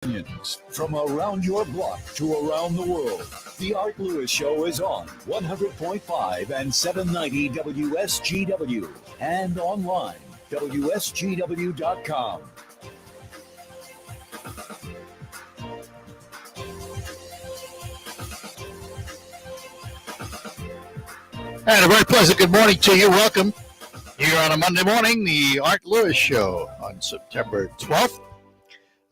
Opinions from around your block to around the world. The Art Lewis Show is on 100.5 and 790 WSGW and online, WSGW.com. And a very pleasant good morning to you. Welcome here on a Monday morning, the Art Lewis Show on September 12th.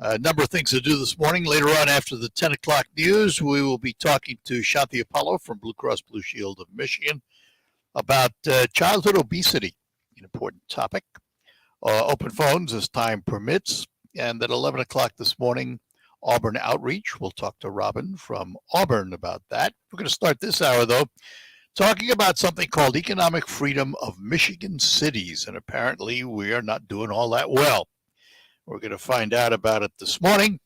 A number of things to do this morning. Later on, after the 10 o'clock news, we will be talking to Shanthi Appelo from Blue Cross Blue Shield of Michigan about childhood obesity, an important topic. Open phones as time permits. And at 11 o'clock this morning, Auburn Outreach. We'll talk to Robin from Auburn about that. We're going to start this hour, though, talking about something called economic freedom of Michigan cities. And apparently, we are not doing all that well. We're going to find out about it this morning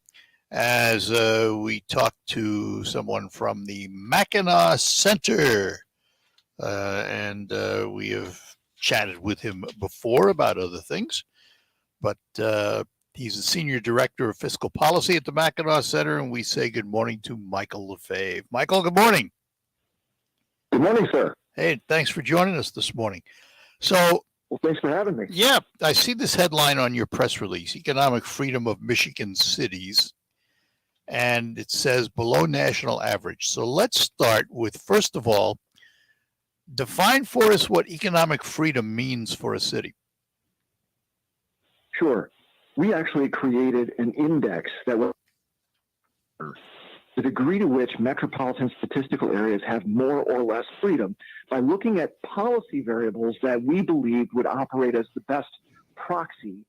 as we talk to someone from the Mackinac Center. And we have chatted with him before about other things. But he's the Senior Director of Fiscal Policy at the Mackinac Center. And we say good morning to Michael LaFaive. Michael, good morning. Good morning, sir. Hey, thanks for joining us this morning. So, well, thanks for having me. Yeah, I see this headline on your press release, Economic Freedom of Michigan Cities, and it says below national average. So let's start with, first of all, define for us what economic freedom means for a city. Sure. We actually created an index that was the degree to which metropolitan statistical areas have more or less freedom by looking at policy variables that we believed would operate as the best proxy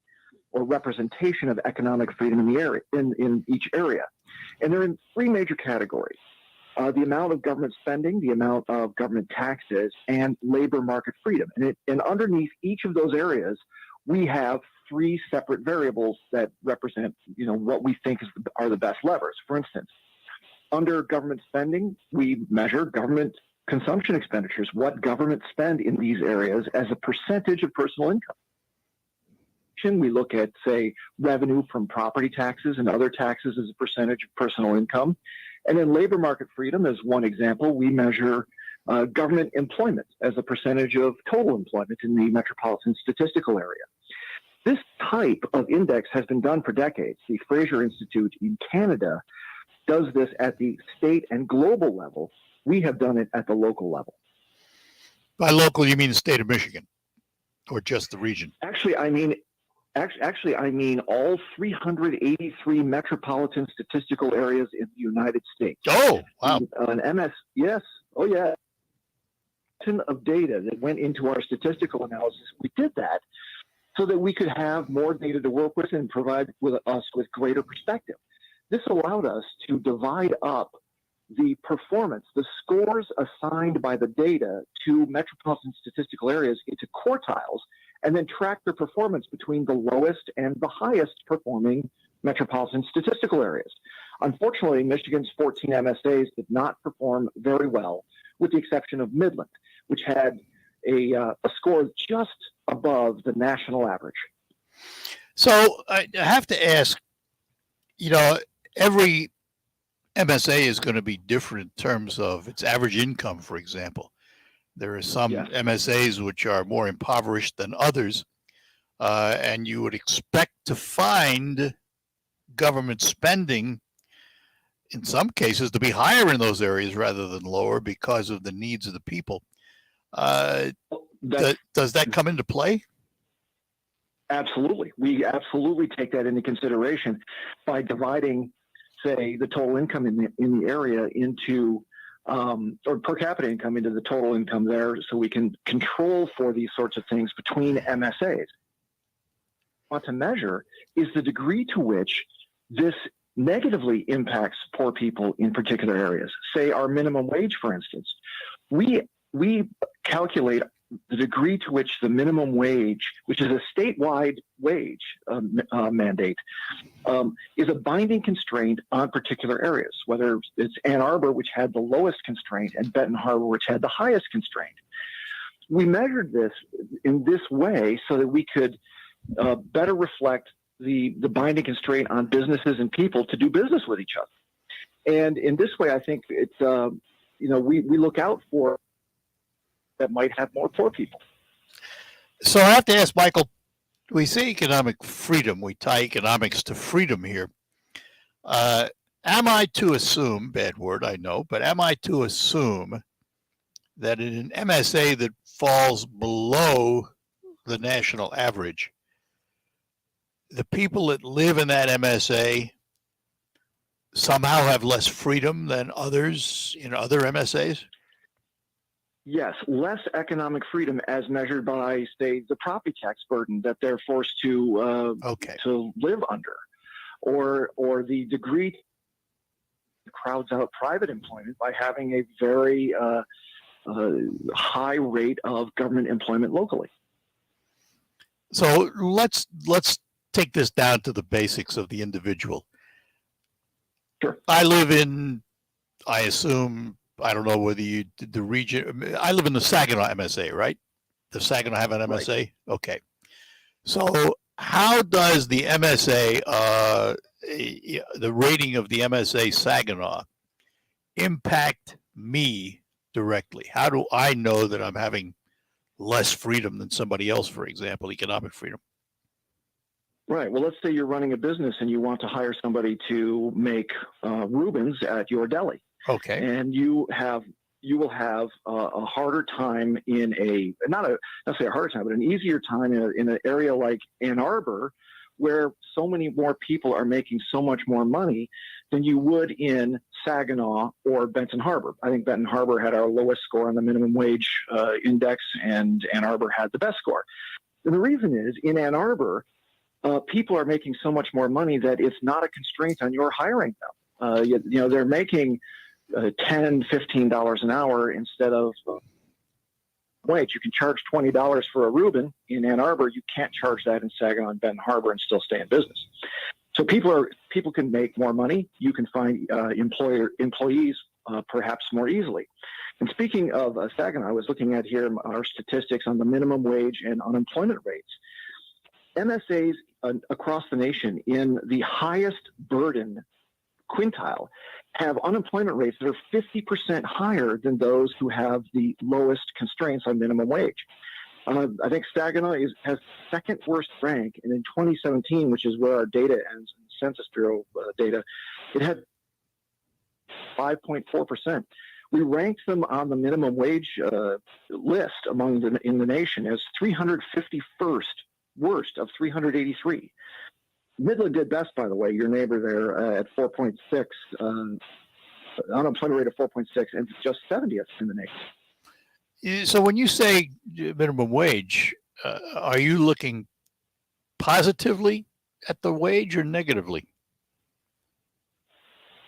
or representation of economic freedom in the area, in each area. And they're in three major categories. The amount of government spending, the amount of government taxes, and labor market freedom. And underneath each of those areas, we have three separate variables that represent, what we think are the best levers. For instance, under government spending, we measure government consumption expenditures, what government spend in these areas as a percentage of personal income. We look at, say, revenue from property taxes and other taxes as a percentage of personal income. And then labor market freedom is one example. We measure government employment as a percentage of total employment in the metropolitan statistical area. This type of index has been done for decades. The Fraser Institute in Canada does this at the state and global level. We have done it at the local level. By local, you mean the state of Michigan, or just the region? Actually, I mean all 383 metropolitan statistical areas in the United States. Oh, wow! Yes, oh yeah. Of data that went into our statistical analysis. We did that so that we could have more data to work with and provide us with greater perspective. This allowed us to divide up the performance, the scores assigned by the data to metropolitan statistical areas into quartiles, and then track their performance between the lowest and the highest performing metropolitan statistical areas. Unfortunately, Michigan's 14 MSAs did not perform very well, with the exception of Midland, which had a score just above the national average. So I have to ask, every MSA is going to be different in terms of its average income, for example. There are some MSAs which are more impoverished than others, and you would expect to find government spending, in some cases, to be higher in those areas rather than lower because of the needs of the people. Does that come into play? Absolutely. We absolutely take that into consideration by dividing, say, the total income in the area into, or per capita income into the total income there, so we can control for these sorts of things between MSAs. What to measure is the degree to which this negatively impacts poor people in particular areas. Say our minimum wage, for instance. We calculate the degree to which the minimum wage, which is a statewide wage mandate, is a binding constraint on particular areas, whether it's Ann Arbor, which had the lowest constraint, and Benton Harbor, which had the highest constraint. We measured this in this way so that we could better reflect the binding constraint on businesses and people to do business with each other. And in this way, I think it's, we look out for that might have more poor people. So I have to ask, Michael, we say economic freedom, we tie economics to freedom here. Am I to assume, bad word, I know, but am I to assume that in an MSA that falls below the national average, the people that live in that MSA somehow have less freedom than others in other MSAs? Yes, less economic freedom as measured by, say, the property tax burden that they're forced to live under, or the degree crowds out private employment by having a very high rate of government employment locally. So let's take this down to the basics of the individual. Sure. I live in, I assume, I don't know whether you did the region. I live in the Saginaw MSA, right? Does Saginaw have an MSA? Right. Okay. So how does the MSA, the rating of the MSA Saginaw impact me directly? How do I know that I'm having less freedom than somebody else, for example, economic freedom? Right. Well, let's say you're running a business and you want to hire somebody to make Reubens at your deli. Okay. And you will have a harder time in not say a harder time, but an easier time in an area like Ann Arbor, where so many more people are making so much more money than you would in Saginaw or Benton Harbor. I think Benton Harbor had our lowest score on the minimum wage index, and Ann Arbor had the best score. And the reason is, in Ann Arbor, people are making so much more money that it's not a constraint on your hiring them. They're making $10, $15 an hour instead of wage. You can charge $20 for a Reuben in Ann Arbor. You can't charge that in Saginaw and Benton Harbor and still stay in business. So people can make more money. You can find employees perhaps more easily. And speaking of Saginaw, I was looking at here our statistics on the minimum wage and unemployment rates. MSAs across the nation in the highest burden quintile have unemployment rates that are 50% higher than those who have the lowest constraints on minimum wage. I think Saginaw has second worst rank, and in 2017, which is where our data ends, Census Bureau data, it had 5.4%. We ranked them on the minimum wage list in the nation as 351st worst of 383. Midland did best, by the way, your neighbor there at 4.6, unemployment rate of 4.6, and just 70th in the nation. So when you say minimum wage, are you looking positively at the wage or negatively?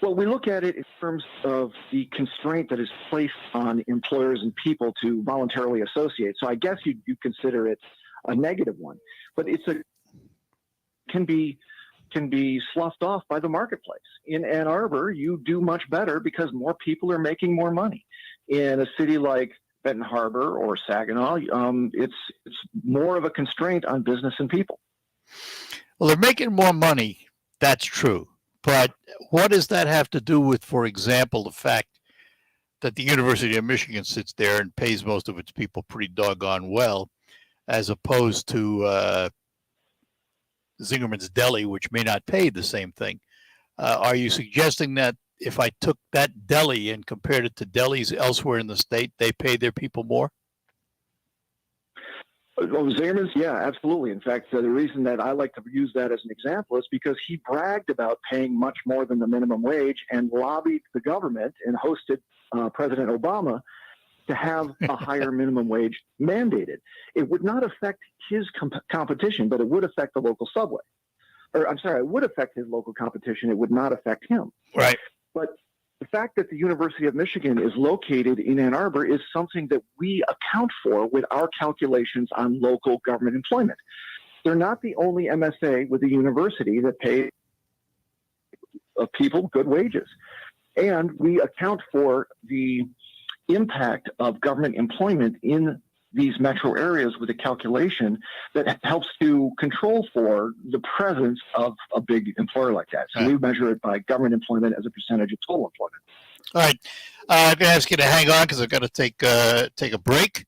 Well, we look at it in terms of the constraint that is placed on employers and people to voluntarily associate. So I guess you consider it a negative one, but can be sloughed off by the marketplace. In Ann Arbor, you do much better because more people are making more money. In a city like Benton Harbor or Saginaw, it's more of a constraint on business and people. Well, they're making more money. That's true. But what does that have to do with, for example, the fact that the University of Michigan sits there and pays most of its people pretty doggone well, as opposed to Zingerman's Deli, which may not pay the same thing? Are you suggesting that if I took that deli and compared it to delis elsewhere in the state, they pay their people more? Oh, Zingerman's, yeah, absolutely. In fact, the reason that I like to use that as an example is because he bragged about paying much more than the minimum wage and lobbied the government and hosted President Obama to have a higher minimum wage mandated. It would not affect his competition, but it would affect the local subway. Or I'm sorry, it would affect his local competition. It would not affect him. Right. But the fact that the University of Michigan is located in Ann Arbor is something that we account for with our calculations on local government employment. They're not the only MSA with a university that pays people good wages. And we account for the impact of government employment in these metro areas with a calculation that helps to control for the presence of a big employer like that. So we measure it by government employment as a percentage of total employment. All right. I'm going to ask you to hang on because I've got to take a break.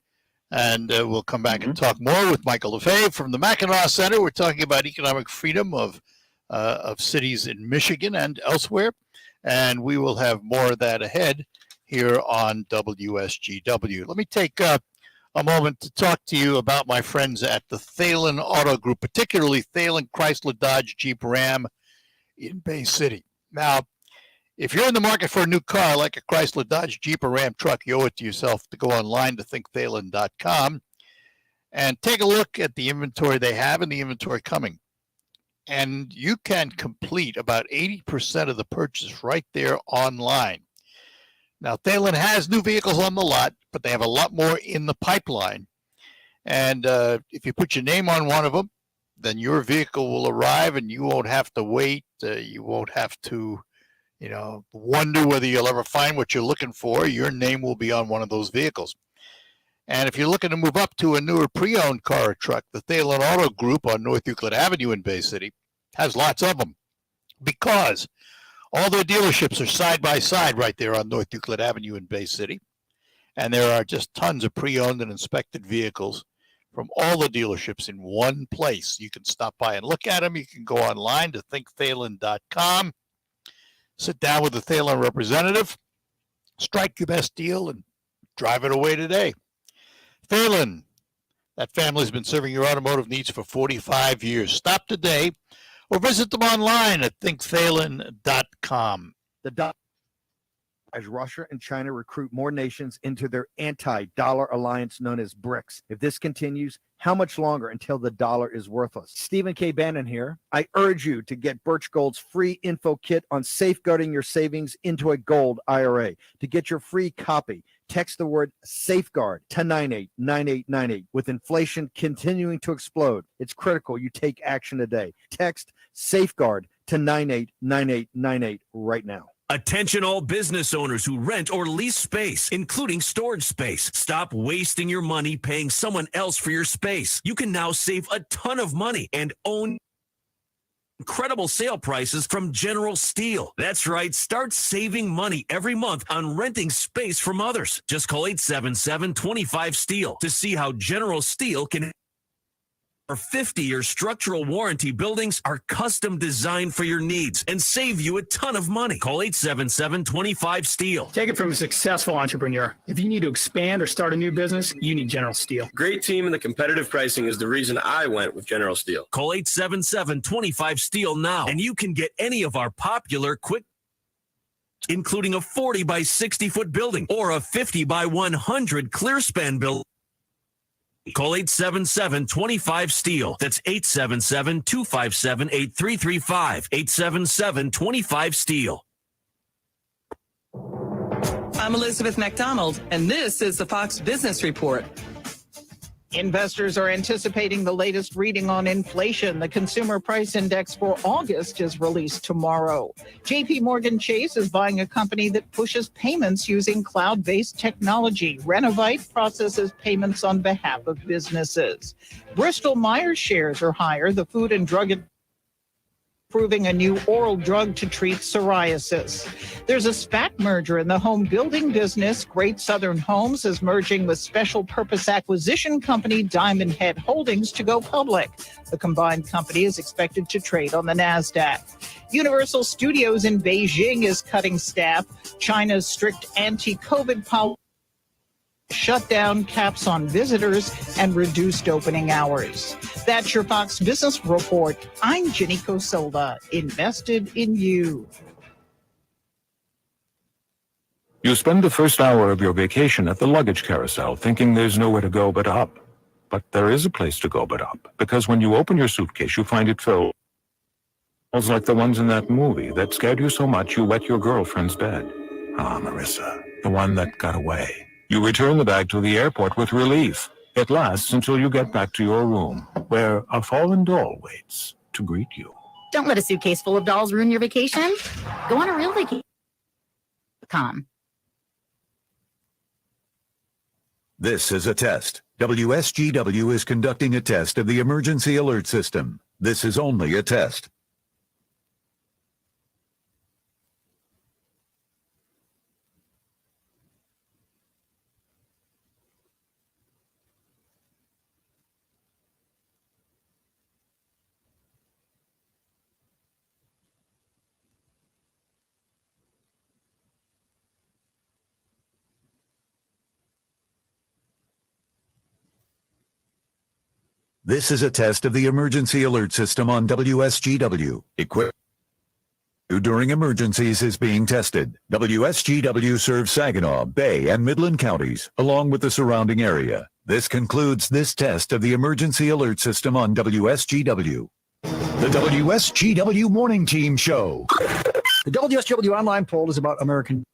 And we'll come back and talk more with Michael LaFaive from the Mackinac Center. We're talking about economic freedom of cities in Michigan and elsewhere. And we will have more of that ahead here on WSGW. Let me take a moment to talk to you about my friends at the Thalen Auto Group, particularly Thalen Chrysler Dodge Jeep Ram in Bay City. Now, if you're in the market for a new car like a Chrysler Dodge Jeep or Ram truck, you owe it to yourself to go online to thinkthalen.com and take a look at the inventory they have and the inventory coming. And you can complete about 80% of the purchase right there online. Now, Thalen has new vehicles on the lot, but they have a lot more in the pipeline. And if you put your name on one of them, then your vehicle will arrive and you won't have to wait. You won't have to wonder whether you'll ever find what you're looking for. Your name will be on one of those vehicles. And if you're looking to move up to a newer pre-owned car or truck, the Thalen Auto Group on North Euclid Avenue in Bay City has lots of them because all their dealerships are side by side right there on North Euclid Avenue in Bay City. And there are just tons of pre-owned and inspected vehicles from all the dealerships in one place. You can stop by and look at them. You can go online to thinkthalen.com. Sit down with the Thalen representative, strike your best deal, and drive it away today. Thalen, that family's been serving your automotive needs for 45 years. Stop today or visit them online at thinkthalen.com. As Russia and China recruit more nations into their anti-dollar alliance known as BRICS. If this continues, how much longer until the dollar is worthless? Stephen K. Bannon here. I urge you to get Birch Gold's free info kit on safeguarding your savings into a gold IRA. To get your free copy, text the word safeguard to 989898. With inflation continuing to explode, it's critical you take action today. Text safeguard to 989898 right now. Attention all business owners who rent or lease space, including storage space. Stop wasting your money paying someone else for your space. You can now save a ton of money and own incredible sale prices from General Steel. That's right. Start saving money every month on renting space from others. Just call 877-25-STEEL to see how General Steel can. Our 50-year structural warranty buildings are custom designed for your needs and save you a ton of money. Call 877-25-STEEL. Take it from a successful entrepreneur. If you need to expand or start a new business, you need General Steel. Great team and the competitive pricing is the reason I went with General Steel. Call 877-25-STEEL now, and you can get any of our popular quick, including a 40 by 60 foot building or a 50 by 100 clear span building. Call 877-25-STEEL. That's 877-257-8335. 877-25-STEEL. I'm Elizabeth McDonald, and this is the Fox Business Report. Investors are anticipating the latest reading on inflation. The Consumer Price Index for August is released tomorrow. JP Morgan Chase is buying a company that pushes payments using cloud-based technology. Renovite processes payments on behalf of businesses. Bristol Myers shares are higher. The Food and Drug approving a new oral drug to treat psoriasis. There's a SPAC merger in the home building business. Great Southern Homes is merging with special purpose acquisition company Diamond Head Holdings to go public. The combined company is expected to trade on the NASDAQ. Universal Studios in Beijing is cutting staff. China's strict anti-COVID policy shut down caps on visitors and reduced opening hours. That's your Fox Business Report. I'm Ginny Cosolda, invested in you. You spend the first hour of your vacation at the luggage carousel thinking there's nowhere to go but up. But there is a place to go but up, because when you open your suitcase, you find it filled like the ones in that movie that scared you so much you wet your girlfriend's bed. Ah, Marissa, the one that got away. You return the bag to the airport with relief. It lasts until you get back to your room, where a fallen doll waits to greet you. Don't let a suitcase full of dolls ruin your vacation. Go on a real vacation. This is a test. WSGW is conducting a test of the emergency alert system. This is only a test. This is a test of the emergency alert system on WSGW. Equipment during emergencies is being tested. WSGW serves Saginaw, Bay, and Midland counties, along with the surrounding area. This concludes this test of the emergency alert system on WSGW. The WSGW Morning Team Show. The WSGW online poll is about American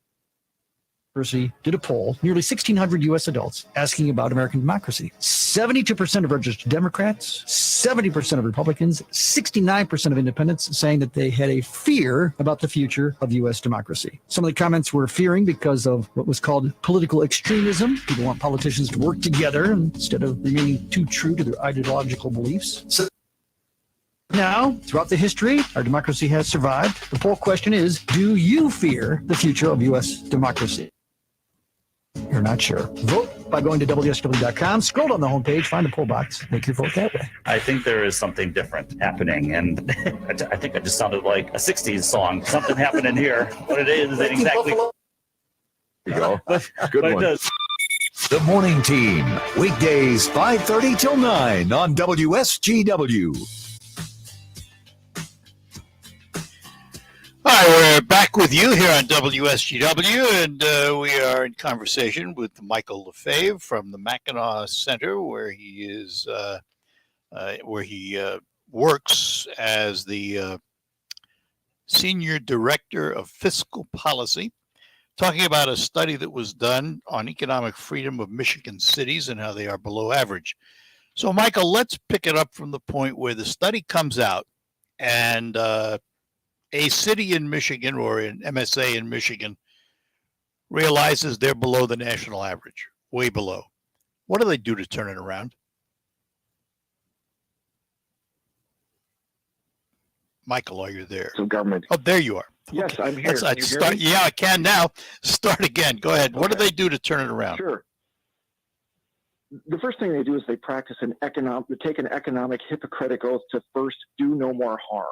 democracy. Did a poll, nearly 1,600 U.S. adults asking about American democracy. 72% of registered Democrats, 70% of Republicans, 69% of independents saying that they had a fear about the future of U.S. democracy. Some of the comments were fearing because of what was called political extremism. People want politicians to work together instead of remaining too true to their ideological beliefs. So now, throughout the history, our democracy has survived. The poll question is, do you fear the future of U.S. democracy? You're not sure. Vote by going to WSW.com, scroll down the homepage, find the poll box, make your vote that way. I think there is something different happening, and I think I just sounded like a 60s song. Something happening here. What it is ain't exactly... There you go. Good but one. It does. The Morning Team, weekdays 5:30 till 9 on WSGW. Hi, we're back with you here on WSGW, and we are in conversation with Michael LaFaive from the Mackinac Center, where he is, works as the Senior Director of Fiscal Policy, talking about a study that was done on economic freedom of Michigan cities and how they are below average. So, Michael, let's pick it up from the point where the study comes out and a city in Michigan or an MSA in Michigan realizes they're below the national average, way below. What do they do to turn it around? Michael, are you there? So government. Oh, there you are. Yes, Okay. I'm here. Can you hear me? Yeah, I can now. Start again. Go ahead. Okay. What do they do to turn it around? Sure. The first thing they do is they practice take an economic Hippocratic oath to first do no more harm.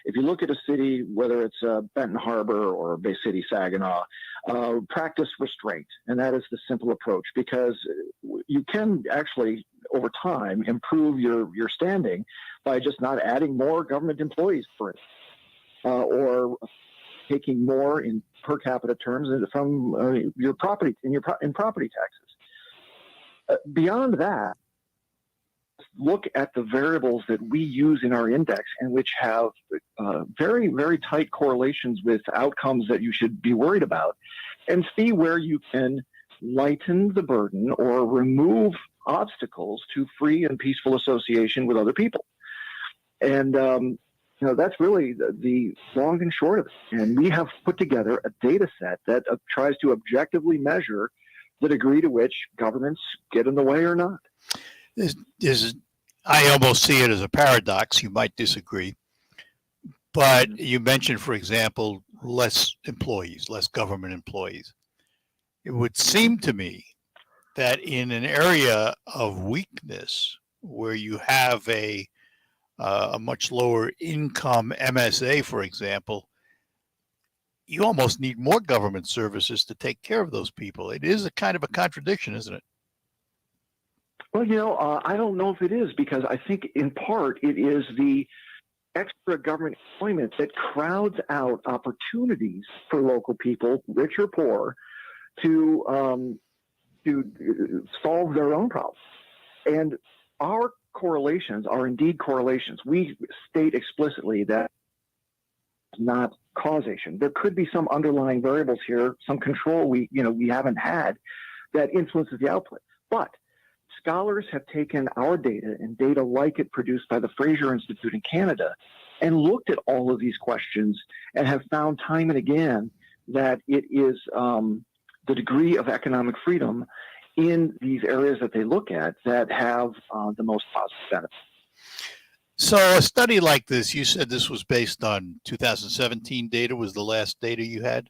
If you look at a city, whether it's Benton Harbor or Bay City, Saginaw, practice restraint. And that is the simple approach, because you can actually, over time, improve your standing by just not adding more government employees, for instance, or taking more in per capita terms from your property in property taxes. Beyond that, look at the variables that we use in our index and which have very, very tight correlations with outcomes that you should be worried about, and see where you can lighten the burden or remove obstacles to free and peaceful association with other people. And that's really the long and short of it. And we have put together a data set that tries to objectively measure the degree to which governments get in the way or not. I almost see it as a paradox. You might disagree, but you mentioned, for example, less employees, less government employees. It would seem to me that in an area of weakness where you have a much lower income MSA, for example, you almost need more government services to take care of those people. It is a kind of a contradiction, isn't it? Well, I don't know if it is, because I think in part it is the extra government employment that crowds out opportunities for local people, rich or poor, to solve their own problems. And our correlations are indeed correlations. We state explicitly that it's not causation. There could be some underlying variables here, some control we haven't had that influences the output. But scholars have taken our data and data like it produced by the Fraser Institute in Canada and looked at all of these questions and have found time and again that it is the degree of economic freedom in these areas that they look at that have the most positive benefits. So a study like this, you said this was based on 2017 data, was the last data you had.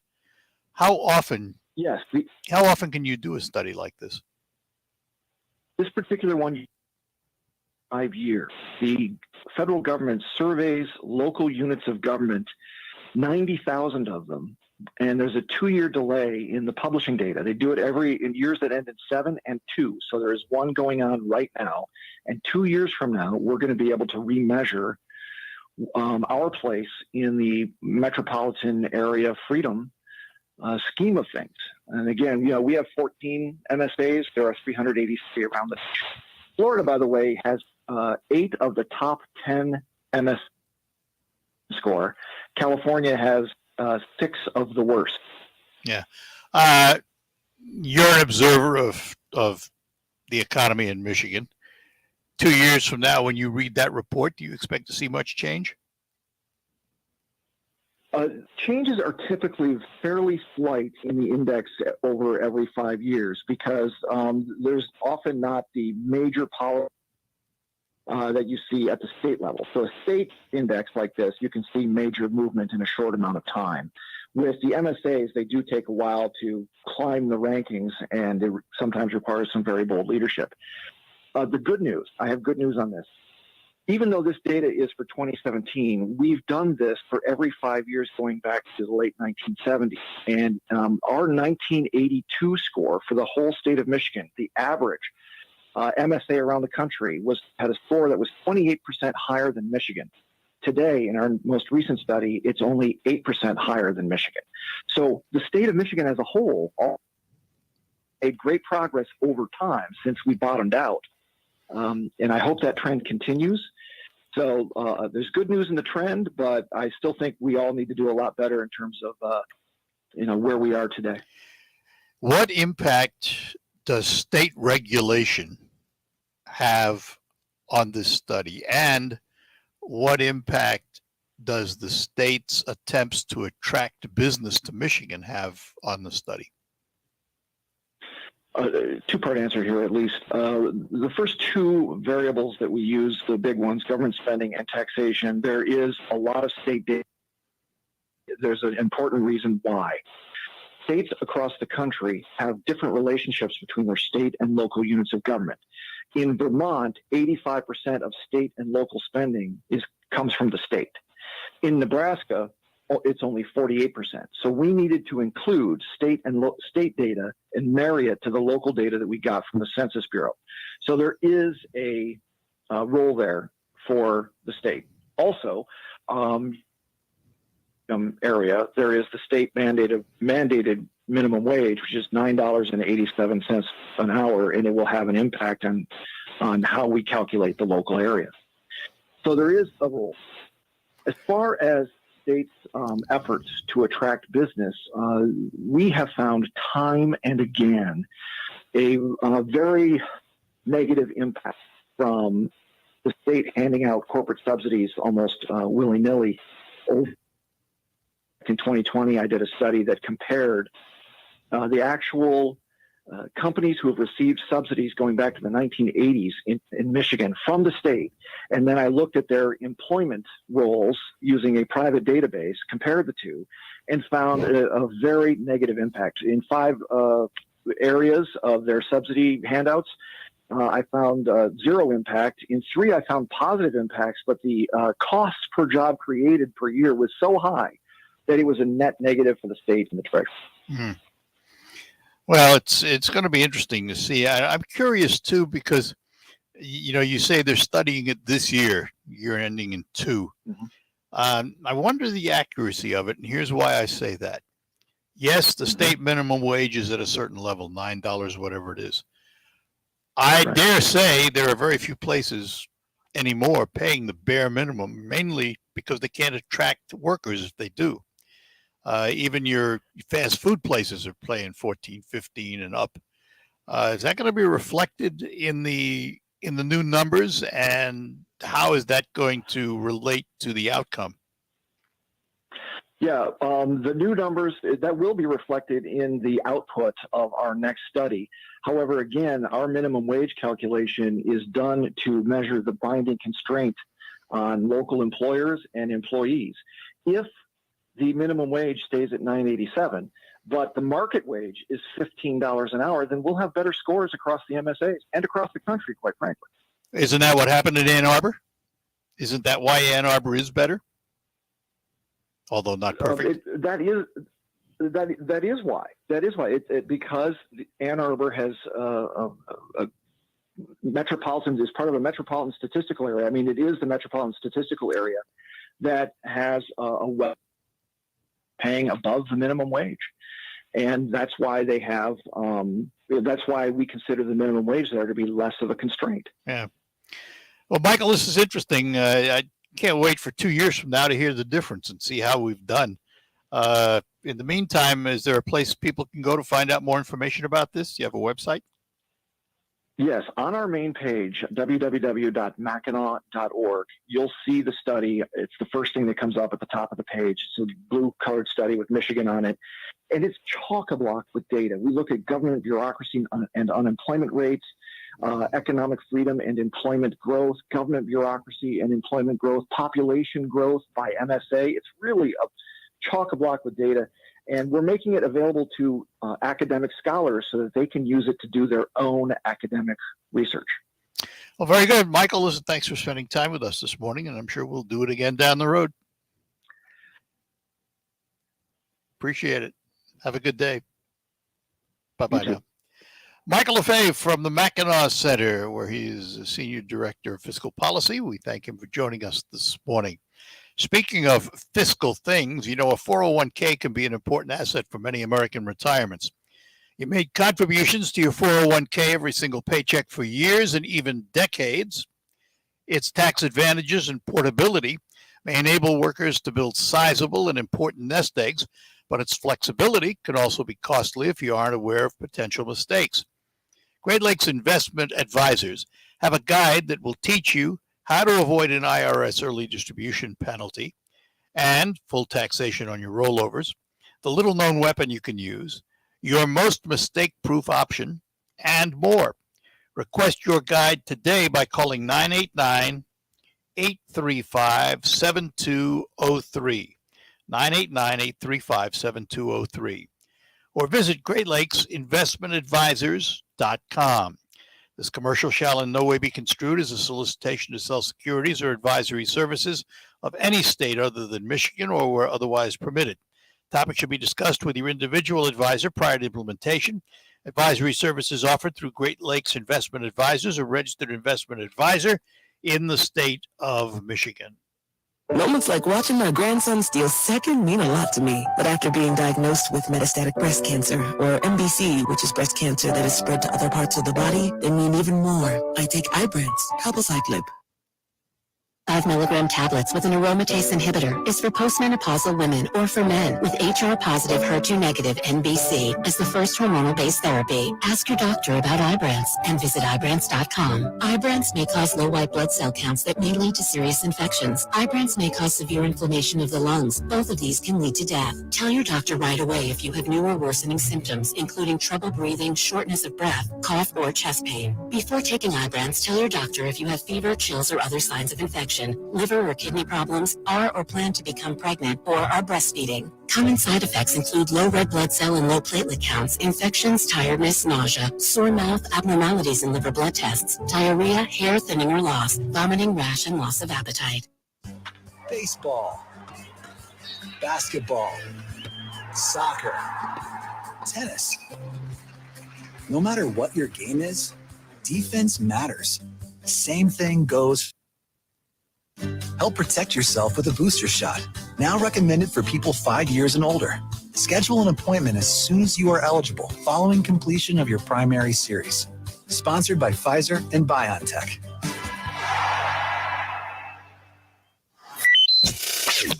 How often? Yes. How often can you do a study like this? This particular one, 5 years. The federal government surveys local units of government, 90,000 of them, and there's a 2-year delay in the publishing data. They do it in years that end in 7 and 2. So there is one going on right now, and 2 years from now, we're going to be able to remeasure our place in the metropolitan area freedom scheme of things. And again, we have 14 MSAs. There are 383 around the nation. Florida, by the way, has 8 of the top 10 MS score. California has 6 of the worst. Yeah. You're an observer of the economy in Michigan. 2 years from now, when you read that report, do you expect to see much change? Changes are typically fairly slight in the index over every 5 years because there's often not the major policy that you see at the state level. So a state index like this, you can see major movement in a short amount of time. With the MSAs, they do take a while to climb the rankings, and it sometimes requires some very bold leadership. The good news, I have good news on this. Even though this data is for 2017, we've done this for every 5 years going back to the late 1970s. And our 1982 score for the whole state of Michigan, the average MSA around the country, had a score that was 28% higher than Michigan. Today, in our most recent study, it's only 8% higher than Michigan. So the state of Michigan as a whole made great progress over time since we bottomed out. And I hope that trend continues. So there's good news in the trend, but I still think we all need to do a lot better in terms of where we are today. What impact does state regulation have on this study, and what impact does the state's attempts to attract business to Michigan have on the study? Two-part answer here, at least. The first two variables that we use, the big ones, government spending and taxation, there is a lot of state data. There's an important reason why. States across the country have different relationships between their state and local units of government. In Vermont, 85% of state and local spending comes from the state. In Nebraska, it's only 48%. So we needed to include state data and marry it to the local data that we got from the Census Bureau. So there is a role there for the state. Also, area, there is the state mandated minimum wage, which is $9.87 an hour, and it will have an impact on how we calculate the local area. So there is a role. As far as states' efforts to attract business, we have found time and again a very negative impact from the state handing out corporate subsidies almost willy-nilly. In 2020, I did a study that compared the actual companies who have received subsidies going back to the 1980s in Michigan from the state. And then I looked at their employment roles using a private database, compared the two, and found a very negative impact. In 5 areas of their subsidy handouts, I found 0 impact. In 3, I found positive impacts, but the costs per job created per year was so high that it was a net negative for the state and the treasury. Mm. Well, it's going to be interesting to see. I'm curious too, because you say they're studying it this year ending in 2. Mm-hmm. I wonder the accuracy of it, and here's why I say that. Yes, the state minimum wage is at a certain level, $9, whatever it is. I dare say there are very few places anymore paying the bare minimum, mainly because they can't attract workers if they do. Even your fast food places are paying $14, $15 and up. Is that going to be reflected in the new numbers, and how is that going to relate to the outcome? Yeah, the new numbers, that will be reflected in the output of our next study. However, again, our minimum wage calculation is done to measure the binding constraint on local employers and employees. If the minimum wage stays at $9.87, but the market wage is $15 an hour, then we'll have better scores across the MSAs and across the country, quite frankly. Isn't that what happened in Ann Arbor? Isn't that why Ann Arbor is better? Although not perfect. That is why. That is why. Because Ann Arbor has a metropolitan, is part of a metropolitan statistical area. I mean, it is the metropolitan statistical area that has a paying above the minimum wage. And that's why they have, that's why we consider the minimum wage there to be less of a constraint. Yeah. Well, Michael, this is interesting. I can't wait for 2 years from now to hear the difference and see how we've done. In the meantime, is there a place people can go to find out more information about this? Do you have a website? Yes, on our main page, www.mackinac.org, you'll see the study. It's the first thing that comes up at the top of the page. It's a blue-colored study with Michigan on it, and it's chock-a-block with data. We look at government bureaucracy and unemployment rates, economic freedom and employment growth, government bureaucracy and employment growth, population growth by MSA. It's really a chock-a-block with data. And we're making it available to academic scholars so that they can use it to do their own academic research. Well, very good. Michael, listen, thanks for spending time with us this morning, and I'm sure we'll do it again down the road. Appreciate it. Have a good day. Bye-bye now. Michael LaFaive from the Mackinac Center, where he is a Senior Director of Fiscal Policy. We thank him for joining us this morning. Speaking of fiscal things, you know, a 401k can be an important asset for many American retirements. You made contributions to your 401k every single paycheck for years and even decades. Its tax advantages and portability may enable workers to build sizable and important nest eggs, but its flexibility can also be costly if you aren't aware of potential mistakes. Great Lakes Investment Advisors have a guide that will teach you how to avoid an IRS early distribution penalty and full taxation on your rollovers, the little-known weapon you can use, your most mistake-proof option, and more. Request your guide today by calling 989-835-7203, 989-835-7203, or visit GreatLakesInvestmentAdvisors.com. This commercial shall in no way be construed as a solicitation to sell securities or advisory services of any state other than Michigan or where otherwise permitted. Topics should be discussed with your individual advisor prior to implementation. Advisory services offered through Great Lakes Investment Advisors, a registered investment advisor in the state of Michigan. Moments like watching my grandson steal second mean a lot to me. But after being diagnosed with metastatic breast cancer, or MBC, which is breast cancer that is spread to other parts of the body, they mean even more. I take Ibrance, palbociclib. 5 milligram tablets with an aromatase inhibitor is for postmenopausal women or for men with HR-positive, HER2-negative MBC as the first hormonal-based therapy. Ask your doctor about Ibrance and visit Ibrance.com. Ibrance may cause low white blood cell counts that may lead to serious infections. Ibrance may cause severe inflammation of the lungs. Both of these can lead to death. Tell your doctor right away if you have new or worsening symptoms, including trouble breathing, shortness of breath, cough, or chest pain. Before taking Ibrance, tell your doctor if you have fever, chills, or other signs of infection, liver or kidney problems, are or plan to become pregnant, or are breastfeeding. Common side effects include low red blood cell and low platelet counts, infections, tiredness, nausea, sore mouth, abnormalities in liver blood tests, diarrhea, hair thinning or loss, vomiting, rash, and loss of appetite. Baseball, basketball, soccer, tennis. No matter what your game is, defense matters. Same thing goes. Help protect yourself with a booster shot. Now recommended for people 5 years and older. Schedule an appointment as soon as you are eligible following completion of your primary series. Sponsored by Pfizer and BioNTech.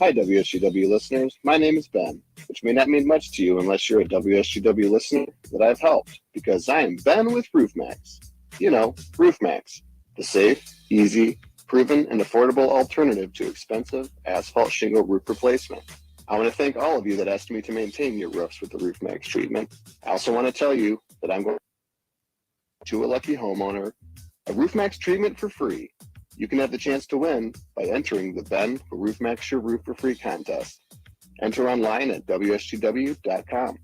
Hi, WSGW listeners. My name is Ben, which may not mean much to you unless you're a WSGW listener that I've helped, because I am Ben with RoofMax. You know, RoofMax, the safe, easy, proven, and affordable alternative to expensive asphalt shingle roof replacement. I want to thank all of you that asked me to maintain your roofs with the Roof Max treatment. I also want to tell you that I'm going to a lucky homeowner a Roof Max treatment for free. You can have the chance to win by entering the Ben for Roof Max Your Roof for Free contest. Enter online at WSGW.com.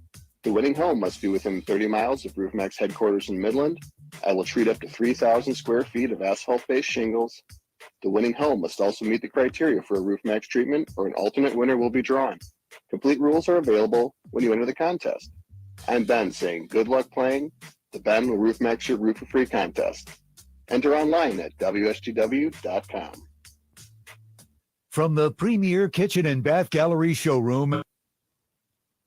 The winning home must be within 30 miles of Roof Max headquarters in Midland. I will treat up to 3,000 square feet of asphalt-based shingles. The winning home must also meet the criteria for a Roof Max treatment, or an alternate winner will be drawn. Complete rules are available when you enter the contest. I'm Ben saying good luck playing the Ben will Roof Max Your Roof for Free contest. Enter online at WSGW.com. From the premier kitchen and bath gallery showroom,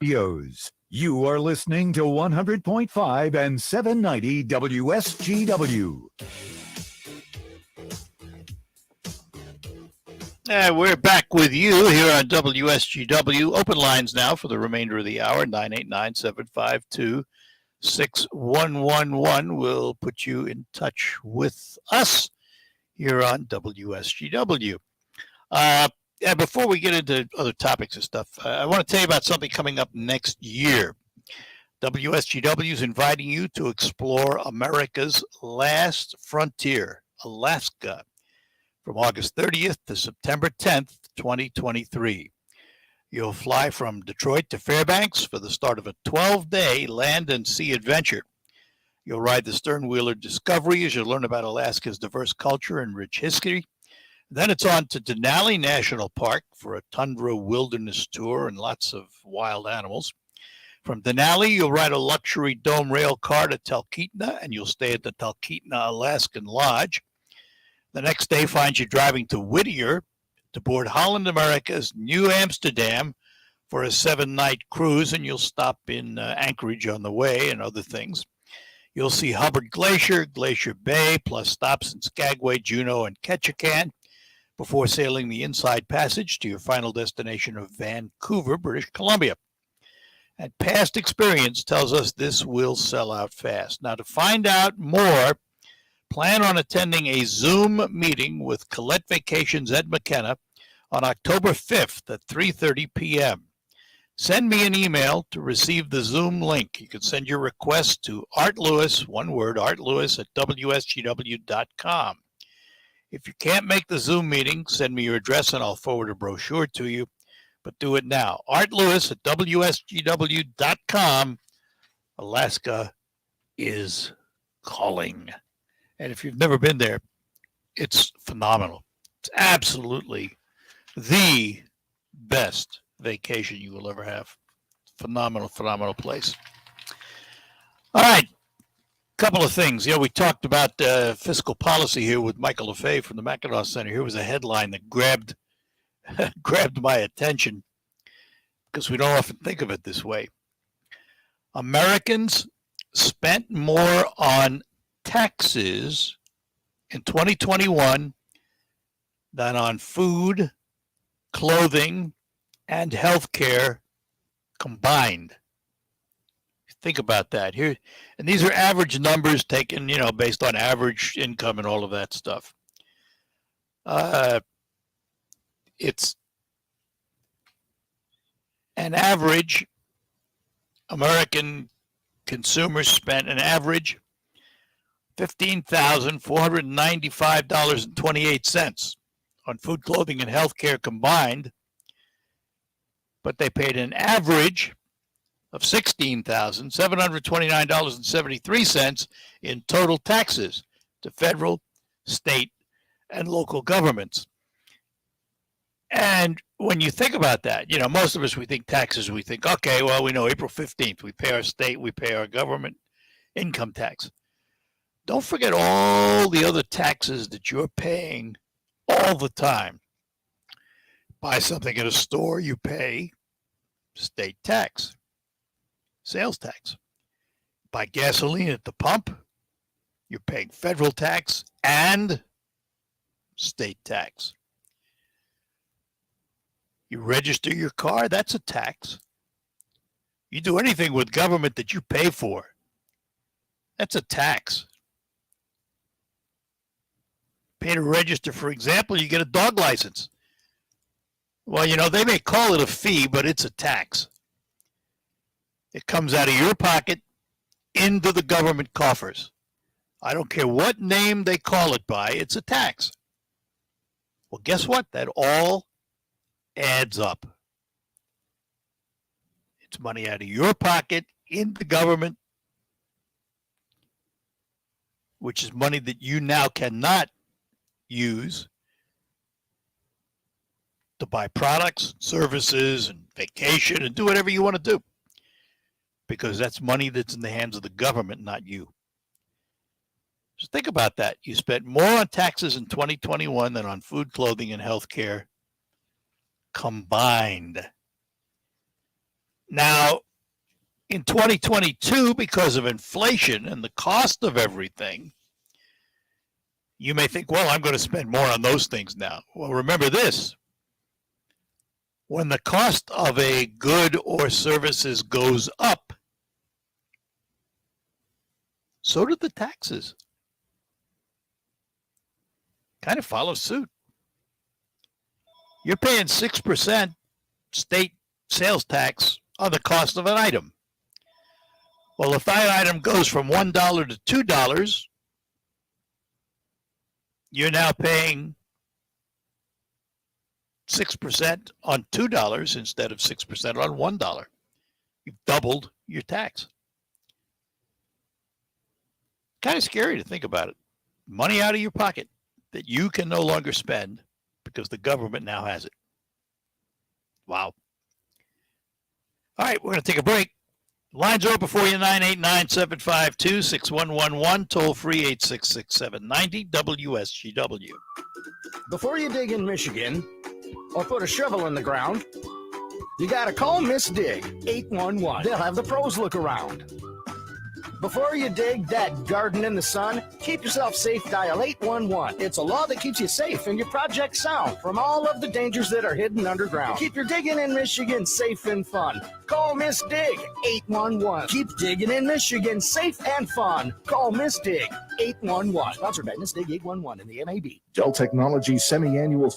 you are listening to 100.5 and 790 WSGW. We're back with you here on WSGW. Open lines now for the remainder of the hour, 989-752-6111. We'll put you in touch with us here on WSGW. Before we get into other topics and stuff, I want to tell you about something coming up next year. WSGW is inviting you to explore America's last frontier, Alaska, from August 30th to September 10th, 2023. You'll fly from Detroit to Fairbanks for the start of a 12-day land and sea adventure. You'll ride the stern-wheeler Discovery as you learn about Alaska's diverse culture and rich history. Then it's on to Denali National Park for a tundra wilderness tour and lots of wild animals. From Denali, you'll ride a luxury dome rail car to Talkeetna, and you'll stay at the Talkeetna Alaskan Lodge. The next day finds you driving to Whittier to board Holland America's New Amsterdam for a 7-night cruise, and you'll stop in Anchorage on the way and other things. You'll see Hubbard Glacier, Glacier Bay, plus stops in Skagway, Juneau, and Ketchikan before sailing the Inside Passage to your final destination of Vancouver, British Columbia. And past experience tells us this will sell out fast. Now, to find out more, plan on attending a Zoom meeting with Colette Vacations Ed McKenna on October 5th at 3:30 p.m. Send me an email to receive the Zoom link. You can send your request to Art Lewis, one word, artlewis at WSGW.com. If you can't make the Zoom meeting, send me your address and I'll forward a brochure to you. But do it now. Art Lewis at WSGW.com. Alaska is calling. And if you've never been there, it's phenomenal. It's absolutely the best vacation you will ever have. Phenomenal, phenomenal place. All right. Couple of things. We talked about fiscal policy here with Michael LaFaive from the Mackinac Center. Here was a headline that grabbed my attention because we don't often think of it this way. Americans spent more on taxes in 2021 than on food, clothing, and health care combined. Think about that here. And these are average numbers taken, based on average income and all of that stuff. It's an average American consumers spent an average $15,495.28 on food, clothing, and health care combined, but they paid an average of $16,729.73 in total taxes to federal, state, and local governments. And when you think about that, most of us, we think taxes, we think, okay, well, we know April 15th, we pay our state, we pay our government income tax. Don't forget all the other taxes that you're paying all the time. Buy something at a store, you pay state tax, sales tax. Buy gasoline at the pump, you're paying federal tax and state tax. You register your car, that's a tax. You do anything with government that you pay for, that's a tax. Pay to register, for example, you get a dog license. Well, they may call it a fee, but it's a tax. It comes out of your pocket into the government coffers. I don't care what name they call it by, it's a tax. Well, guess what? That all adds up. It's money out of your pocket in the government, which is money that you now cannot use to buy products, services, and vacation and do whatever you want to do. Because that's money that's in the hands of the government, not you. So think about that. You spent more on taxes in 2021 than on food, clothing, and health care combined. Now, in 2022, because of inflation and the cost of everything, you may think, well, I'm going to spend more on those things now. Well, remember this. When the cost of a good or services goes up, so do the taxes. Kind of follow suit. You're paying 6% state sales tax on the cost of an item. Well, if that item goes from $1 to $2, you're now paying 6% on $2 instead of 6% on $1. You've doubled your tax. Kind of scary to think about it. Money out of your pocket that you can no longer spend because the government now has it. Wow. All right, we're going to take a break. Lines are open for you, 989-752-6111, toll free 866-790-WSGW. Before you dig in Michigan or put a shovel in the ground, you got to call Miss Dig 811. They'll have the pros look around. Before you dig that garden in the sun, keep yourself safe, dial 811. It's a law that keeps you safe and your project sound from all of the dangers that are hidden underground. Keep your digging in Michigan safe and fun. Call Miss Dig 811. Keep digging in Michigan safe and fun. Call Miss Dig 811. Sponsored by Miss Dig 811 in the MAB. Dell Technologies semi-annual.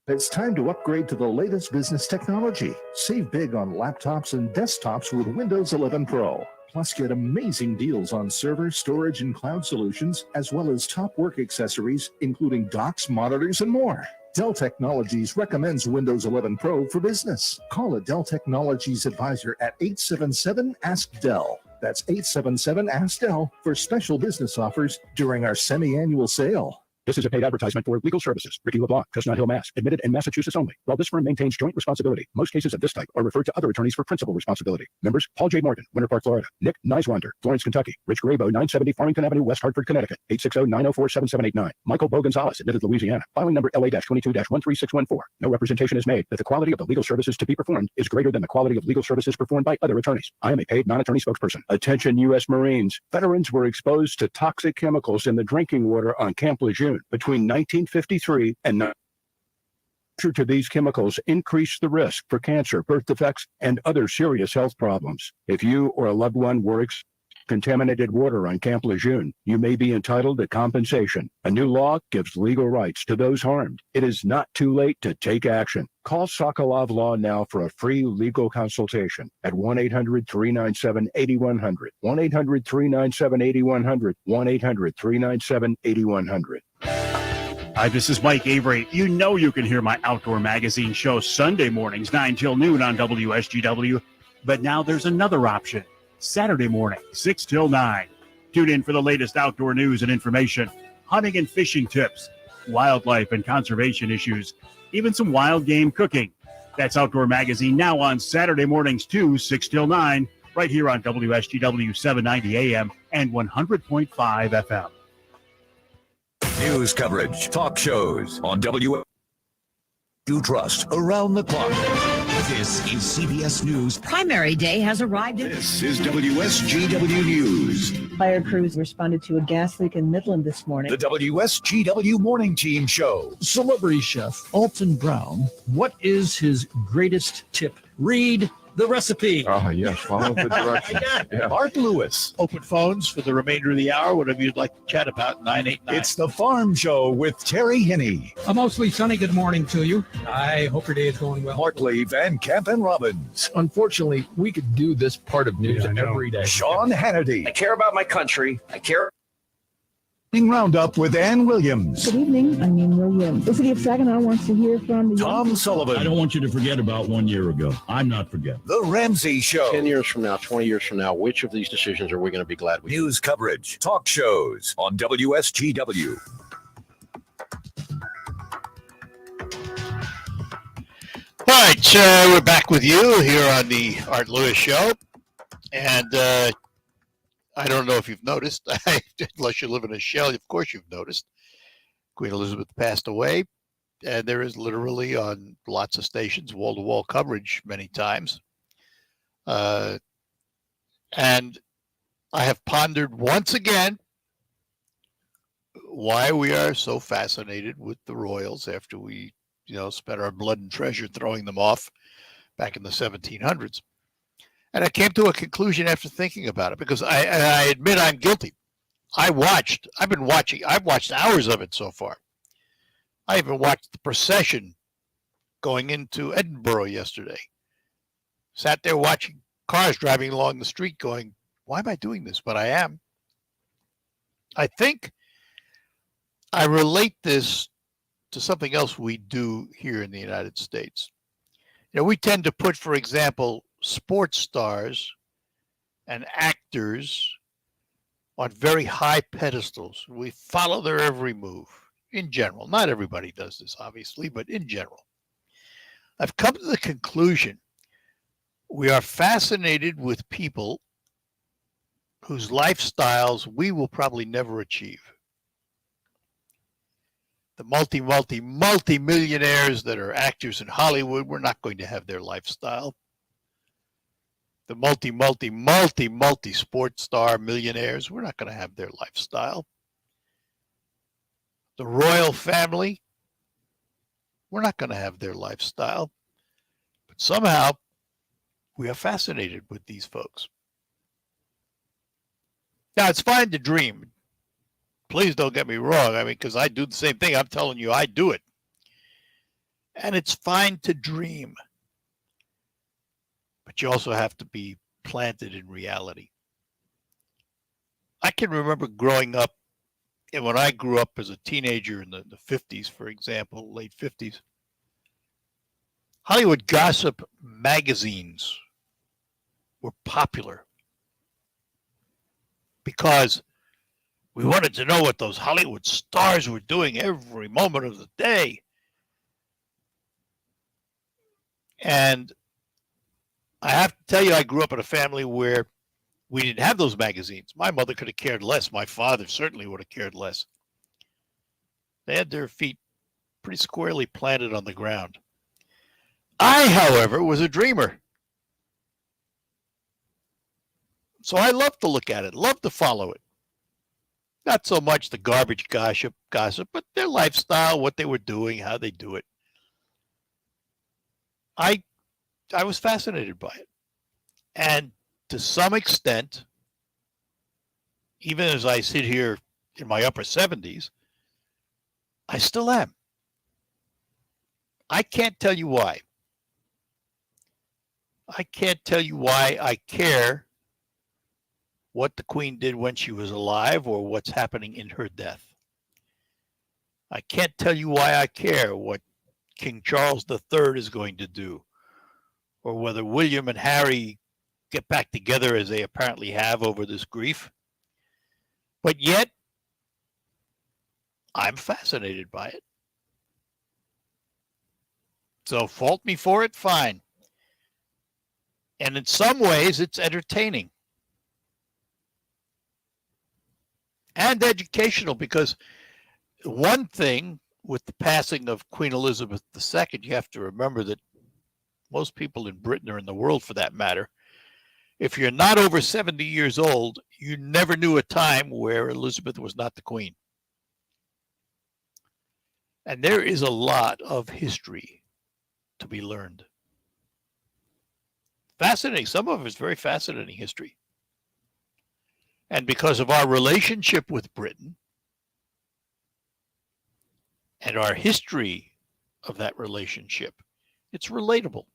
It's time to upgrade to the latest business technology. Save big on laptops and desktops with Windows 11 Pro. Plus, get amazing deals on server, storage, and cloud solutions, as well as top work accessories, including docks, monitors, and more. Dell Technologies recommends Windows 11 Pro for business. Call a Dell Technologies advisor at 877-ASK-DELL. That's 877-ASK-DELL for special business offers during our semi-annual sale. This is a paid advertisement for legal services. Ricky LeBlanc, Chestnut Hill, Mass. Admitted in Massachusetts only. While this firm maintains joint responsibility, most cases of this type are referred to other attorneys for principal responsibility. Members, Paul J. Morgan, Winter Park, Florida. Nick Neiswander, Florence, Kentucky. Rich Grabo, 970 Farmington Avenue, West Hartford, Connecticut. 860-904-7789. Michael Bo Gonzalez, admitted Louisiana. Filing number LA-22-13614. No representation is made that the quality of the legal services to be performed is greater than the quality of legal services performed by other attorneys. I am a paid non-attorney spokesperson. Attention U.S. Marines. Veterans were exposed to toxic chemicals in the drinking water on Camp Lejeune between 1953 and exposure to these chemicals increase the risk for cancer, birth defects, and other serious health problems. If you or a loved one were contaminated water on Camp Lejeune, you may be entitled to compensation. A new law gives legal rights to those harmed. It is not too late to take action. Call Sokolov Law now for a free legal consultation at 1-800-397-8100. 1-800-397-8100. 1-800-397-8100. Hi, this is Mike Avery. You know you can hear my outdoor magazine show Sunday mornings, 9 till noon on WSGW. But now there's another option. Saturday morning, 6 till 9. Tune in for the latest outdoor news and information, hunting and fishing tips, wildlife and conservation issues, even some wild game cooking. That's Outdoor Magazine now on Saturday mornings too, 6 till 9, right here on WSGW 790 AM and 100.5 FM. News coverage, talk shows on WSGW you trust around the clock. This is CBS News. Primary day has arrived. This is WSGW News. Fire crews responded to a gas leak in Midland this morning. The WSGW Morning Team Show. Celebrity chef Alton Brown, what is his greatest tip? Read The recipe. Oh, yes, follow the directions. Yeah. Art Lewis. Open phones for the remainder of the hour, whatever you'd like to chat about, 989. It's the Farm Show with Terry Hinney, A mostly sunny good morning to you. I hope your day is going well. Mark Leaf, and Captain Robbins. Unfortunately, we could do this part of news every day. Sean Hannity. I care about my country. I care. Roundup with Ann Williams. Good evening. I'm Ann Williams. The city of Saginaw wants to hear from the Tom Sullivan. I don't want you to forget about 1 year ago. I'm not forgetting. The Ramsey Show. 10 years from now, 20 years from now, which of these decisions are we going to be glad we did? News coverage, talk shows on WSGW. All right, we're back with you here on the Art Lewis Show. And I don't know if you've noticed, unless you live in a shell, of course you've noticed. Queen Elizabeth passed away, and there is literally on lots of stations wall-to-wall coverage many times. And I have pondered once again why we are so fascinated with the royals after we, spent our blood and treasure throwing them off back in the 1700s. And I came to a conclusion after thinking about it, because I admit I'm guilty. I've watched hours of it so far. I even watched the procession going into Edinburgh yesterday. Sat there watching cars driving along the street going, why am I doing this? But I am. I think I relate this to something else we do here in the United States. We tend to put, for example, sports stars and actors on very high pedestals. We follow their every move in general. Not everybody does this, obviously, but in general. I've come to the conclusion we are fascinated with people whose lifestyles we will probably never achieve. The multi-millionaires that are actors in Hollywood, we're not going to have their lifestyle. The multi sports star millionaires, we're not going to have their lifestyle. The royal family, we're not going to have their lifestyle. But somehow, we are fascinated with these folks. Now, it's fine to dream. Please don't get me wrong. Because I do the same thing. I'm telling you, I do it. And it's fine to dream. But you also have to be planted in reality. I can remember growing up, and when I grew up as a teenager in the 50s, for example, late 50s, Hollywood gossip magazines were popular because we wanted to know what those Hollywood stars were doing every moment of the day. And I have to tell you, I grew up in a family where we didn't have those magazines. My mother could have cared less. My father certainly would have cared less. They had their feet pretty squarely planted on the ground. I, however, was a dreamer. So I loved to look at it, loved to follow it. Not so much the garbage gossip, but their lifestyle, what they were doing, how they do it. I was fascinated by it. And to some extent, even as I sit here in my upper 70s, I still am. I can't tell you why. I can't tell you why I care what the Queen did when she was alive or what's happening in her death. I can't tell you why I care what King Charles III is going to do, or whether William and Harry get back together as they apparently have over this grief. But yet, I'm fascinated by it. So fault me for it, fine. And in some ways, it's entertaining. And educational, because one thing with the passing of Queen Elizabeth II, you have to remember that most people in Britain, or in the world for that matter, if you're not over 70 years old, you never knew a time where Elizabeth was not the Queen. And there is a lot of history to be learned. Fascinating. Some of it is very fascinating history. And because of our relationship with Britain and our history of that relationship, it's relatable.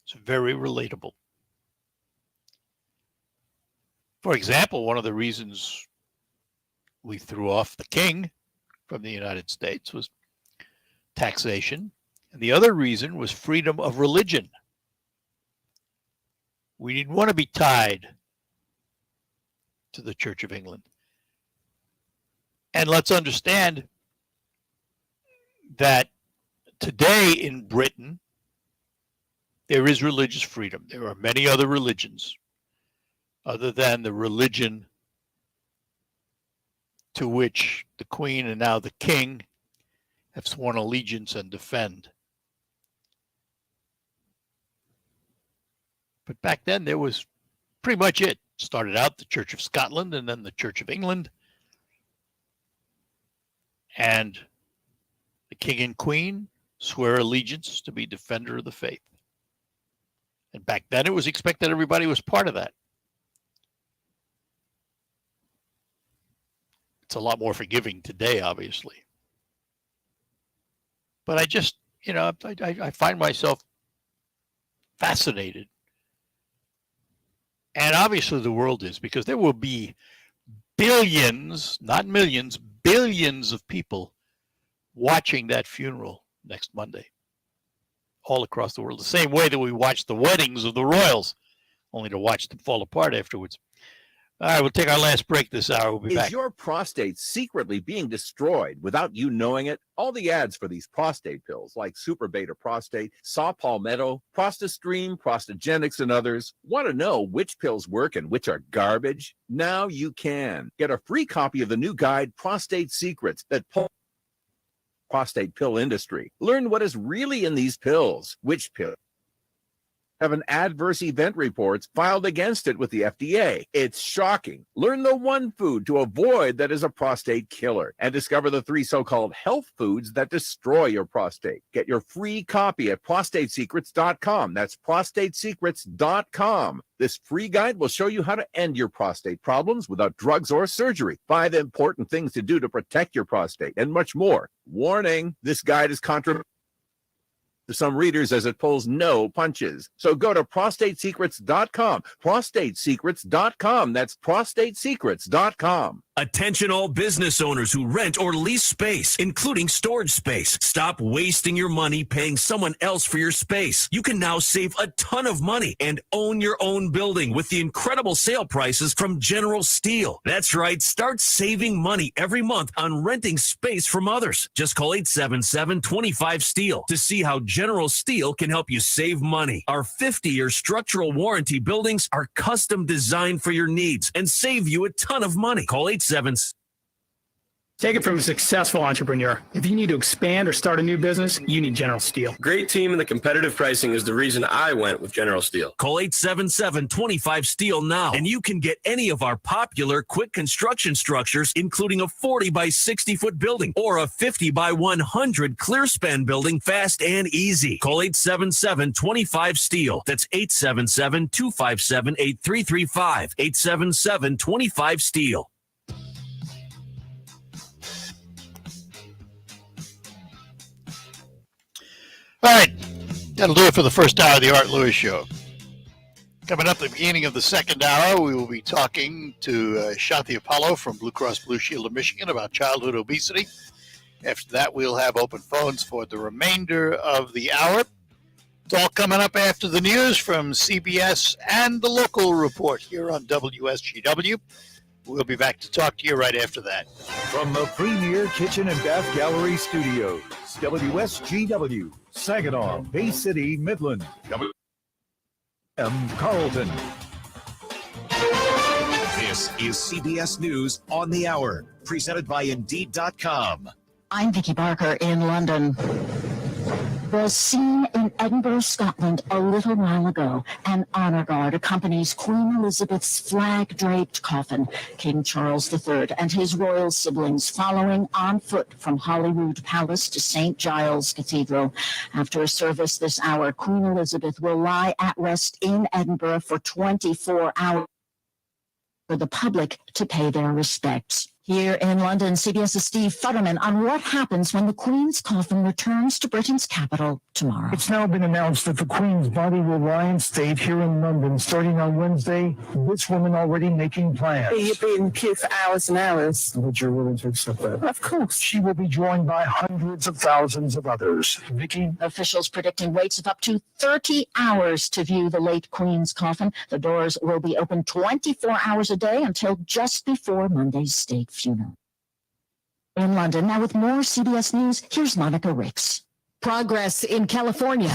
It's very relatable. For example, one of the reasons we threw off the king from the United States was taxation. And the other reason was freedom of religion. We didn't want to be tied to the Church of England. And let's understand that today in Britain, there is religious freedom. There are many other religions other than the religion to which the Queen and now the King have sworn allegiance and defend. But back then, there was pretty much it. Started out the Church of Scotland and then the Church of England. And the King and Queen swear allegiance to be defender of the faith. And back then, it was expected everybody was part of that. It's a lot more forgiving today, obviously. But I just, I find myself fascinated. And obviously the world is, because there will be billions, not millions, billions of people watching that funeral next Monday all across the world, the same way that we watch the weddings of the royals, only to watch them fall apart afterwards. All right, we'll take our last break this hour. We'll be back. Is your prostate secretly being destroyed without you knowing it? All the ads for these prostate pills like Super Beta Prostate, Saw Palmetto, ProstaStream, Prostagenics, and others. Want to know which pills work and which are garbage? Now you can. Get a free copy of the new guide, Prostate Secrets, that prostate pill industry. Learn what is really in these pills. Which pill have an adverse event reports filed against it with the FDA. It's shocking. Learn the one food to avoid that is a prostate killer and discover the 3 so-called health foods that destroy your prostate. Get your free copy at prostatesecrets.com. That's prostatesecrets.com. This free guide will show you how to end your prostate problems without drugs or surgery. 5 important things to do to protect your prostate and much more. Warning, this guide is controversial to some readers as it pulls no punches. So go to prostatesecrets.com. Prostatesecrets.com. That's prostatesecrets.com. Attention all business owners who rent or lease space, including storage space. Stop wasting your money paying someone else for your space. You can now save a ton of money and own your own building with the incredible sale prices from General Steel. That's right. Start saving money every month on renting space from others. Just call 877-25-STEEL to see how General Steel can help you save money. Our 50-year structural warranty buildings are custom designed for your needs and save you a ton of money. Call 877. Take it from a successful entrepreneur. If you need to expand or start a new business, you need General Steel. Great team and the competitive pricing is the reason I went with General Steel. Call 877-25-STEEL now, and you can get any of our popular quick construction structures, including a 40 by 60 foot building or a 50 by 100 clear span building, fast and easy. Call 877-25-STEEL. That's 877-257-8335. 877-25-STEEL. All right, that'll do it for the first hour of the Art Lewis Show. Coming up at the beginning of the second hour, we will be talking to Shanthi Appelo from Blue Cross Blue Shield of Michigan about childhood obesity. After that, we'll have open phones for the remainder of the hour. It's all coming up after the news from CBS and the local report here on WSGW. We'll be back to talk to you right after that. From the Premier Kitchen and Bath Gallery Studios, WSGW, Saginaw, Bay City, Midland, WM Carlton. This is CBS News on the Hour, presented by Indeed.com. I'm Vicki Barker in London. Was seen in Edinburgh, Scotland a little while ago. An honor guard accompanies Queen Elizabeth's flag-draped coffin. King Charles III and his royal siblings following on foot from Holyrood Palace to St. Giles Cathedral. After a service this hour, Queen Elizabeth will lie at rest in Edinburgh for 24 hours for the public to pay their respects. Here in London, CBS's Steve Futterman on what happens when the Queen's coffin returns to Britain's capital tomorrow. It's now been announced that the Queen's body will lie in state here in London starting on Wednesday. This woman already making plans. You've been here for hours and hours. But you're willing to accept that? Of course. She will be joined by hundreds of thousands of others. Vicky? Officials predicting waits of up to 30 hours to view the late Queen's coffin. The doors will be open 24 hours a day until just before Monday's state funeral. In London, now with more CBS News, here's Monica Ricks. Progress in California.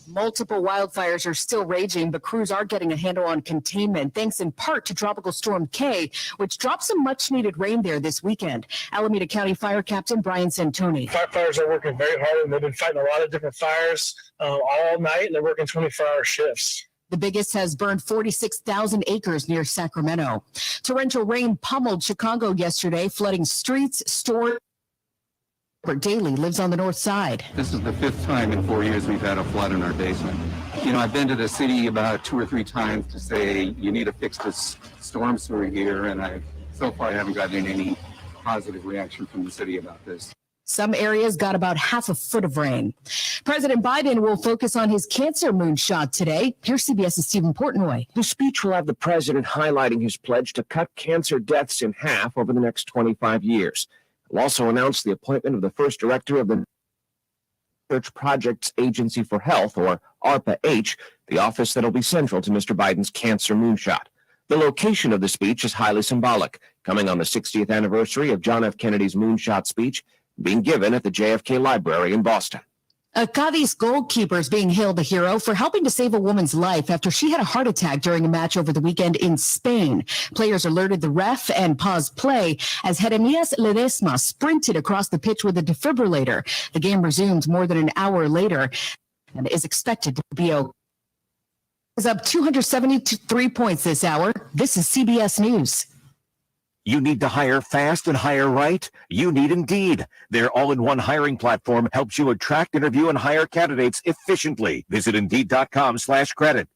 Multiple wildfires are still raging, but crews are getting a handle on containment, thanks in part to Tropical Storm K, which dropped some much-needed rain there this weekend. Alameda County Fire Captain Brian Santoni. Firefighters are working very hard, and they've been fighting a lot of different fires all night, and they're working 24-hour shifts. The biggest has burned 46,000 acres near Sacramento. Torrential rain pummeled Chicago yesterday, flooding streets, stores. Robert Daly lives on the north side. This is the 5th time in 4 years we've had a flood in our basement. You know, I've been to the city about 2 or 3 times to say you need to fix this storm sewer here, and so far I haven't gotten any positive reaction from the city about this. Some areas got about half a foot of rain. President Biden will focus on his cancer moonshot today. Here's CBS's Stephen Portnoy. The speech will have the president highlighting his pledge to cut cancer deaths in half over the next 25 years. He'll also announce the appointment of the first director of the Research Projects Agency for Health, or ARPA-H, the office that will be central to Mr. Biden's cancer moonshot. The location of the speech is highly symbolic, coming on the 60th anniversary of John F. Kennedy's moonshot speech, being given at the JFK Library in Boston. A Cadiz goalkeeper is being hailed a hero for helping to save a woman's life after she had a heart attack during a match over the weekend in Spain. Players alerted the ref and paused play as Jeremias Ledesma sprinted across the pitch with a defibrillator. The game resumed more than an hour later and is expected to be okay. Is up 273 points this hour. This is CBS News. You need to hire fast and hire right? You need Indeed. Their all-in-one hiring platform helps you attract, interview, and hire candidates efficiently. Visit Indeed.com/credit.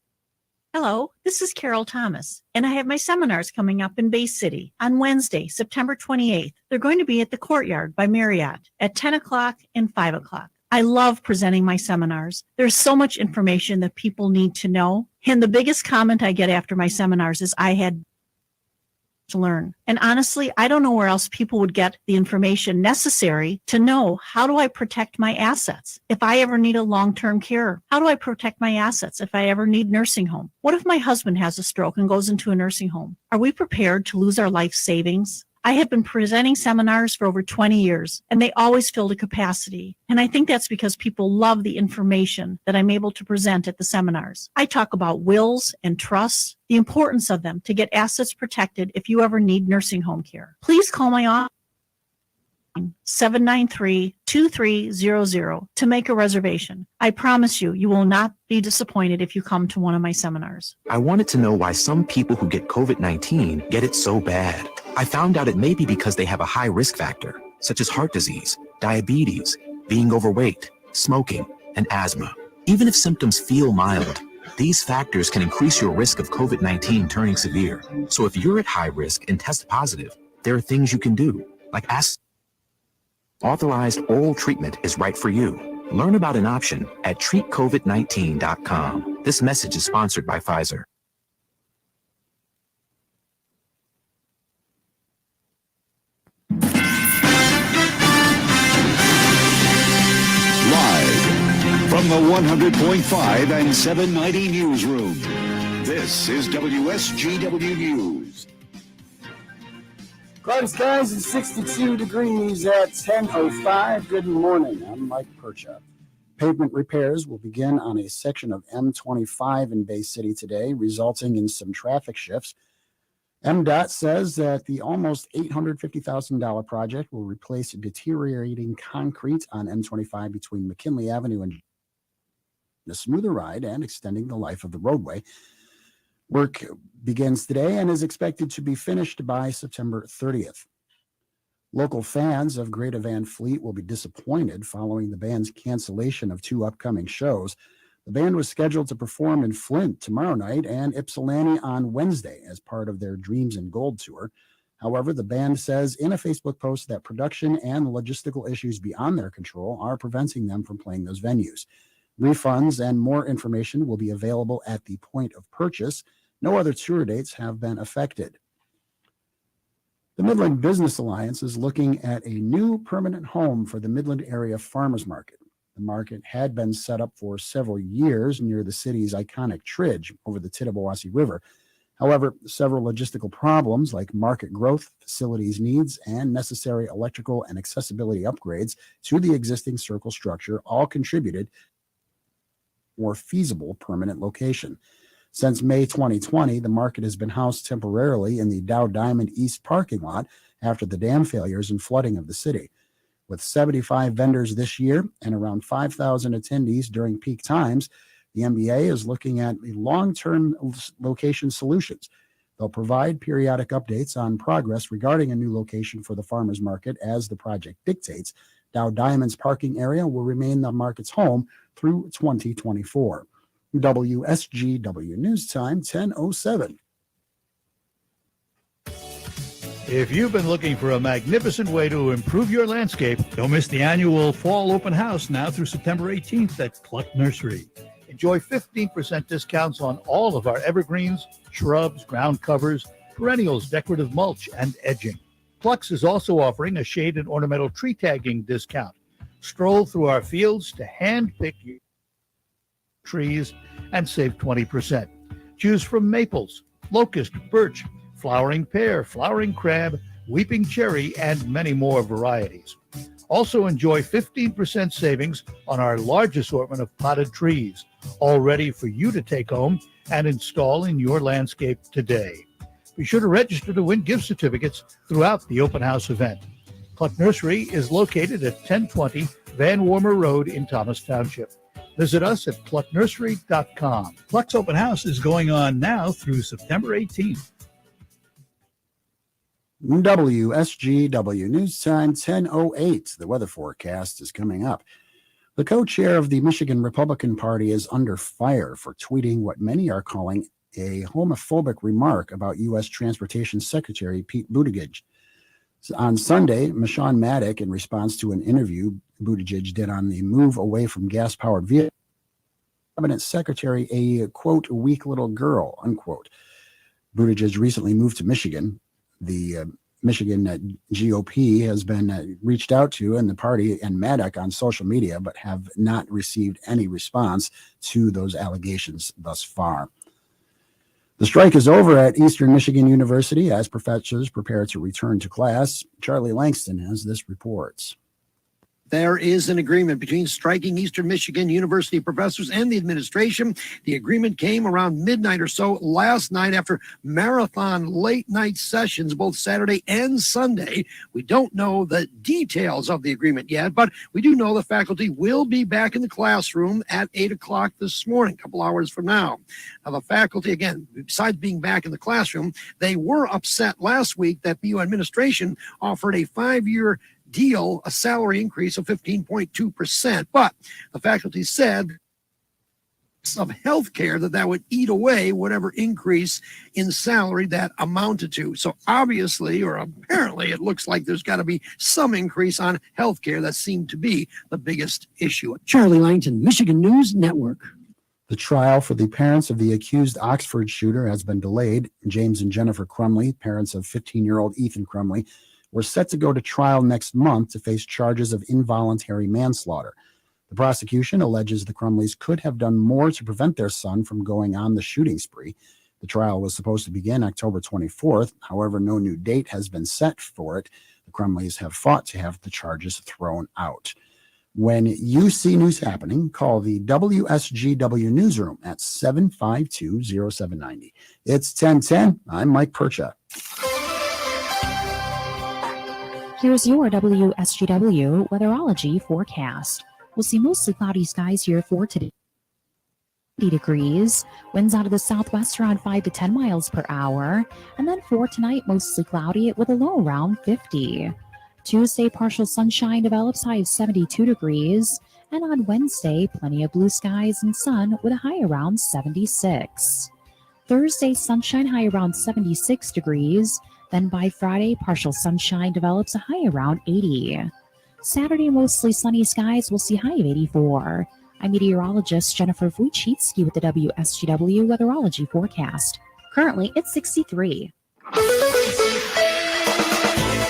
Hello, this is Carol Thomas, and I have my seminars coming up in Bay City on Wednesday, September 28th. They're going to be at the Courtyard by Marriott at 10 o'clock and 5 o'clock. I love presenting my seminars. There's so much information that people need to know, and the biggest comment I get after my seminars is I had to learn. And honestly, I don't know where else people would get the information necessary to know, how do I protect my assets if I ever need a long-term care? How do I protect my assets if I ever need nursing home? What if my husband has a stroke and goes into a nursing home? Are we prepared to lose our life savings? I have been presenting seminars for over 20 years, and they always fill to capacity. And I think that's because people love the information that I'm able to present at the seminars. I talk about wills and trusts, the importance of them to get assets protected if you ever need nursing home care. Please call my office 793-2300 to make a reservation. I promise you, you will not be disappointed if you come to one of my seminars. I wanted to know why some people who get COVID-19 get it so bad. I found out it may be because they have a high risk factor, such as heart disease, diabetes, being overweight, smoking, and asthma. Even if symptoms feel mild, these factors can increase your risk of COVID-19 turning severe. So if you're at high risk and test positive, there are things you can do, like ask. Authorized oral treatment is right for you. Learn about an option at treatcovid19.com. This message is sponsored by Pfizer. Live from the 100.5 and 790 newsroom, this is WSGW News. Cloudy skies and 62 degrees at 10:05. Good morning. I'm Mike Percha. Pavement repairs will begin on a section of M25 in Bay City today, resulting in some traffic shifts. MDOT says that the almost $850,000 project will replace deteriorating concrete on M25 between McKinley Avenue and a smoother ride and extending the life of the roadway. Work begins today and is expected to be finished by September 30th. Local fans of Greta Van Fleet will be disappointed following the band's cancellation of 2 upcoming shows. The band was scheduled to perform in Flint tomorrow night and Ypsilanti on Wednesday as part of their Dreams in Gold tour. However, the band says in a Facebook post that production and logistical issues beyond their control are preventing them from playing those venues. Refunds and more information will be available at the point of purchase. No other tour dates have been affected. The Midland Business Alliance is looking at a new permanent home for the Midland area farmers market. The market had been set up for several years near the city's iconic Tridge over the Tittabawassee River. However, several logistical problems like market growth, facilities needs, and necessary electrical and accessibility upgrades to the existing circle structure all contributed to a more feasible permanent location. Since May 2020, the market has been housed temporarily in the Dow Diamond East parking lot after the dam failures and flooding of the city. With 75 vendors this year and around 5,000 attendees during peak times, the MBA is looking at long-term location solutions. They'll provide periodic updates on progress regarding a new location for the farmers market as the project dictates. Dow Diamond's parking area will remain the market's home through 2024. WSGW News Time, 10:07. If you've been looking for a magnificent way to improve your landscape, don't miss the annual Fall Open House now through September 18th at Cluck Nursery. Enjoy 15% discounts on all of our evergreens, shrubs, ground covers, perennials, decorative mulch, and edging. Cluck's is also offering a shade and ornamental tree tagging discount. Stroll through our fields to hand-pick your trees and save 20%. Choose from maples, locust, birch, flowering pear, flowering crab, weeping cherry, and many more varieties. Also enjoy 15% savings on our large assortment of potted trees, all ready for you to take home and install in your landscape today. Be sure to register to win gift certificates throughout the open house event. Cluck Nursery is located at 1020 Van Warmer Road in Thomas Township. Visit us at clucknursery.com. Cluck's open house is going on now through September 18th. WSGW News Time, 10:08. The weather forecast is coming up. The co-chair of the Michigan Republican Party is under fire for tweeting what many are calling a homophobic remark about U.S. Transportation Secretary Pete Buttigieg. On Sunday, Michonne Maddock, in response to an interview Buttigieg did on the move away from gas-powered vehicles, Cabinet Secretary a, quote, weak little girl, unquote. Buttigieg recently moved to Michigan. The Michigan GOP has been reached out to, and the party and Maddock on social media, but have not received any response to those allegations thus far. The strike is over at Eastern Michigan University as professors prepare to return to class. Charlie Langston has this report. There is an agreement between striking Eastern Michigan University professors and the administration. The agreement came around midnight or so last night after marathon late night sessions, both Saturday and Sunday. We don't know the details of the agreement yet, but we do know the faculty will be back in the classroom at 8 o'clock this morning, a couple hours from now. Now, the faculty, again, besides being back in the classroom, they were upset last week that BU administration offered a 5-year deal, a salary increase of 15.2%. But the faculty said of health care that would eat away whatever increase in salary that amounted to. So obviously, or apparently, it looks like there's got to be some increase on health care. That seemed to be the biggest issue. Charlie Langton, Michigan News Network. The trial for the parents of the accused Oxford shooter has been delayed. James and Jennifer Crumley, parents of 15-year-old Ethan Crumley, were set to go to trial next month to face charges of involuntary manslaughter. The prosecution alleges the Crumleys could have done more to prevent their son from going on the shooting spree. The trial was supposed to begin October 24th. However, no new date has been set for it. The Crumleys have fought to have the charges thrown out. When you see news happening, call the WSGW newsroom at 752-0790. It's 1010. I'm Mike Percha. Here's your WSGW weatherology forecast. We'll see mostly cloudy skies here for today. 80 degrees, winds out of the southwest around 5 to 10 miles per hour, and then for tonight, mostly cloudy with a low around 50. Tuesday, partial sunshine develops, high of 72 degrees, and on Wednesday, plenty of blue skies and sun with a high around 76. Thursday, sunshine, high around 76 degrees, then by Friday, partial sunshine develops, a high around 80. Saturday, mostly sunny skies, we'll see high of 84. I'm meteorologist Jennifer Wojcicki with the WSGW weatherology forecast. Currently, it's 63.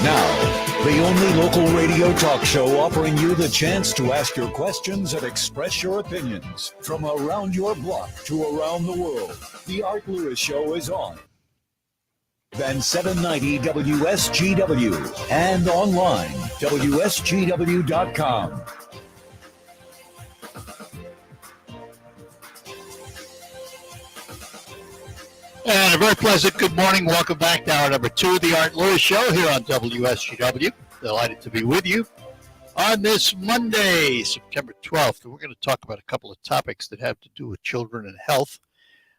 Now, the only local radio talk show offering you the chance to ask your questions and express your opinions from around your block to around the world. The Art Lewis Show is on. Then 790 WSGW and online, WSGW.com. And a very pleasant good morning. Welcome back to hour number 2 of the Art Lewis Show here on WSGW. Delighted to be with you on this Monday, September 12th. And we're going to talk about a couple of topics that have to do with children and health,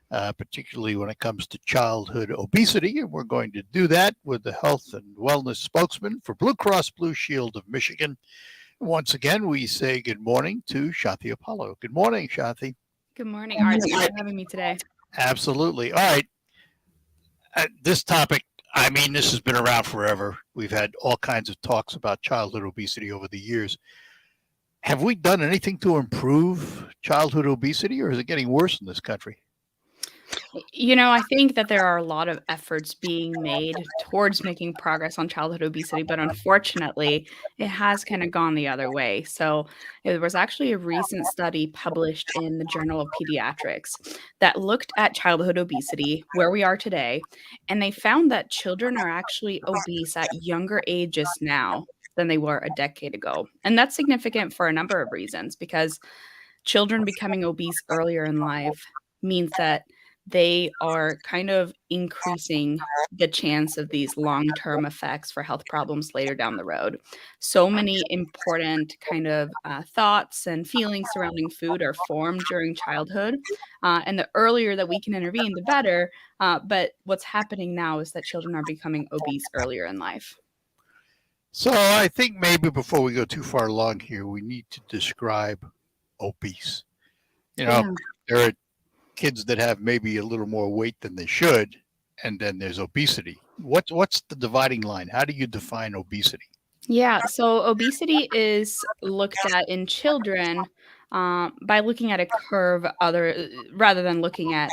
particularly when it comes to childhood obesity. And we're going to do that with the health and wellness spokesman for Blue Cross Blue Shield of Michigan. Once again, we say good morning to Shanthi Appelo. Good morning, Shanthi. Good morning, Art. Thanks for having me today. Absolutely. All right. This topic, I mean, this has been around forever. We've had all kinds of talks about childhood obesity over the years. Have we done anything to improve childhood obesity, or is it getting worse in this country? You know, I think that there are a lot of efforts being made towards making progress on childhood obesity, but unfortunately, it has kind of gone the other way. So there was actually a recent study published in the Journal of Pediatrics that looked at childhood obesity, where we are today, and they found that children are actually obese at younger ages now than they were a decade ago. And that's significant for a number of reasons, because children becoming obese earlier in life means that they are kind of increasing the chance of these long-term effects for health problems later down the road. So many important kind of thoughts and feelings surrounding food are formed during childhood. And the earlier that we can intervene, the better. But what's happening now is that children are becoming obese earlier in life. So I think maybe before we go too far along here, we need to describe obese. You know, there are kids that have maybe a little more weight than they should, and then there's obesity. What's the dividing line? How do you define obesity? Yeah, so obesity is looked at in children by looking at a curve rather than looking at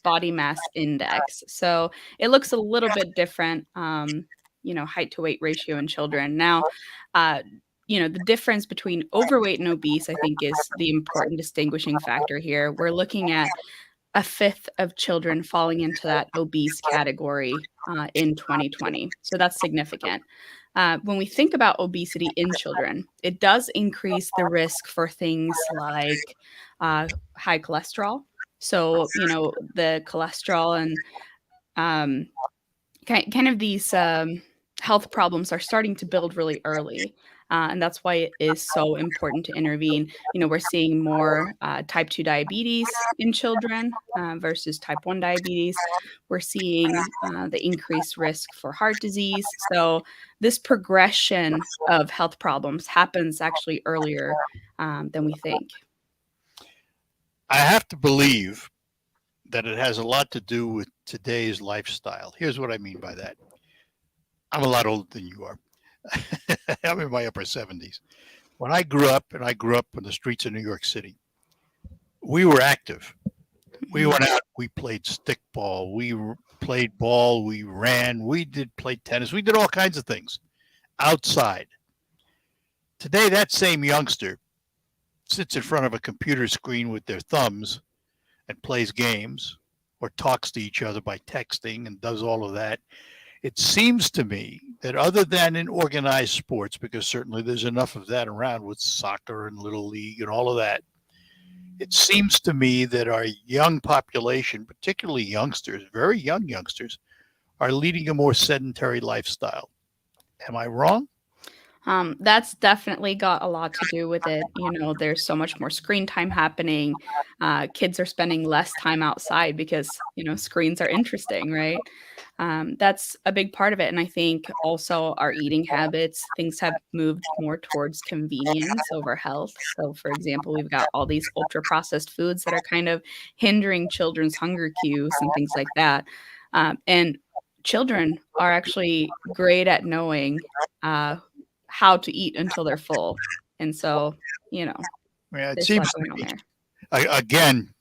body mass index. So it looks a little bit different, height to weight ratio in children. Now, the difference between overweight and obese, I think, is the important distinguishing factor here. We're looking at a fifth of children falling into that obese category in 2020. So that's significant. When we think about obesity in children, it does increase the risk for things like high cholesterol. So, the cholesterol and kind of these health problems are starting to build really early. And that's why it is so important to intervene. We're seeing more type 2 diabetes in children versus type 1 diabetes. We're seeing the increased risk for heart disease. So this progression of health problems happens actually earlier than we think. I have to believe that it has a lot to do with today's lifestyle. Here's what I mean by that. I'm a lot older than you are. I'm in my upper 70s. When I grew up on the streets of New York City, we were active. We went out, we played stickball, we played ball, we ran, we played tennis, we did all kinds of things outside. Today, that same youngster sits in front of a computer screen with their thumbs and plays games or talks to each other by texting and does all of that. It seems to me that other than in organized sports, because certainly there's enough of that around with soccer and Little League and all of that, it seems to me that our young population, particularly youngsters, very young youngsters, are leading a more sedentary lifestyle. Am I wrong? That's definitely got a lot to do with it. You know, there's so much more screen time happening. Kids are spending less time outside because, you know, screens are interesting, right? That's a big part of it. And I think also our eating habits, things have moved more towards convenience over health. So, for example, we've got all these ultra processed foods that are kind of hindering children's hunger cues and things like that. And children are actually great at knowing how to eat until they're full. And so, you know, Yeah, it there's a lot seems to going on me, there. again,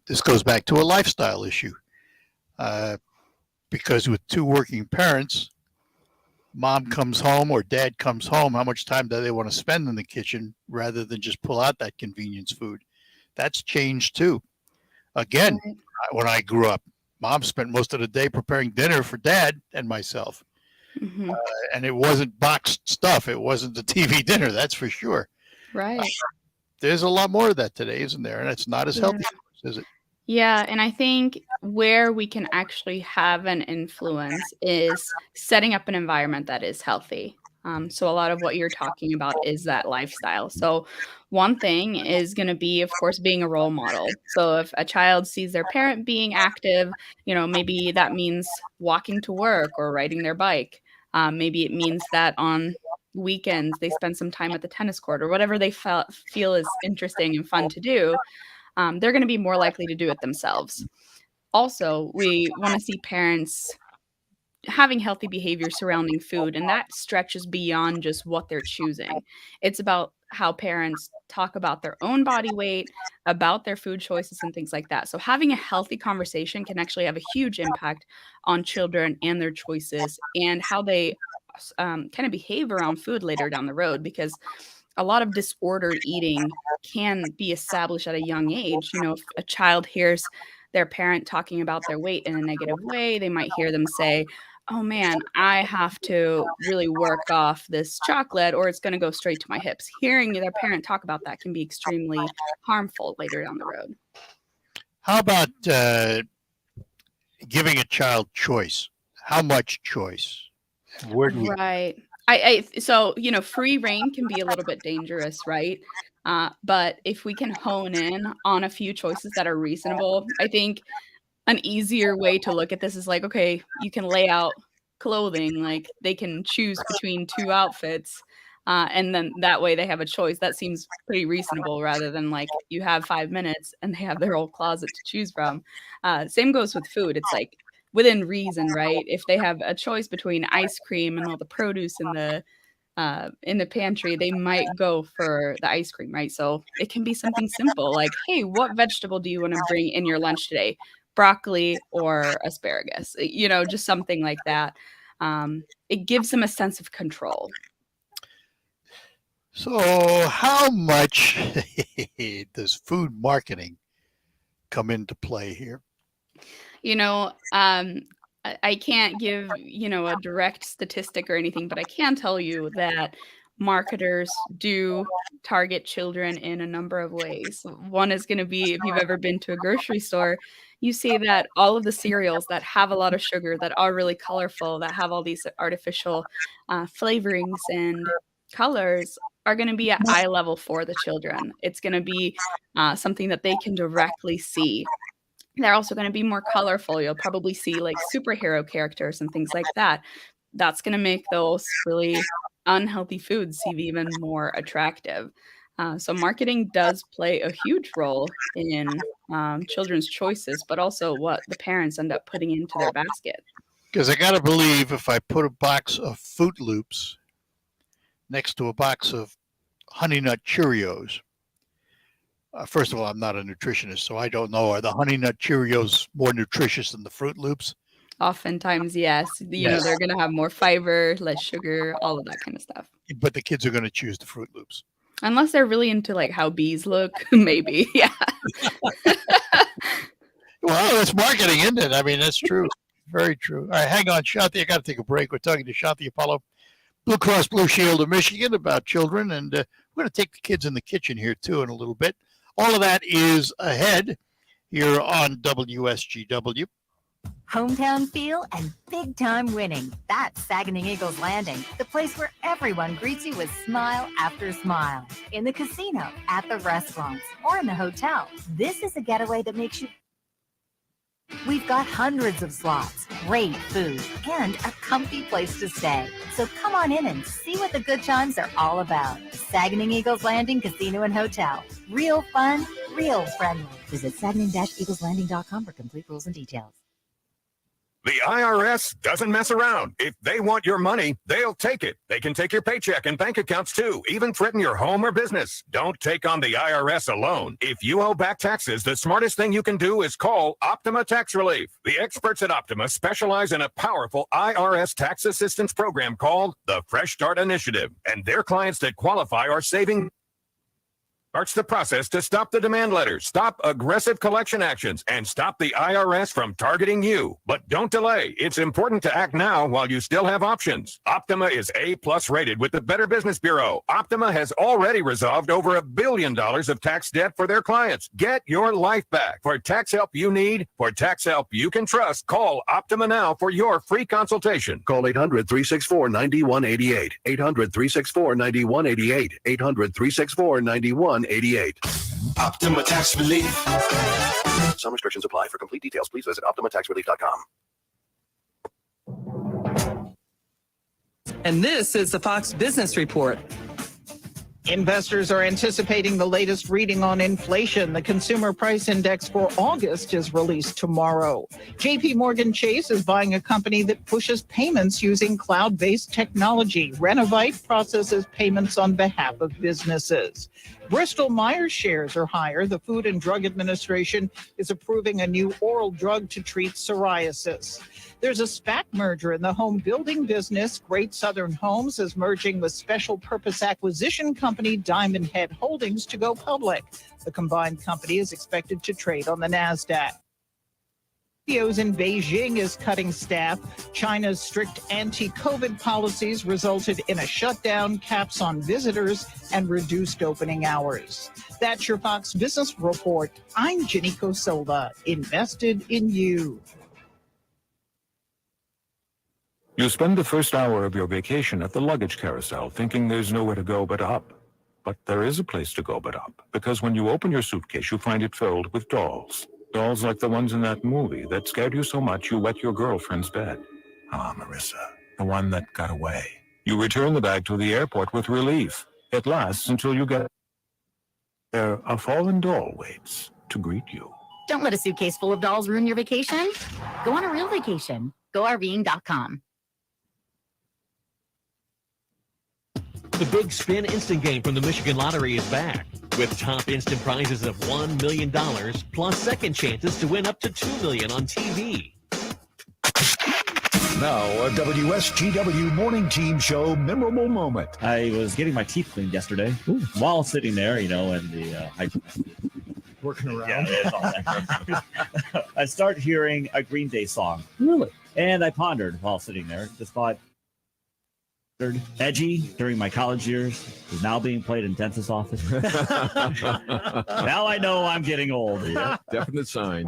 this goes back to a lifestyle issue. Because with two working parents, mom comes home or dad comes home, how much time do they want to spend in the kitchen rather than just pull out that convenience food? That's changed too. Again, when I grew up, mom spent most of the day preparing dinner for dad and myself. Mhm. And it wasn't boxed stuff. It wasn't the TV dinner, that's for sure. Right. There's a lot more of that today, isn't there? And it's not as healthy, is it? Yeah, and I think where we can actually have an influence is setting up an environment that is healthy. So a lot of what you're talking about is that lifestyle. So one thing is going to be, of course, being a role model. So if a child sees their parent being active, you know, maybe that means walking to work or riding their bike. Maybe it means that on weekends they spend some time at the tennis court or whatever they feel is interesting and fun to do. They're going to be more likely to do it themselves. Also, we want to see parents having healthy behavior surrounding food, and that stretches beyond just what they're choosing. It's about how parents talk about their own body weight, about their food choices, and things like that. So, having a healthy conversation can actually have a huge impact on children and their choices and how they kind of behave around food later down the road, because a lot of disordered eating can be established at a young age. You know, if a child hears their parent talking about their weight in a negative way, they might hear them say, "Oh man, I have to really work off this chocolate or it's going to go straight to my hips." Hearing their parent talk about that can be extremely harmful later down the road. How about giving a child choice? How much choice? Where do we? Right. So, you know, free reign can be a little bit dangerous, right? But if we can hone in on a few choices that are reasonable, I think an easier way to look at this is like, okay, you can lay out clothing, like they can choose between two outfits. And then that way they have a choice. That seems pretty reasonable rather than like you have 5 minutes and they have their whole closet to choose from. Same goes with food. It's like within reason, right? If they have a choice between ice cream and all the produce in the pantry, they might go for the ice cream, right? So it can be something simple like, hey, what vegetable do you want to bring in your lunch today? Broccoli or asparagus, you know, just something like that. It gives them a sense of control. So, how much does food marketing come into play here? You know, I can't give, you know, a direct statistic or anything, but I can tell you that marketers do target children in a number of ways. One is going to be if you've ever been to a grocery store, you see that all of the cereals that have a lot of sugar, that are really colorful, that have all these artificial flavorings and colors are going to be at eye level for the children. It's going to be something that they can directly see. They're also going to be more colorful. You'll probably see like superhero characters and things like that. That's going to make those really unhealthy foods seem even more attractive. So marketing does play a huge role in children's choices, but also what the parents end up putting into their basket. Because I got to believe if I put a box of Fruit Loops next to a box of Honey Nut Cheerios, first of all, I'm not a nutritionist, so I don't know. Are the Honey Nut Cheerios more nutritious than the Fruit Loops? Oftentimes, yes. You know, they're going to have more fiber, less sugar, all of that kind of stuff. But the kids are going to choose the Fruit Loops. Unless they're really into like how bees look, maybe. Yeah. Well, that's marketing, isn't it? I mean, that's true. Very true. All right, hang on, Shanthi. I got to take a break. We're talking to Shanthi Appelo, Blue Cross Blue Shield of Michigan about children, and we're going to take the kids in the kitchen here, too, in a little bit. All of that is ahead here on WSGW. Hometown feel and big-time winning. That's Saginaw Eagles Landing, the place where everyone greets you with smile after smile. In the casino, at the restaurants, or in the hotel. This is a getaway that makes you... We've got hundreds of slots, great food, and a comfy place to stay. So come on in and see what the good times are all about. Saginaw Eagles Landing Casino and Hotel. Real fun, real friendly. Visit saginaw-eagleslanding.com for complete rules and details. The IRS doesn't mess around. If they want your money, they'll take it. They can take your paycheck and bank accounts too, even threaten your home or business. Don't take on the IRS alone. If you owe back taxes, the smartest thing you can do is call Optima Tax Relief. The experts at Optima specialize in a powerful IRS tax assistance program called the Fresh Start Initiative, and their clients that qualify are saving. Starts the process to stop the demand letters, stop aggressive collection actions, and stop the IRS from targeting you. But don't delay. It's important to act now while you still have options. Optima is A+ rated with the Better Business Bureau. Optima has already resolved over $1 billion of tax debt for their clients. Get your life back. For tax help you need, for tax help you can trust, call Optima now for your free consultation. Call 800-364-9188. 800-364-9188. 800-364-9188. Optima Tax Relief. Some restrictions apply. For complete details, please visit OptimaTaxRelief.com. And this is the Fox Business Report. Investors are anticipating the latest reading on inflation. The Consumer Price Index for August is released tomorrow. JP Morgan Chase is buying a company that pushes payments using cloud-based technology. Renovite processes payments on behalf of businesses. Bristol Myers shares are higher. The Food and Drug Administration is approving a new oral drug to treat psoriasis. There's a SPAC merger in the home building business. Great Southern Homes is merging with special purpose acquisition company Diamond Head Holdings to go public. The combined company is expected to trade on the NASDAQ. Studios in Beijing is cutting staff. China's strict anti-COVID policies resulted in a shutdown, caps on visitors, and reduced opening hours. That's your Fox Business Report. I'm Ginny Kosilva, invested in you. You spend the first hour of your vacation at the luggage carousel thinking there's nowhere to go but up. But there is a place to go but up, because when you open your suitcase, you find it filled with dolls. Dolls like the ones in that movie that scared you so much you wet your girlfriend's bed. Ah, Marissa, the one that got away. You return the bag to the airport with relief. It lasts until you get there. A fallen doll waits to greet you. Don't let a suitcase full of dolls ruin your vacation. Go on a real vacation. GoRVing.com. The Big Spin Instant Game from the Michigan Lottery is back, with top instant prizes of $1 million, plus second chances to win up to $2 million on TV. Now, a WSGW Morning Team Show memorable moment. I was getting my teeth cleaned yesterday while sitting there, in the working around. Yeah, it's all that. I start hearing a Green Day song. Really? And I pondered while sitting there. Just thought, edgy during my college years is now being played in dentist's office. Now I know I'm getting old. Yeah, definite sign.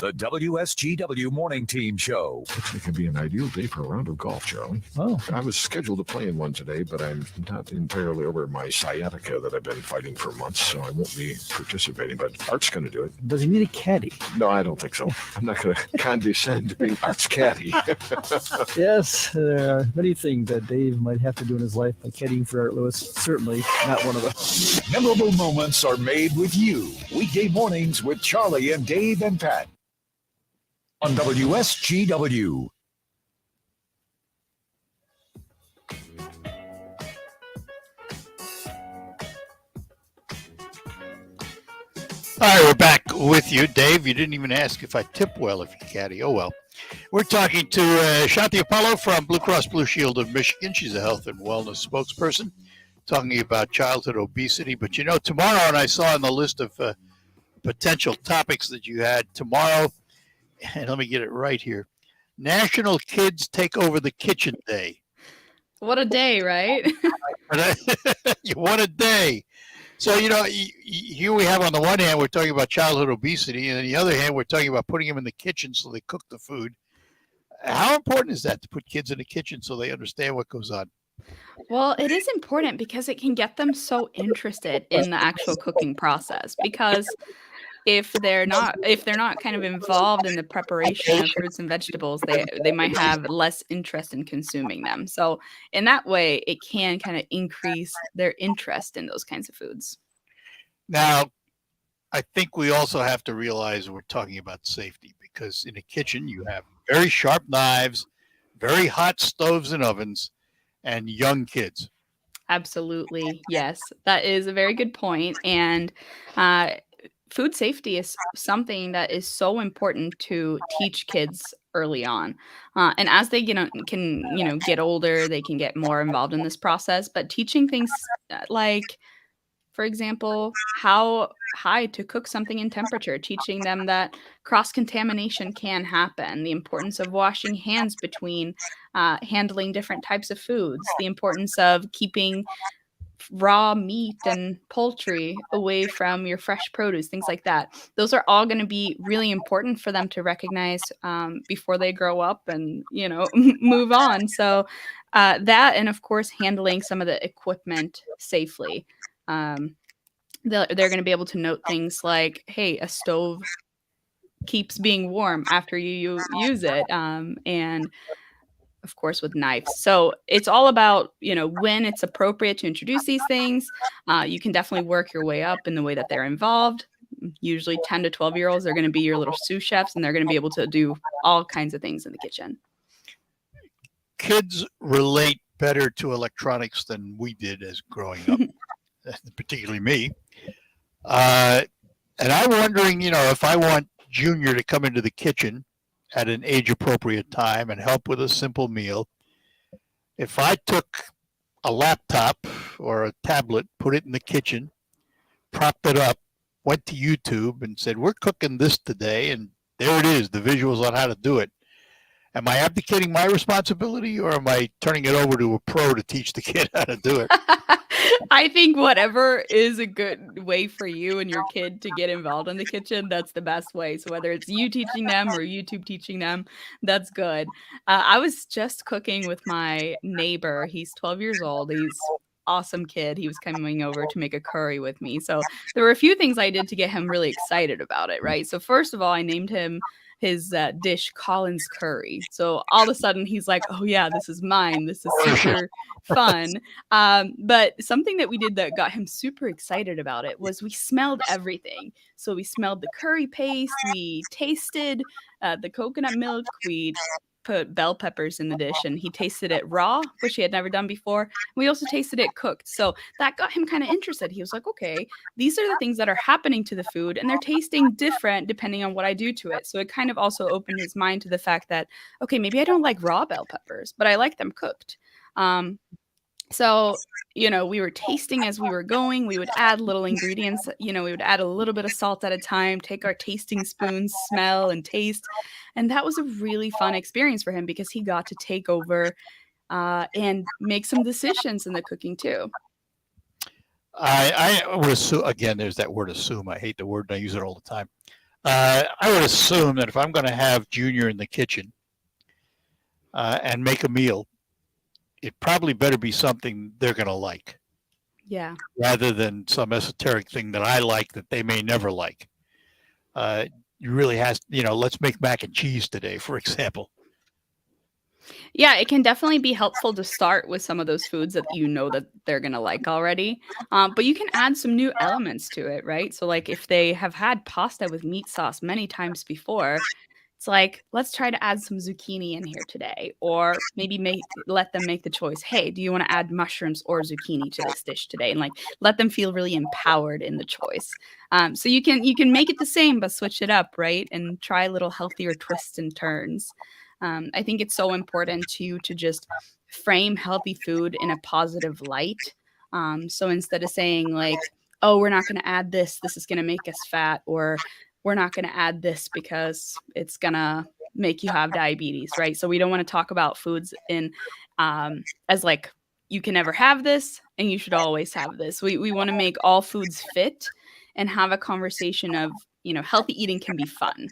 The WSGW Morning Team Show. Looks like it could be an ideal day for a round of golf, Charlie. Oh. I was scheduled to play in one today, but I'm not entirely over my sciatica that I've been fighting for months, so I won't be participating. But Art's going to do it. Does he need a caddy? No, I don't think so. I'm not going to condescend to being Art's caddy. Yes, there are many things that Dave might have to do in his life, like caddying for Art Lewis. Certainly not one of them. Memorable moments are made with you. Weekday mornings with Charlie and Dave and Pat on WSGW. All right, we're back with you. Dave, you didn't even ask if I tip well if you caddy. Oh, well. We're talking to Shanthi Appelo from Blue Cross Blue Shield of Michigan. She's a health and wellness spokesperson, talking about childhood obesity. But, tomorrow, and I saw on the list of potential topics that you had tomorrow, and let me get it right here, National Kids Take Over the Kitchen Day. What a day, right? What a day. So, here we have on the one hand, we're talking about childhood obesity, and on the other hand, we're talking about putting them in the kitchen so they cook the food. How important is that to put kids in the kitchen so they understand what goes on? Well, it is important because it can get them so interested in the actual cooking process. Because if they're not kind of involved in the preparation of fruits and vegetables, they might have less interest in consuming them. So in that way, it can kind of increase their interest in those kinds of foods. Now, I think we also have to realize we're talking about safety, because in the kitchen you have very sharp knives, very hot stoves and ovens, and young kids. Absolutely. Yes, that is a very good point. And food safety is something that is so important to teach kids early on. And as they can get older, they can get more involved in this process. But teaching things like, for example, how high to cook something in temperature, teaching them that cross-contamination can happen, the importance of washing hands between handling different types of foods, the importance of keeping raw meat and poultry away from your fresh produce, things like that. Those are all going to be really important for them to recognize before they grow up and, move on. So that, and of course, handling some of the equipment safely. They're going to be able to note things like, hey, a stove keeps being warm after you use it. And of course, with knives. So it's all about, when it's appropriate to introduce these things. You can definitely work your way up in the way that they're involved. Usually 10 to 12-year-olds are going to be your little sous chefs, and they're going to be able to do all kinds of things in the kitchen. Kids relate better to electronics than we did as growing up, particularly me. And I'm wondering, if I want Junior to come into the kitchen at an age-appropriate time and help with a simple meal, if I took a laptop or a tablet, put it in the kitchen, propped it up, went to YouTube and said, we're cooking this today, and there it is, the visuals on how to do it. Am I abdicating my responsibility, or am I turning it over to a pro to teach the kid how to do it? I think whatever is a good way for you and your kid to get involved in the kitchen, that's the best way. So whether it's you teaching them or YouTube teaching them, that's good. I was just cooking with my neighbor. He's 12 years old. He's awesome kid. He was coming over to make a curry with me. So there were a few things I did to get him really excited about it, right? So first of all, I named him his dish Collins curry. So all of a sudden he's like, oh yeah, this is mine. This is super fun. But something that we did that got him super excited about it was we smelled everything. So we smelled the curry paste, we tasted the coconut milk, we put bell peppers in the dish, and he tasted it raw, which he had never done before. We also tasted it cooked. So that got him kind of interested. He was like, okay, these are the things that are happening to the food, and they're tasting different depending on what I do to it. So it kind of also opened his mind to the fact that, okay, maybe I don't like raw bell peppers, but I like them cooked. So, we were tasting as we were going. We would add little ingredients. We would add a little bit of salt at a time, take our tasting spoons, smell and taste. And that was a really fun experience for him because he got to take over and make some decisions in the cooking too. I would assume, again, there's that word assume. I hate the word, and I use it all the time. I would assume that if I'm going to have Junior in the kitchen and make a meal, it probably better be something they're going to like. Yeah. Rather than some esoteric thing that I like that they may never like. You really has, let's make mac and cheese today, for example. Yeah, it can definitely be helpful to start with some of those foods that that they're going to like already. But you can add some new elements to it, right? So like if they have had pasta with meat sauce many times before, it's like, let's try to add some zucchini in here today, or maybe let them make the choice. Hey, do you want to add mushrooms or zucchini to this dish today? And like, let them feel really empowered in the choice. So you can make it the same, but switch it up, right? And try little healthier twists and turns. I think it's so important to just frame healthy food in a positive light. So instead of saying like, oh, we're not going to add this, this is going to make us fat, or we're not going to add this because it's going to make you have diabetes, right? So we don't want to talk about foods in as like you can never have this and you should always have this. We want to make all foods fit and have a conversation of, healthy eating can be fun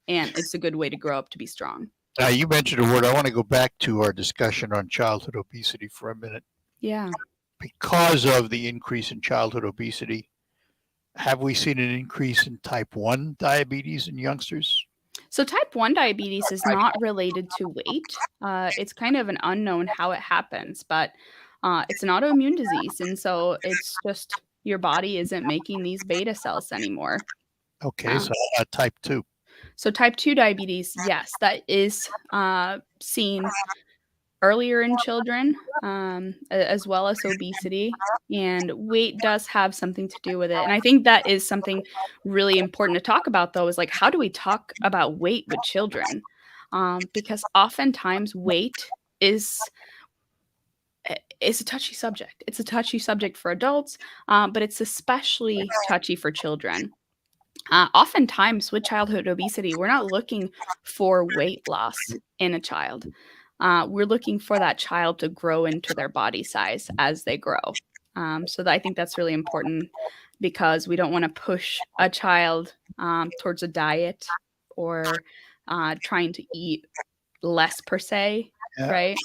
and it's a good way to grow up to be strong. You mentioned a word. I want to go back to our discussion on childhood obesity for a minute. Yeah. Because of the increase in childhood obesity, have we seen an increase in type 1 diabetes in youngsters? So type 1 diabetes is not related to weight. It's kind of an unknown how it happens, but it's an autoimmune disease. And so it's just your body isn't making these beta cells anymore. Okay, so type 2. So type 2 diabetes, yes, that is seen earlier in children, as well as obesity, and weight does have something to do with it. And I think that is something really important to talk about, though, is like, how do we talk about weight with children? Because oftentimes weight is a touchy subject. It's a touchy subject for adults, but it's especially touchy for children. Oftentimes with childhood obesity, we're not looking for weight loss in a child. We're looking for that child to grow into their body size as they grow. So I think that's really important because we don't want to push a child towards a diet or trying to eat less per se, right?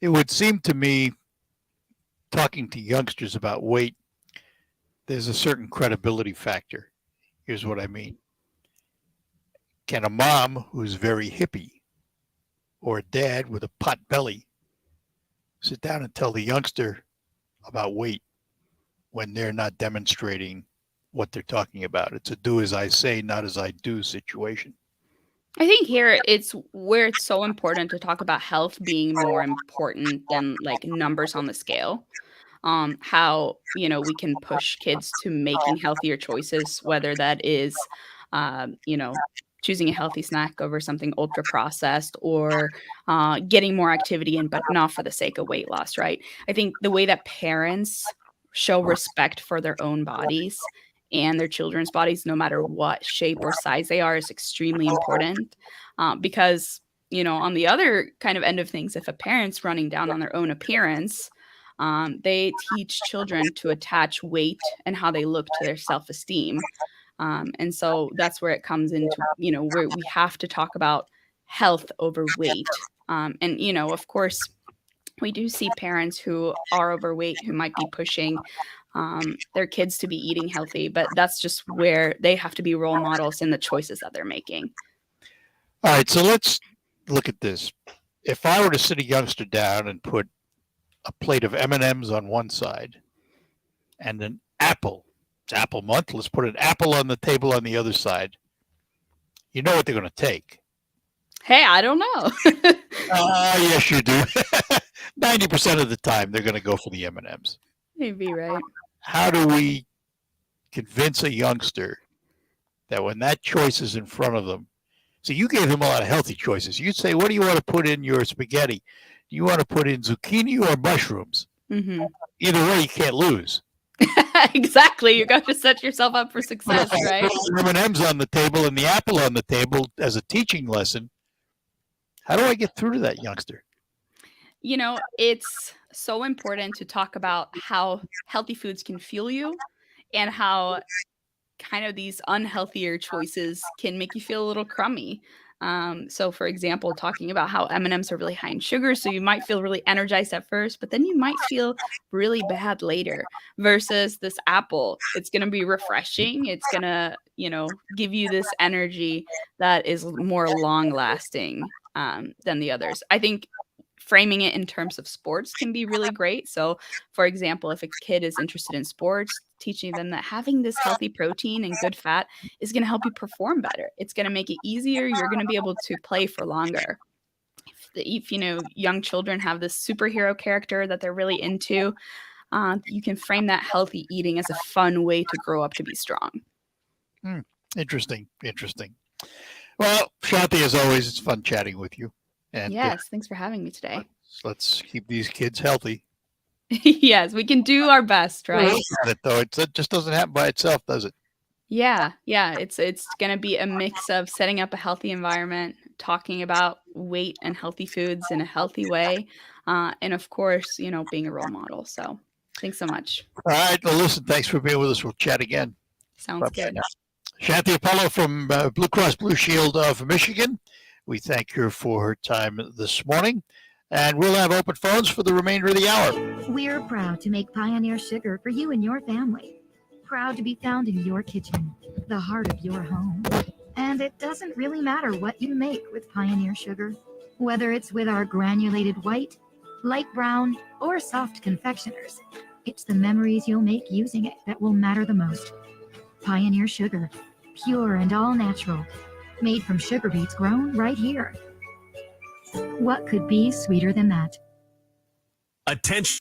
It would seem to me, talking to youngsters about weight, there's a certain credibility factor. Here's what I mean. Can a mom who's very hippie or a dad with a pot belly sit down and tell the youngster about weight when they're not demonstrating what they're talking about? It's a do as I say, not as I do situation. I think here it's where it's so important to talk about health being more important than like numbers on the scale. How, we can push kids to making healthier choices, whether that is, choosing a healthy snack over something ultra processed or getting more activity in, but not for the sake of weight loss, right? I think the way that parents show respect for their own bodies and their children's bodies, no matter what shape or size they are, is extremely important because, on the other kind of end of things, if a parent's running down on their own appearance, they teach children to attach weight and how they look to their self-esteem. And so that's where it comes into, where we have to talk about health over weight. And, of course, we do see parents who are overweight who might be pushing their kids to be eating healthy, but that's just where they have to be role models in the choices that they're making. All right, so let's look at this. If I were to sit a youngster down and put a plate of M&Ms on one side and an apple, it's apple month, let's put an apple on the table on the other side, you know what they're going to take. Hey, I don't know. Yes, you do. 90% of the time, they're going to go for the M&Ms. Maybe, right? How do we convince a youngster that when that choice is in front of them, so you gave him a lot of healthy choices. You'd say, what do you want to put in your spaghetti? Do you want to put in zucchini or mushrooms? Mm-hmm. Either way, you can't lose. Exactly. You got to set yourself up for success, right? M&M's on the table and the apple on the table as a teaching lesson. How do I get through to that youngster? It's so important to talk about how healthy foods can fuel you and how kind of these unhealthier choices can make you feel a little crummy. So for example, talking about how M&Ms are really high in sugar, so you might feel really energized at first, but then you might feel really bad later, versus this apple. It's going to be refreshing. It's going to, give you this energy that is more long lasting than the others. I think framing it in terms of sports can be really great. So for example, if a kid is interested in sports, teaching them that having this healthy protein and good fat is going to help you perform better. It's going to make it easier. You're going to be able to play for longer. If young children have this superhero character that they're really into, you can frame that healthy eating as a fun way to grow up to be strong. Interesting. Well, Shanthi, as always, it's fun chatting with you. And yes, thanks for having me today. Let's keep these kids healthy. Yes, we can do our best, right? It just doesn't happen by itself, does it? Yeah, it's gonna be a mix of setting up a healthy environment, talking about weight and healthy foods in a healthy way, and of course, being a role model. So, thanks so much. All right. Well, listen, thanks for being with us. We'll chat again. Sounds Bye-bye good. now. Shanthi Appelo from Blue Cross Blue Shield of Michigan. We thank her for her time this morning. And we'll have open phones for the remainder of the hour. We're proud to make Pioneer Sugar for you and your family. Proud to be found in your kitchen, the heart of your home. And it doesn't really matter what you make with Pioneer Sugar, whether it's with our granulated white, light brown, or soft confectioners. It's the memories you'll make using it that will matter the most. Pioneer Sugar, pure and all natural, made from sugar beets grown right here. What could be sweeter than that? Attention.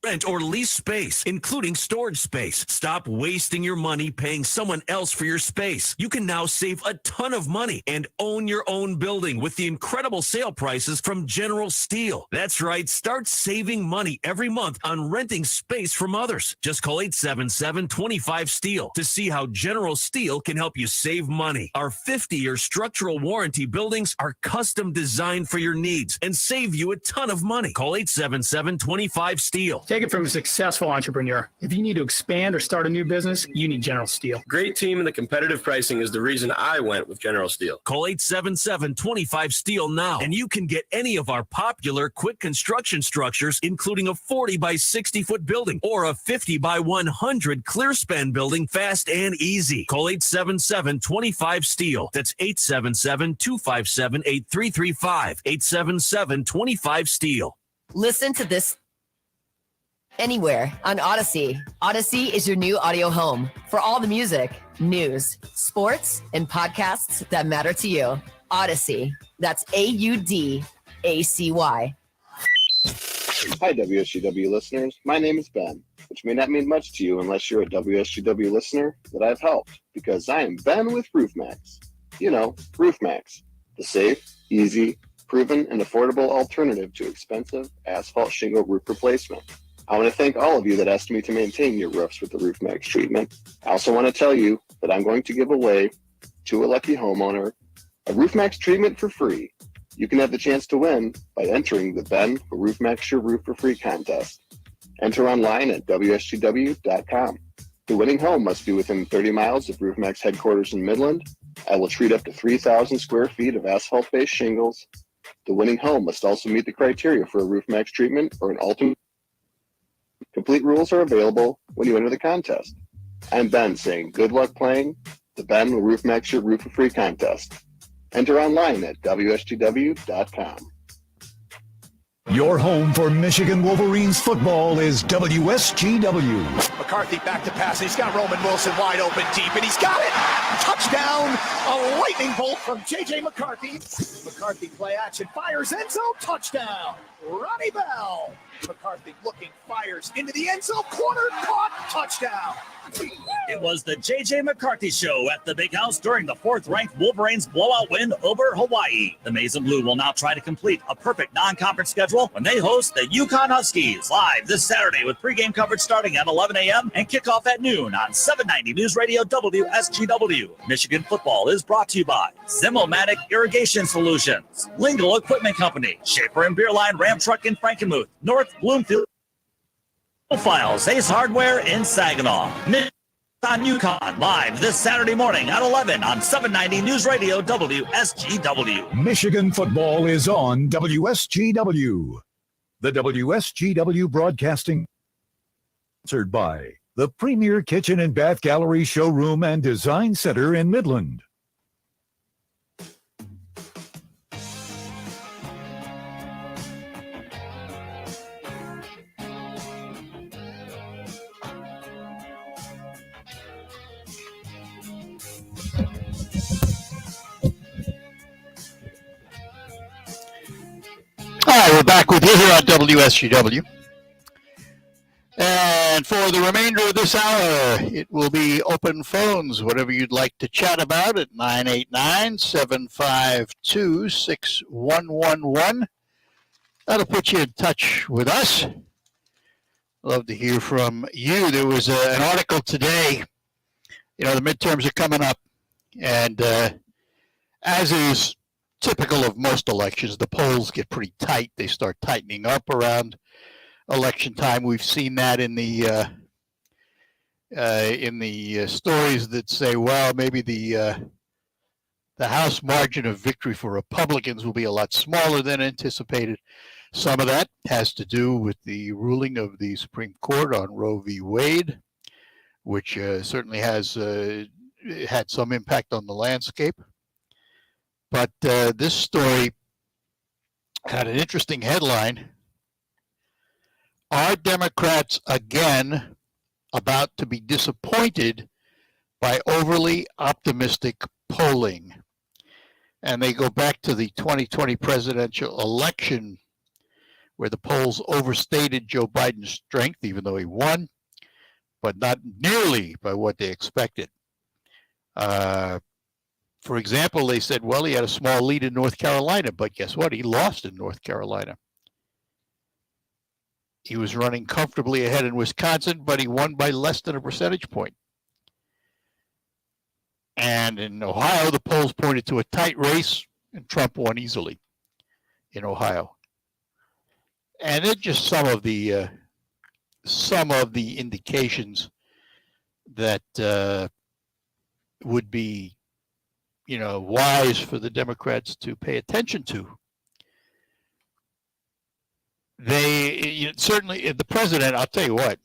Rent or lease space, including storage space. Stop wasting your money paying someone else for your space. You can now save a ton of money and own your own building with the incredible sale prices from General Steel. That's right. Start saving money every month on renting space from others. Just call 877-25-STEEL to see how General Steel can help you save money. Our 50-year structural warranty buildings are custom designed for your needs and save you a ton of money. Call 877-25-STEEL. Take it from a successful entrepreneur. If you need to expand or start a new business, you need General Steel. Great team and the competitive pricing is the reason I went with General Steel. Call 877-25-STEEL now, and you can get any of our popular quick construction structures, including a 40 by 60 foot building or a 50 by 100 clear span building, fast and easy. Call 877-25-STEEL. That's 877-257-8335. 877-25-STEEL. Listen to this anywhere on Odyssey. Odyssey is your new audio home for all the music, news, sports, and podcasts that matter to you. Odyssey. That's AUDACY. Hi, WSGW listeners. My name is Ben, which may not mean much to you unless you're a WSGW listener that I've helped, because I am Ben with RoofMax. You know, RoofMax, the safe, easy, proven, and affordable alternative to expensive asphalt shingle roof replacement. I want to thank all of you that asked me to maintain your roofs with the RoofMax treatment. I also want to tell you that I'm going to give away to a lucky homeowner a RoofMax treatment for free. You can have the chance to win by entering the Ben for RoofMax Your Roof for Free contest. Enter online at WSGW.com. The winning home must be within 30 miles of RoofMax headquarters in Midland. I will treat up to 3,000 square feet of asphalt-based shingles. The winning home must also meet the criteria for a RoofMax treatment or an ultimate. Complete rules are available when you enter the contest. I'm Ben saying good luck playing the Ben will RoofMax Your Roof for Free contest. Enter online at WSGW.com. Your home for Michigan Wolverines football is WSGW. McCarthy back to pass. He's got Roman Wilson wide open deep, and he's got it. Touchdown. A lightning bolt from J.J. McCarthy. McCarthy play action, fires end zone, touchdown. Ronnie Bell. McCarthy looking, fires into the end zone, corner, caught, touchdown. It was the J.J. McCarthy Show at the Big House during the 4th-ranked Wolverines blowout win over Hawaii. The Maize and Blue will now try to complete a perfect non-conference schedule when they host the Yukon Huskies live this Saturday with pregame coverage starting at 11 a.m. and kickoff at noon on 790 News Radio WSGW. Michigan football is brought to you by Zimomatic Irrigation Solutions, Lingle Equipment Company, Schaefer and Beerline Ram Truck in Frankenmuth, North Bloomfield Files, Ace Hardware in Saginaw. On Yukon live this Saturday morning at 11 on 790 News Radio WSGW. Michigan football is on WSGW. The WSGW broadcasting sponsored by the Premier Kitchen and Bath Gallery Showroom and Design Center in Midland. All right, we're back with you here on WSGW. And for the remainder of this hour, it will be open phones, whatever you'd like to chat about at 989-752-6111. That'll put you in touch with us. Love to hear from you. There was an article today the midterms are coming up, and as is typical of most elections, the polls get pretty tight. They start tightening up around election time. We've seen that in the stories that say, well, maybe the House margin of victory for Republicans will be a lot smaller than anticipated. Some of that has to do with the ruling of the Supreme Court on Roe v. Wade, which certainly has had some impact on the landscape. But this story had an interesting headline. Are Democrats again about to be disappointed by overly optimistic polling? And they go back to the 2020 presidential election, where the polls overstated Joe Biden's strength, even though he won, but not nearly by what they expected. For example, they said, well, he had a small lead in North Carolina, but guess what? He lost in North Carolina. He was running comfortably ahead in Wisconsin, but he won by less than a percentage point. And in Ohio, the polls pointed to a tight race, and Trump won easily in Ohio. And it's just some of the indications that would be, wise for the Democrats to pay attention to. They certainly, the president, I'll tell you what,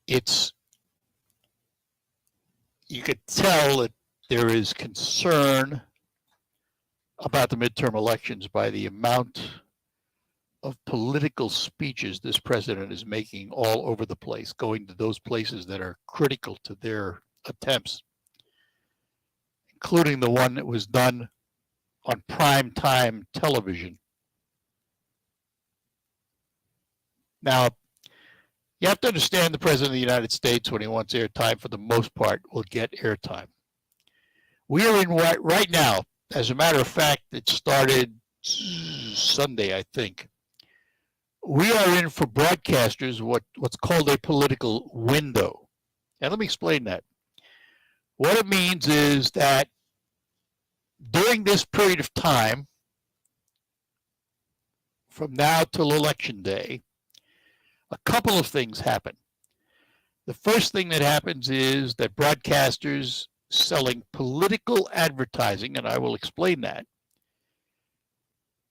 you could tell that there is concern about the midterm elections by the amount of political speeches this president is making all over the place, going to those places that are critical to their attempts, including the one that was done on prime time television. Now, you have to understand the President of the United States, when he wants airtime, for the most part, will get airtime. We are in right now, as a matter of fact, it started Sunday, I think. We are in, for broadcasters, what's called a political window. And let me explain that. What it means is that during this period of time, from now till Election Day, a couple of things happen. The first thing that happens is that broadcasters selling political advertising, and I will explain that,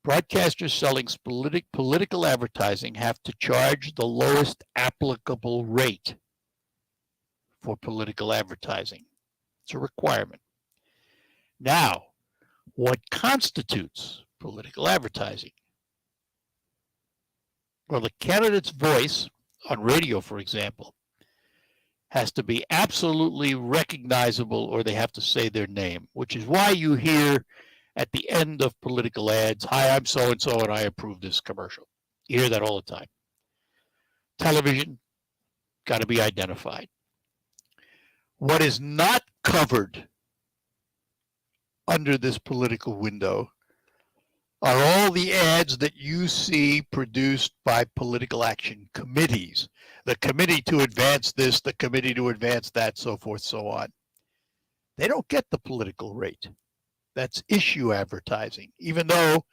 broadcasters selling political advertising have to charge the lowest applicable rate for political advertising. It's a requirement. Now, what constitutes political advertising? Well, the candidate's voice on radio, for example, has to be absolutely recognizable, or they have to say their name, which is why you hear at the end of political ads, "Hi, I'm so-and-so, and I approve this commercial." You hear that all the time. Television, got to be identified. What is not covered under this political window are all the ads that you see produced by political action committees. The committee to advance this, the committee to advance that, so forth, so on. They don't get the political rate. That's issue advertising, even though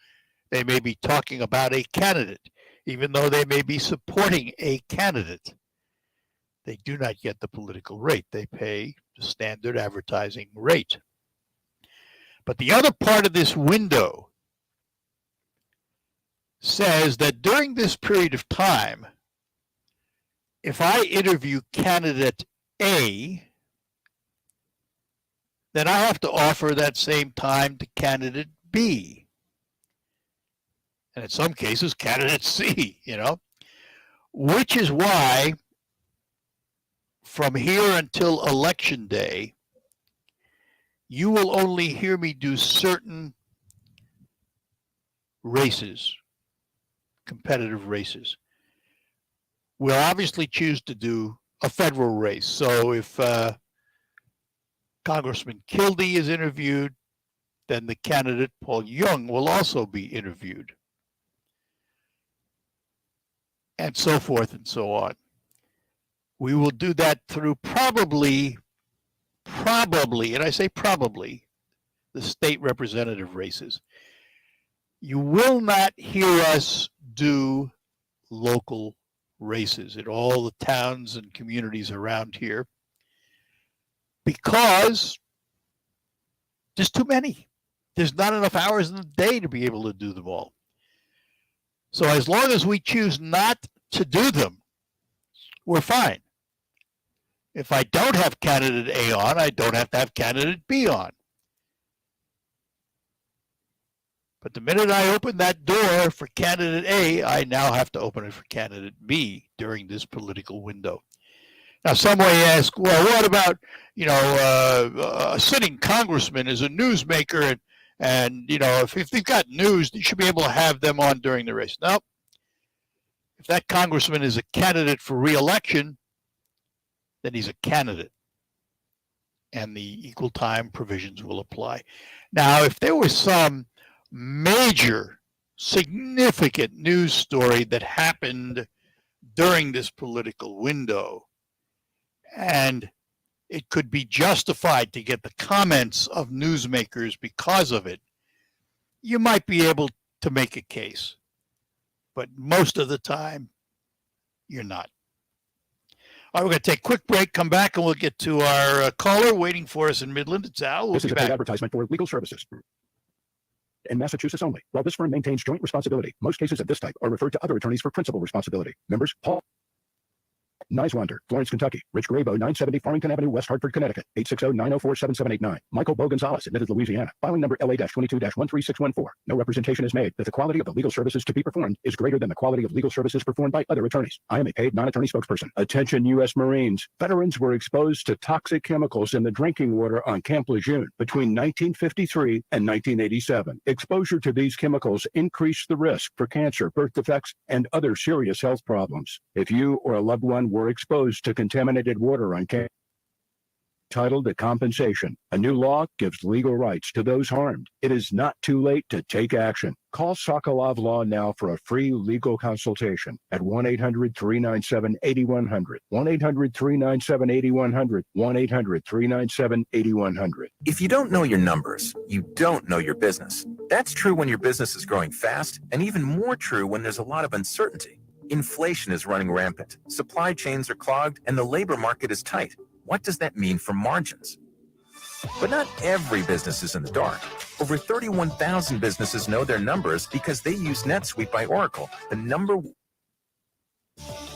they may be talking about a candidate, even though they may be supporting a candidate. They do not get the political rate. They pay the standard advertising rate. But the other part of this window says that during this period of time, if I interview candidate A, then I have to offer that same time to candidate B. And in some cases, candidate C, which is why from here until Election Day, you will only hear me do certain races, competitive races. We'll obviously choose to do a federal race. So if Congressman Kildee is interviewed, then the candidate Paul Young will also be interviewed, and so forth and so on. We will do that through probably, and I say probably, the state representative races. You will not hear us do local races in all the towns and communities around here because there's too many. There's not enough hours in the day to be able to do them all. So as long as we choose not to do them, we're fine. If I don't have candidate A on, I don't have to have candidate B on. But the minute I open that door for candidate A, I now have to open it for candidate B during this political window. Now, some may ask, well, what about, a sitting congressman is a newsmaker and if they've got news, you should be able to have them on during the race. No. If that congressman is a candidate for re-election, then he's a candidate, and the equal time provisions will apply. Now, if there was some major, significant news story that happened during this political window, and it could be justified to get the comments of newsmakers because of it, you might be able to make a case. But most of the time, you're not. All right, we're going to take a quick break, come back, and we'll get to our caller waiting for us in Midland. It's Al. We'll This be is a back. paid advertisement for legal services. In Massachusetts only. While this firm maintains joint responsibility, most cases of this type are referred to other attorneys for principal responsibility. Members, Paul Niswander, Florence, Kentucky. Rich Grabo, 970 Farmington Avenue, West Hartford, Connecticut. 860-904-7789. Michael Bo Gonzalez, admitted Louisiana. Filing number LA-22-13614. No representation is made that the quality of the legal services to be performed is greater than the quality of legal services performed by other attorneys. I am a paid non-attorney spokesperson. Attention U.S. Marines. Veterans were exposed to toxic chemicals in the drinking water on Camp Lejeune between 1953 and 1987. Exposure to these chemicals increased the risk for cancer, birth defects, and other serious health problems. If you or a loved one were exposed to contaminated water on Camp, entitled to compensation. A new law gives legal rights to those harmed. It is not too late to take action. Call Sokolov Law now for a free legal consultation at 1-800-397-8100. 1-800-397-8100. 1-800-397-8100. If you don't know your numbers, you don't know your business. That's true when your business is growing fast, and even more true when there's a lot of uncertainty. Inflation is running rampant, supply chains are clogged, and the labor market is tight. What does that mean for margins? But not every business is in the dark. Over 31,000 businesses know their numbers because they use NetSuite by Oracle, the number.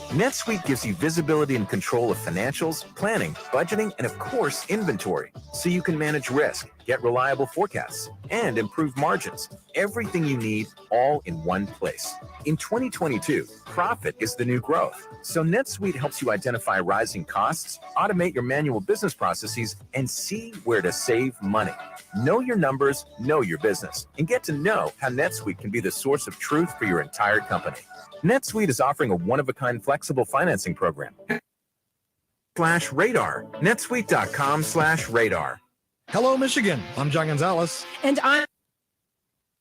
NetSuite gives you visibility and control of financials, planning, budgeting, and of course, inventory, so you can manage risk, get reliable forecasts, and improve margins. Everything you need, all in one place. In 2022, profit is the new growth. So NetSuite helps you identify rising costs, automate your manual business processes, and see where to save money. Know your numbers, know your business, and get to know how NetSuite can be the source of truth for your entire company. NetSuite is offering a one-of-a-kind flexible financing program. /radar. netsuite.com/radar. Hello, Michigan. I'm John Gonzalez. And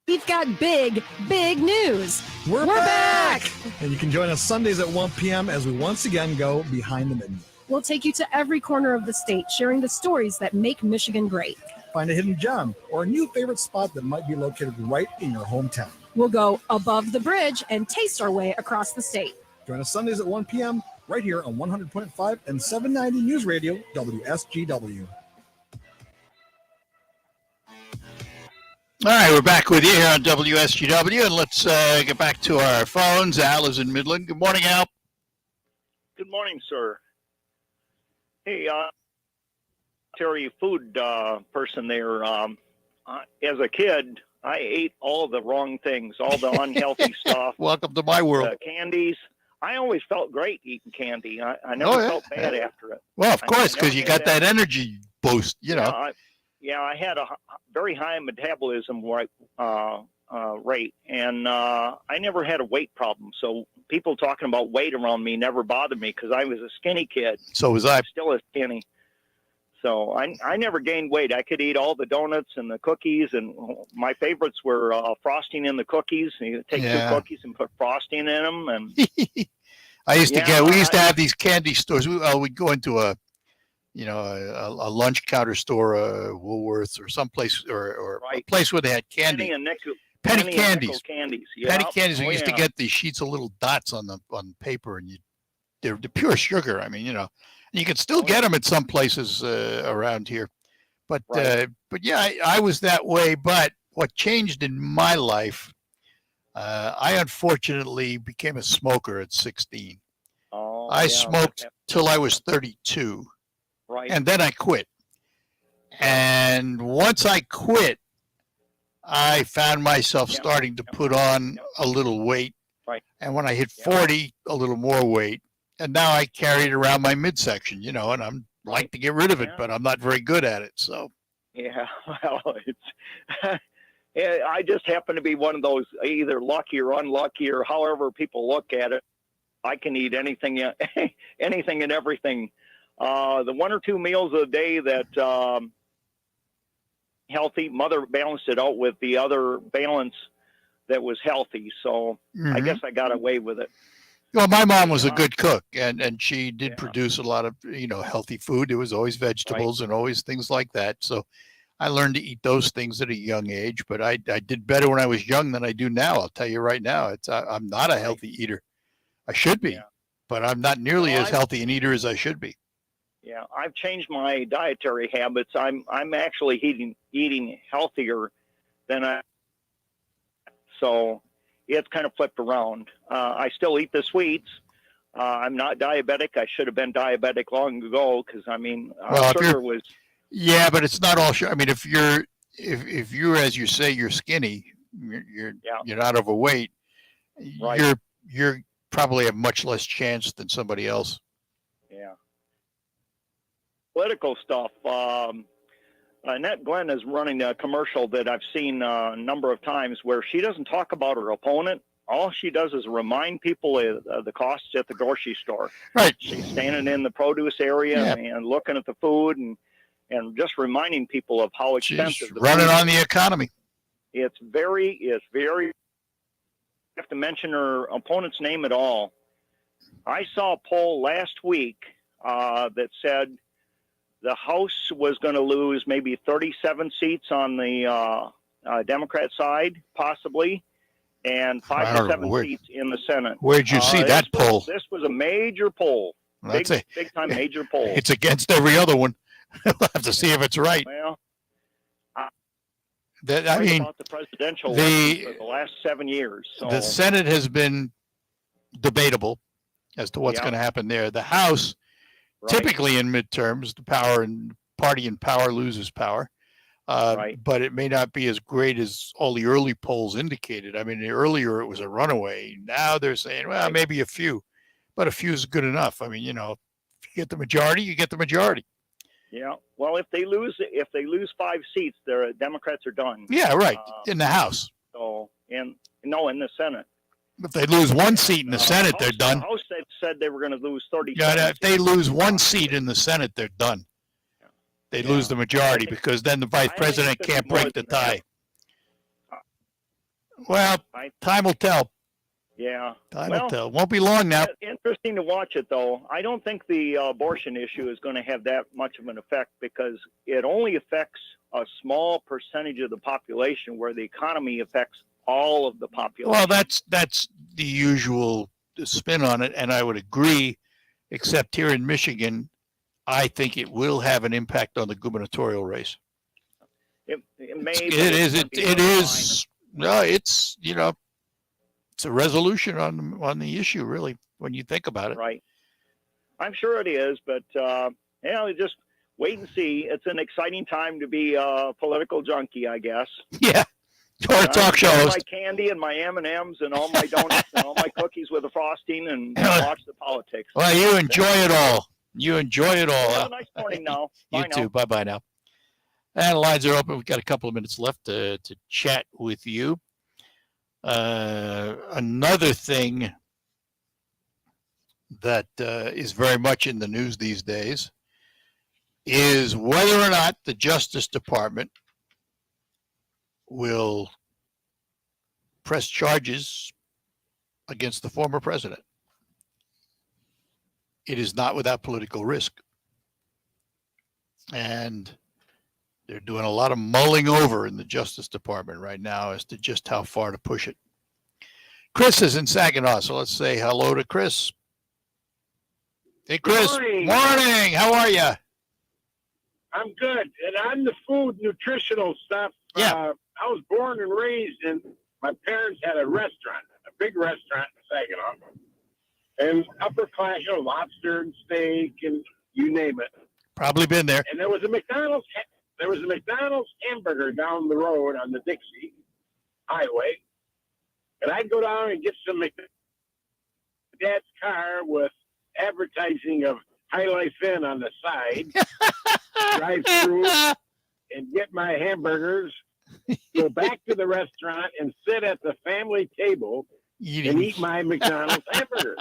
we've got big news. We're back! And you can join us Sundays at 1 p.m. as we once again go behind the menu. We'll take you to every corner of the state, sharing the stories that make Michigan great. Find a hidden gem or a new favorite spot that might be located right in your hometown. We'll go above the bridge and taste our way across the state. Join us Sundays at 1 p.m. right here on 100.5 and 790 News Radio, WSGW. All right, we're back with you here on WSGW, and let's get back to our phones. Al is in Midland. Good morning, Al. Good morning, sir. Hey, Terry, food person there. As a kid, I ate all the wrong things, all the unhealthy stuff. Welcome to my world. Candies. I always felt great eating candy. I never felt bad after it. Well, of course, because you got that energy boost, you know. I had a very high metabolism rate, and I never had a weight problem. So people talking about weight around me never bothered me because I was a skinny kid. So was I. Still a skinny. So I never gained weight. I could eat all the donuts and the cookies, and my favorites were frosting in the cookies. You take two cookies and put frosting in them. And I used to Yeah, we used to have these candy stores. We'd go into a lunch counter store, Woolworths or someplace, or a place where they had candy. Penny and candies. nickel candies. Penny Yeah. candies. We Oh, used to yeah. get these sheets of little dots on paper, and they're the pure sugar. I mean, you could still get them at some places around here. But yeah, I was that way. But what changed in my life, I unfortunately became a smoker at 16. Oh, I yeah, smoked till I was 32. Right. And then I quit. And once I quit, I found myself starting to put on a little weight. Right. And when I hit 40, a little more weight. And now I carry it around my midsection, and I'm like to get rid of it, but I'm not very good at it. So. Yeah, well, it's. I just happen to be one of those either lucky or unlucky, or however people look at it. I can eat anything, anything and everything. The 1 or 2 meals a day that healthy, mother balanced it out with the other balance that was healthy. So I guess I got away with it. Well, my mom was a good cook, and she did produce a lot of healthy food. There was always vegetables and always things like that. So I learned to eat those things at a young age. But I did better when I was young than I do now. I'll tell you right now. I'm not a healthy eater. I should be, but I'm not nearly as healthy an eater as I should be. Yeah, I've changed my dietary habits. I'm actually eating healthier than I. So it's kind of flipped around. I still eat the sweets. I'm not diabetic. I should have been diabetic long ago because sugar was. Yeah, but it's not all sugar. I mean, if you're as you say you're skinny, you're not overweight. Right. You're probably have much less chance than somebody else. Yeah. Political stuff. Annette Glenn is running a commercial that I've seen a number of times where she doesn't talk about her opponent. All she does is remind people of the costs at the grocery store. Right. She's standing in the produce area and looking at the food and just reminding people of how expensive She's running on the economy. It's very. You have to mention her opponent's name at all. I saw a poll last week that said the House was going to lose maybe 37 seats on the Democrat side, possibly, and 5 to 7 seats in the Senate. Where'd you see that poll? This was a major poll. Big time major poll. It's against every other one. We'll have to see if it's right. Well, about the presidential election for the last 7 years. So. The Senate has been debatable as to what's going to happen there. The House, typically in midterms, the party in power loses power. But it may not be as great as all the early polls indicated. I mean, earlier it was a runaway. Now they're saying, well, maybe a few, but a few is good enough. I mean, if you get the majority, you get the majority. Yeah. Well, if they lose 5 seats, the Democrats are done. Yeah, right. In the House. So, in the Senate. If they lose 1 seat in the Senate, they're done. The House said they were going to lose 30. Yeah, if they lose 1 seat in the Senate, they're done. They lose the majority because then the vice president can't break the tie. Well, time will tell. Yeah. Time will tell. Won't be long now. Interesting to watch it, though. I don't think the abortion issue is going to have that much of an effect because it only affects a small percentage of the population where the economy affects all of the population. Well, that's the usual spin on it, and I would agree, except here in Michigan, I think it will have an impact on the gubernatorial race. It may. It is. No, it's it's a resolution on the issue, really, when you think about it. Right. I'm sure it is, but just wait and see. It's an exciting time to be a political junkie, I guess. Yeah. Or a talk show host. My candy and my M&Ms and all my donuts and all my cookies with the frosting and watch the politics. Well, you enjoy it all. You enjoy it all. Have a nice morning now. You too. Bye-bye now. And the lines are open. We've got a couple of minutes left to chat with you. Another thing that is very much in the news these days is whether or not the Justice Department will press charges against the former president. it is not without political risk. And they're doing a lot of mulling over in the Justice Department right now as to just how far to push it. Chris is in Saginaw, so let's say hello to Chris. Hey, Chris. Morning. Morning. How are you? I'm good. And on the food, nutritional stuff, I was born and raised in, my parents had a restaurant, a big restaurant in Saginaw. And upper class, lobster and steak and you name it. Probably been there. And there was a McDonald's hamburger down the road on the Dixie Highway. And I'd go down and get some Dad's car with advertising of High Life Inn on the side, drive through and get my hamburgers, go back to the restaurant and sit at the family table and eat my McDonald's hamburgers.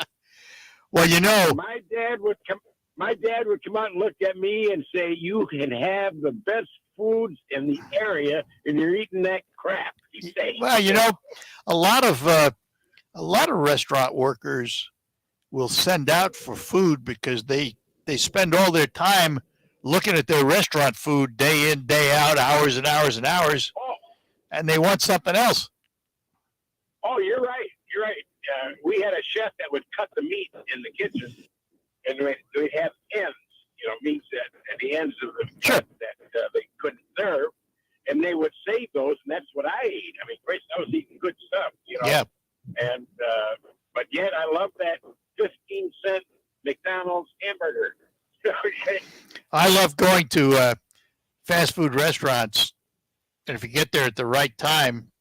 Well, my dad would come out and look at me and say, "You can have the best foods in the area, and you're eating that crap." He'd say. Well, a lot of restaurant workers will send out for food because they spend all their time looking at their restaurant food day in, day out, hours and hours and hours, and they want something else. Oh, you're right. You're right. We had a chef that would cut the meat in the kitchen, and we'd have ends, meats at the ends of the cut that they couldn't serve, and they would save those, and that's what I ate. I mean, Grace, I was eating good stuff, Yeah. And but yet I love that 15-cent McDonald's hamburger. I love going to fast food restaurants, and if you get there at the right time,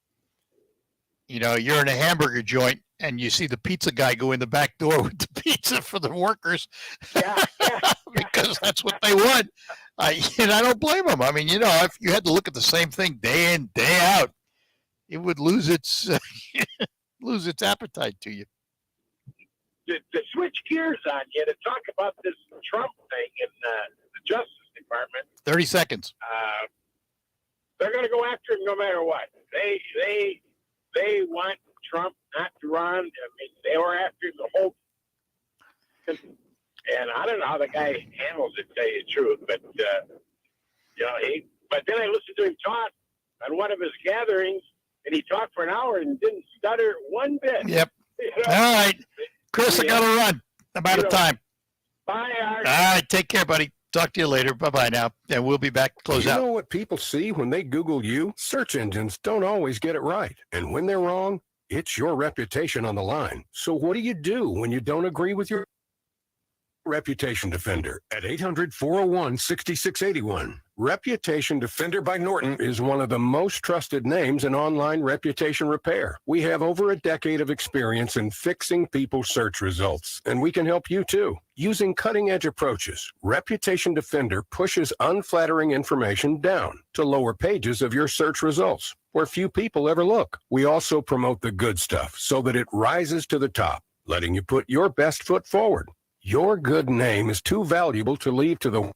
you're in a hamburger joint and you see the pizza guy go in the back door with the pizza for the workers. Yeah. Because that's what they want. And I don't blame them. I mean, if you had to look at the same thing day in, day out, it would lose its appetite to you. To switch gears on you, to talk about this Trump thing in the Justice Department. 30 seconds. They're going to go after him no matter what. They want Trump not to run. I mean, they were after him the whole. And I don't know how the guy handles it, to tell you the truth, but But then I listened to him talk on one of his gatherings, and he talked for an hour and didn't stutter one bit. Yep. All right, Chris, I got to run. I'm out of time. Bye, Art. All right, take care, buddy. Talk to you later. Bye-bye now. And we'll be back to close You out. know what people see when they Google you? Search engines don't always get it right. And when they're wrong, it's your reputation on the line. So what do when you don't agree with your Reputation Defender at 800-401-6681. Reputation Defender by Norton is one of the most trusted names in online reputation repair. We have over a decade of experience in fixing people's search results, and we can help you too. Using cutting-edge approaches, Reputation Defender pushes unflattering information down to lower pages of your search results, where few people ever look. We also promote the good stuff so that it rises to the top, letting you put your best foot forward. Your good name is too valuable to leave to the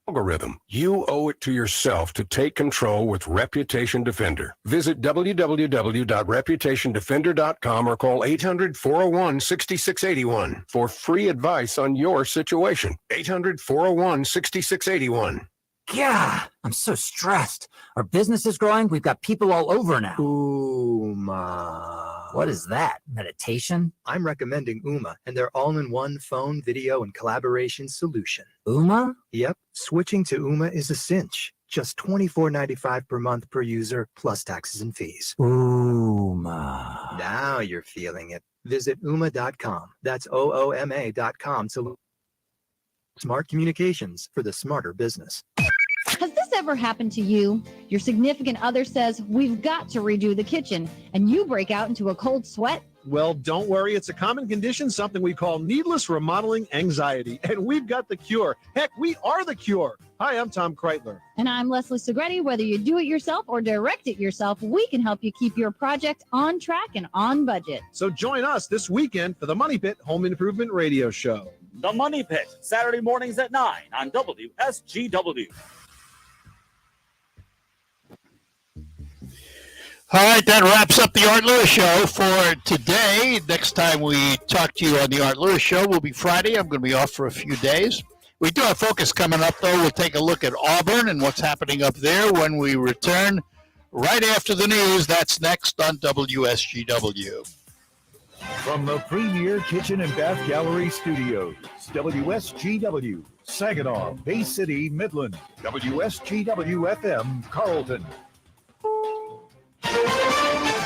algorithm. You owe it to yourself to take control with Reputation Defender. Visit www.reputationdefender.com or call 800-401-6681 for free advice on your situation. 800-401-6681. Yeah, I'm so stressed. Our business is growing. We've got people all over now. Uma. What is that? Meditation? I'm recommending Uma and their all-in-one phone, video, and collaboration solution. Uma? Yep. Switching to Uma is a cinch. Just $24.95 per month per user, plus taxes and fees. Uma. Now you're feeling it. Visit Uma.com. That's OOMA.com to smart communications for the smarter business. Has this ever happened to you? Your significant other says, we've got to redo the kitchen, and you break out into a cold sweat? Well, don't worry. It's a common condition, something we call needless remodeling anxiety, and we've got the cure. Heck, we are the cure. Hi, I'm Tom Kreitler. And I'm Leslie Segretti. Whether you do it yourself or direct it yourself, we can help you keep your project on track and on budget. So join us this weekend for the Money Pit Home Improvement Radio Show. The Money Pit, Saturday mornings at 9 on WSGW. All right, that wraps up the Art Lewis Show for today. Next time we talk to you on the Art Lewis Show will be Friday. I'm going to be off for a few days. We do have Focus coming up, though. We'll take a look at Auburn and what's happening up there when we return right after the news. That's next on WSGW. From the Premier Kitchen and Bath Gallery Studios, WSGW, Saginaw, Bay City, Midland, WSGW FM, Carlton.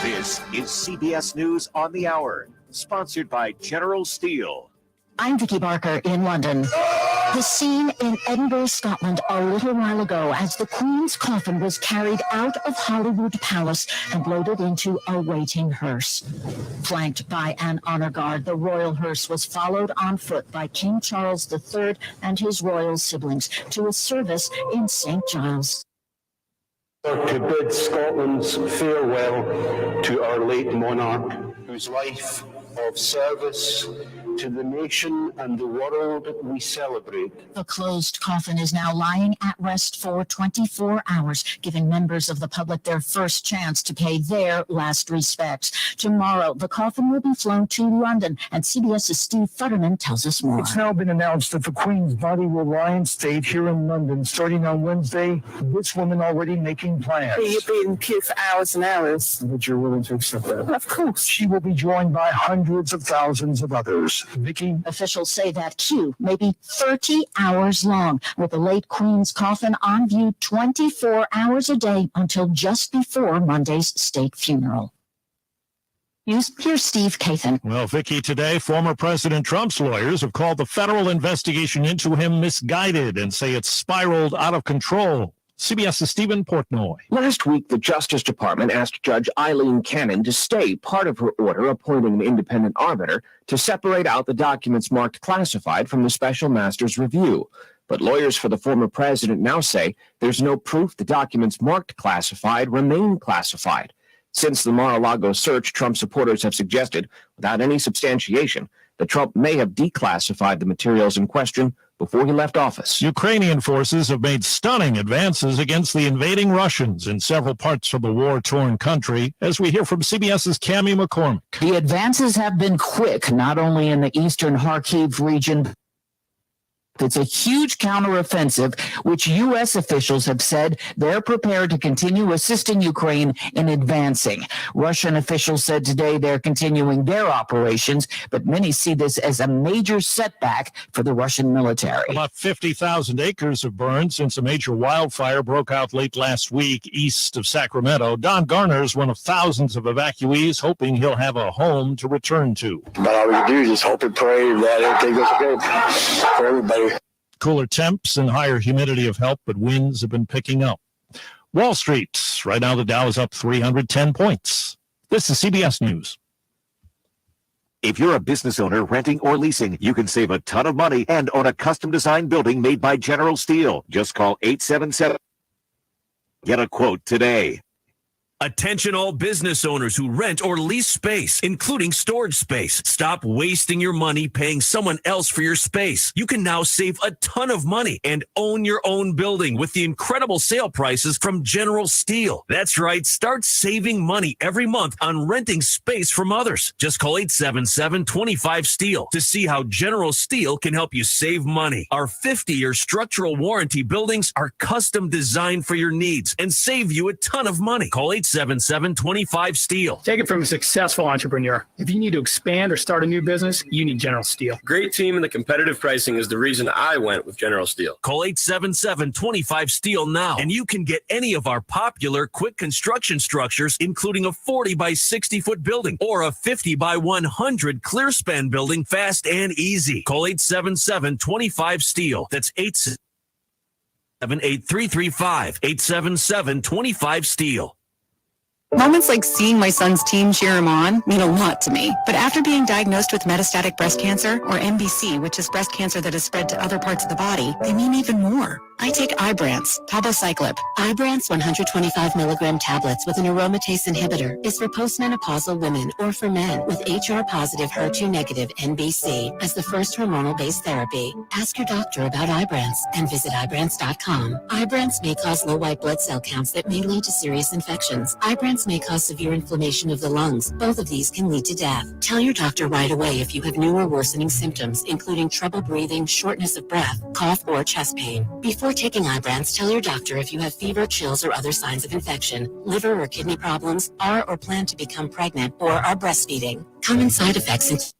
This is CBS News on the Hour, sponsored by General Steel. I'm Vicky Barker in London. The scene in Edinburgh, Scotland, a little while ago as the Queen's coffin was carried out of Holyrood Palace and loaded into a waiting hearse. Flanked by an honor guard, the royal hearse was followed on foot by King Charles III and his royal siblings to a service in St. Giles. To bid Scotland's farewell to our late monarch, whose life of service to the nation and the world we celebrate. The closed coffin is now lying at rest for 24 hours, giving members of the public their first chance to pay their last respects. Tomorrow, the coffin will be flown to London, and CBS's Steve Futterman tells us more. It's now been announced that the Queen's body will lie in state here in London starting on Wednesday. This woman already making plans. You've been in queue for hours and hours. But you're willing to accept that? Of course. She will be joined by hundreds of thousands of others. Vicky? Officials say that queue may be 30 hours long, with the late Queen's coffin on view 24 hours a day until just before Monday's state funeral. Here's Steve Kathan. Well, Vicky, today, former President Trump's lawyers have called the federal investigation into him misguided and say it's spiraled out of control. CBS's Stephen Portnoy. Last week, the Justice Department asked Judge Eileen Cannon to stay part of her order appointing an independent arbiter to separate out the documents marked classified from the special master's review. But lawyers for the former president now say there's no proof the documents marked classified remain classified. Since the Mar-a-Lago search, Trump supporters have suggested, without any substantiation, that Trump may have declassified the materials in question before he left office. Ukrainian forces have made stunning advances against the invading Russians in several parts of the war-torn country, as we hear from CBS's Cammie McCormick. The advances have been quick, not only in the eastern Kharkiv region. It's a huge counteroffensive, which U.S. officials have said they're prepared to continue assisting Ukraine in advancing. Russian officials said today they're continuing their operations, but many see this as a major setback for the Russian military. About 50,000 acres have burned since a major wildfire broke out late last week east of Sacramento. Don Garner is one of thousands of evacuees hoping he'll have a home to return to. But all we can do is just hope and pray that everything goes okay for everybody. Cooler temps and higher humidity have helped, but winds have been picking up. Wall Street, right now the Dow is up 310 points. This is CBS News. If you're a business owner renting or leasing, you can save a ton of money and own a custom-designed building made by General Steel. Just call 877. Get a quote today. Attention all business owners who rent or lease space, including storage space. Stop wasting your money paying someone else for your space. You can now save a ton of money and own your own building with the incredible sale prices from General Steel. That's right. Start saving money every month on renting space from others. Just call 877-25-STEEL to see how General Steel can help you save money. Our 50-year structural warranty buildings are custom designed for your needs and save you a ton of money. Call 877-25-STEEL. Take it from a successful entrepreneur. If you need to expand or start a new business, you need General Steel. Great team and the competitive pricing is the reason I went with General Steel. Call 877-25-STEEL now, and you can get any of our popular quick construction structures, including a 40 by 60 foot building or a 50 by 100 clear span building fast and easy. Call 877-25-STEEL. That's 877-8335. 877-25-STEEL. Moments like seeing my son's team cheer him on mean a lot to me. But after being diagnosed with metastatic breast cancer, or MBC, which is breast cancer that has spread to other parts of the body, they mean even more. I take Ibrance, palbociclib. Ibrance 125 milligram tablets with an aromatase inhibitor is for postmenopausal women or for men with HR-positive, HER2-negative MBC as the first hormonal-based therapy. Ask your doctor about Ibrance and visit Ibrance.com. Ibrance may cause low white blood cell counts that may lead to serious infections. Ibrance treatments may cause severe inflammation of the lungs. Both of these can lead to death. Tell your doctor right away if you have new or worsening symptoms, including trouble breathing, shortness of breath, cough, or chest pain. Before taking Ibrance, tell your doctor if you have fever, chills, or other signs of infection, liver or kidney problems, are or plan to become pregnant, or are breastfeeding. Common side effects include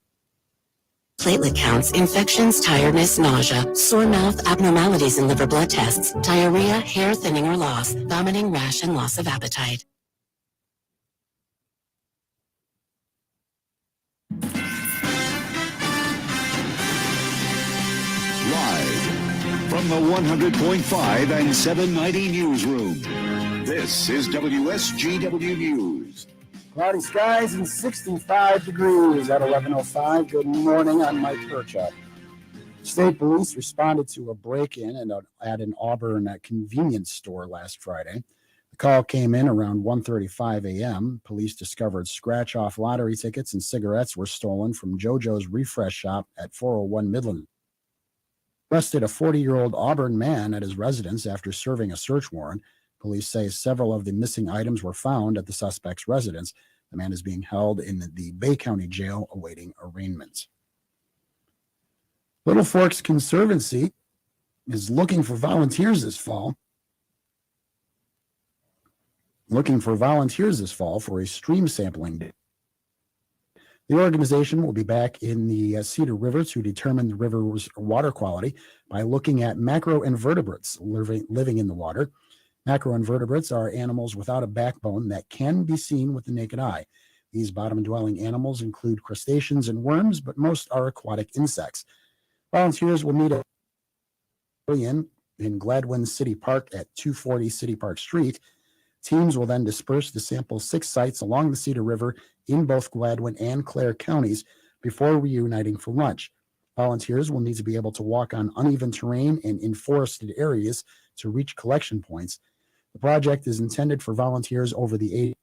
platelet counts, infections, tiredness, nausea, sore mouth, abnormalities in liver blood tests, diarrhea, hair thinning or loss, vomiting, rash, and loss of appetite. Live from the 100.5 and 790 newsroom, this is WSGW News. Cloudy skies and 65 degrees at 11:05. Good morning. I'm Mike Perchuk. State police responded to a break-in at an Auburn convenience store last Friday. The call came in around 1:35 a.m. Police discovered scratch-off lottery tickets and cigarettes were stolen from JoJo's Refresh Shop at 401 Midland. Arrested a 40-year-old Auburn man at his residence after serving a search warrant. Police say several of the missing items were found at the suspect's residence. The man is being held in the Bay County Jail awaiting arraignment. Little Forks Conservancy is looking for volunteers this fall. For a stream sampling day. The organization will be back in the Cedar River to determine the river's water quality by looking at macroinvertebrates living in the water. Macroinvertebrates are animals without a backbone that can be seen with the naked eye. These bottom-dwelling animals include crustaceans and worms, but most are aquatic insects. Volunteers will meet in Gladwin City Park at 240 City Park Street. Teams will then disperse to sample 6 sites along the Cedar River in both Gladwin and Clare counties before reuniting for lunch. Volunteers will need to be able to walk on uneven terrain and in forested areas to reach collection points. The project is intended for volunteers over the age.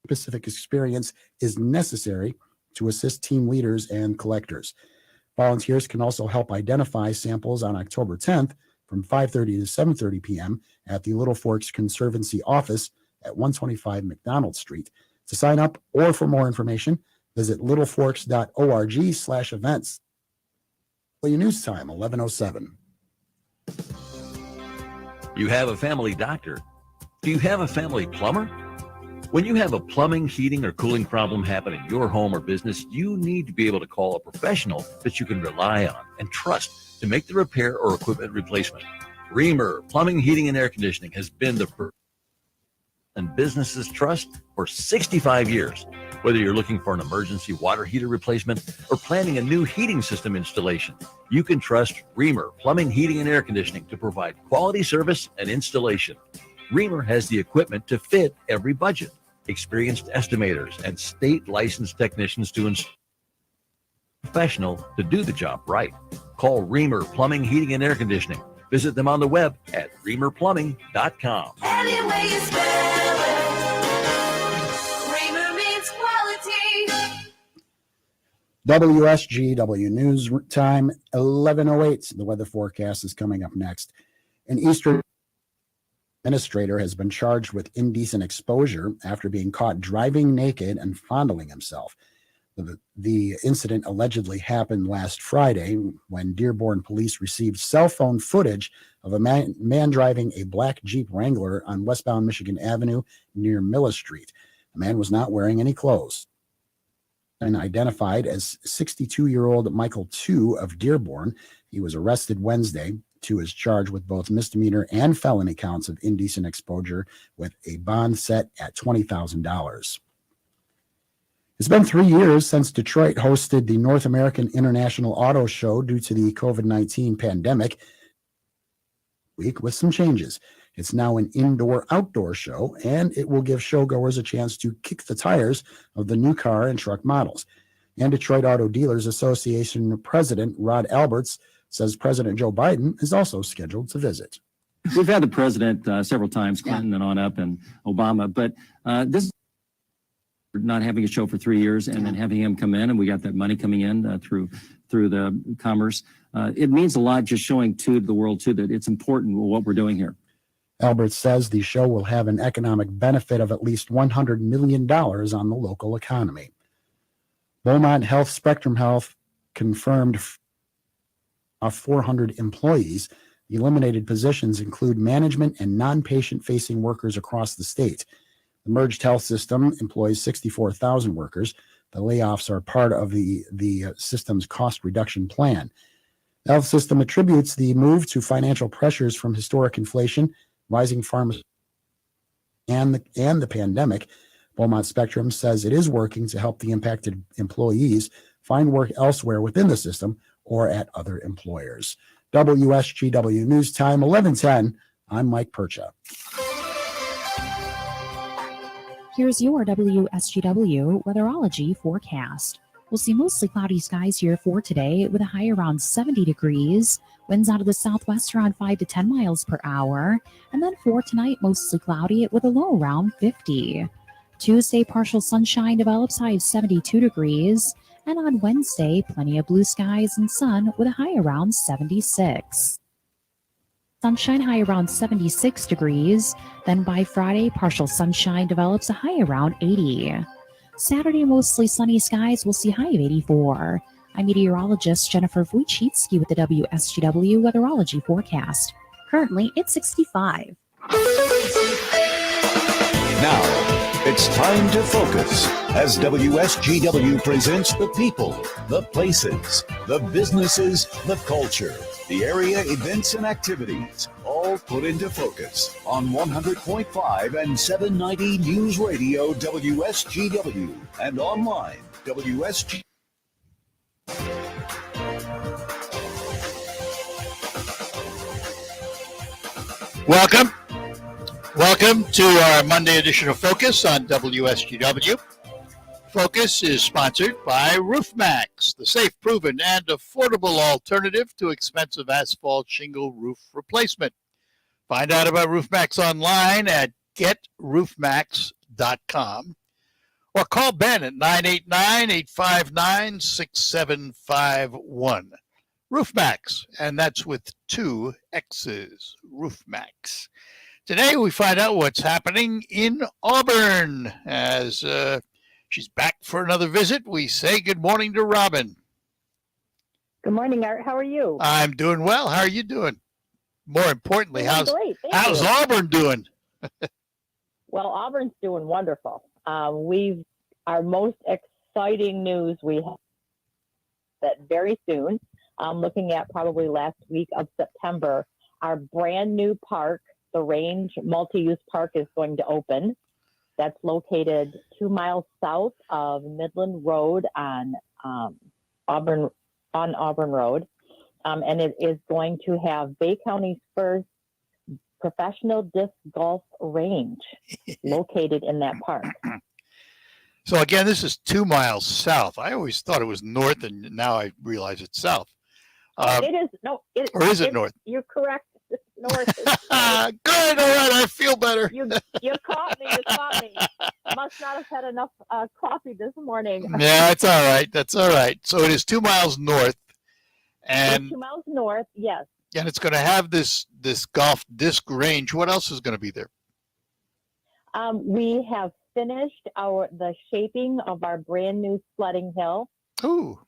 Specific experience is necessary to assist team leaders and collectors. Volunteers can also help identify samples on October 10th from 5:30 to 7:30 p.m. at the Little Forks Conservancy office at 125 McDonald Street. To sign up or for more information, visit littleforks.org/events. News time, 11:07. You have a family doctor. Do you have a family plumber? When you have a plumbing, heating, or cooling problem happen in your home or business, you need to be able to call a professional that you can rely on and trust to make the repair or equipment replacement. Reamer Plumbing, Heating, and Air Conditioning has been the and businesses trust for 65 years. Whether you're looking for an emergency water heater replacement or planning a new heating system installation, you can trust Reamer Plumbing, Heating, and Air Conditioning to provide quality service and installation. Reamer has the equipment to fit every budget, experienced estimators, and state licensed technicians to install professional to do the job right. Call Reamer Plumbing, Heating, and Air Conditioning. Visit them on the web at reamerplumbing.com. Any way you spell it, Reamer means quality. WSGW News time, 11:08. The weather forecast is coming up next. An Eastern administrator has been charged with indecent exposure after being caught driving naked and fondling himself. The incident allegedly happened last Friday when Dearborn police received cell phone footage of a man driving a black Jeep Wrangler on westbound Michigan Avenue near Miller Street. The man was not wearing any clothes. And identified as 62-year-old Michael II of Dearborn, he was arrested Wednesday. II is charged with both misdemeanor and felony counts of indecent exposure with a bond set at $20,000. It's been 3 years since Detroit hosted the North American International Auto Show due to the COVID-19 pandemic. Week with some changes. It's now an indoor-outdoor show, and it will give showgoers a chance to kick the tires of the new car and truck models. And Detroit Auto Dealers Association President Rod Alberts says President Joe Biden is also scheduled to visit. We've had the president several times, Clinton and on up, and Obama, but this not having a show for 3 years and then having him come in, and we got that money coming in through the commerce. It means a lot just showing to the world too that it's important what we're doing here. Albert says the show will have an economic benefit of at least $100 million on the local economy. Beaumont Health Spectrum Health confirmed 400 employees. The eliminated positions include management and non-patient facing workers across the state. The merged health system employs 64,000 workers. The layoffs are part of the system's cost reduction plan. The health system attributes the move to financial pressures from historic inflation, rising pharma, and the pandemic. Beaumont Spectrum says it is working to help the impacted employees find work elsewhere within the system or at other employers. WSGW News Time, 11:10. I'm Mike Percha. Here's your WSGW weatherology forecast. We'll see mostly cloudy skies here for today with a high around 70 degrees. Winds out of the southwest around 5 to 10 miles per hour. And then for tonight, mostly cloudy with a low around 50. Tuesday, partial sunshine develops, high of 72 degrees. And on Wednesday, plenty of blue skies and sun with a high around 76. Sunshine, high around 76 degrees. Then by Friday, partial sunshine develops, a high around 80. Saturday, mostly sunny skies, we'll see high of 84. I'm meteorologist Jennifer Wojcicki with the WSGW weatherology forecast. Currently, it's 65. Now, it's time to focus as WSGW presents the people, the places, the businesses, the culture, the area events and activities, all put into focus on 100.5 and 790 News Radio WSGW and online WSG. Welcome to our Monday edition of Focus on WSGW. Focus is sponsored by RoofMax, the safe, proven, and affordable alternative to expensive asphalt shingle roof replacement. Find out about RoofMax online at getroofmax.com or call Ben at 989-859-6751. RoofMax, and that's with 2 X's, RoofMax. Today we find out what's happening in Auburn. As she's back for another visit, we say good morning to Robin. Good morning, Art. How are you? I'm doing well. How are you doing? More importantly, how's you. Auburn doing? Well, Auburn's doing wonderful. Our most exciting news we have that very soon, looking at probably last week of September, our brand new park, the Range Multi-Use Park, is going to open. That's located 2 miles south of Midland Road on Auburn Road. And it is going to have Bay County's first professional disc golf range located in that park. So again, this is 2 miles south. I always thought it was north, and now I realize it's south. It is or is it north? You're correct. It's north. Good. All right. I feel better. You caught me. Must not have had enough coffee this morning. Yeah, it's all right. That's all right. So it is 2 miles north, and 2 miles north. Yes. And it's going to have this golf disc range. What else is going to be there? We have finished the shaping of our brand new sledding hill. Ooh.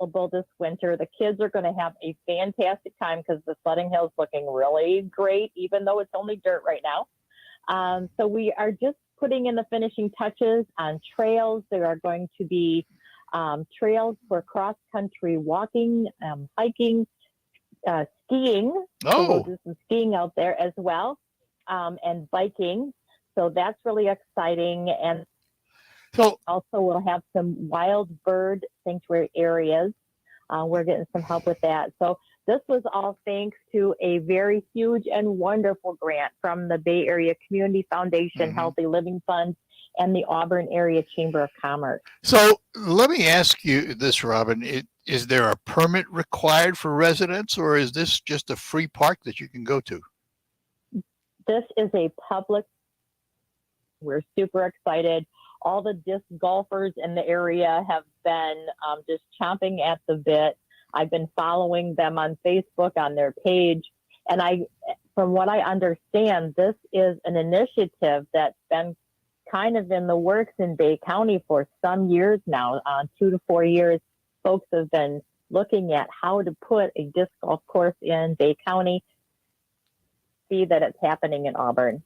We'll build this winter. The kids are going to have a fantastic time because the sledding hill is looking really great, even though it's only dirt right now. So we are just putting in the finishing touches on trails. There are going to be trails for cross-country walking, hiking, skiing. So we'll do some skiing out there as well, and biking. So that's really exciting. And so also we'll have some wild bird sanctuary areas. We're getting some help with that. So this was all thanks to a very huge and wonderful grant from the Bay Area Community Foundation, Healthy Living Fund, and the Auburn Area Chamber of Commerce. So let me ask you this, Robin. Is there a permit required for residents, or is this just a free park that you can go to? This is a public. We're super excited. All the disc golfers in the area have been just chomping at the bit. I've been following them on Facebook on their page, and from what I understand, this is an initiative that's been kind of in the works in Bay County for some years now. 2 to 4 years, folks have been looking at how to put a disc golf course in Bay County. See that it's happening in Auburn.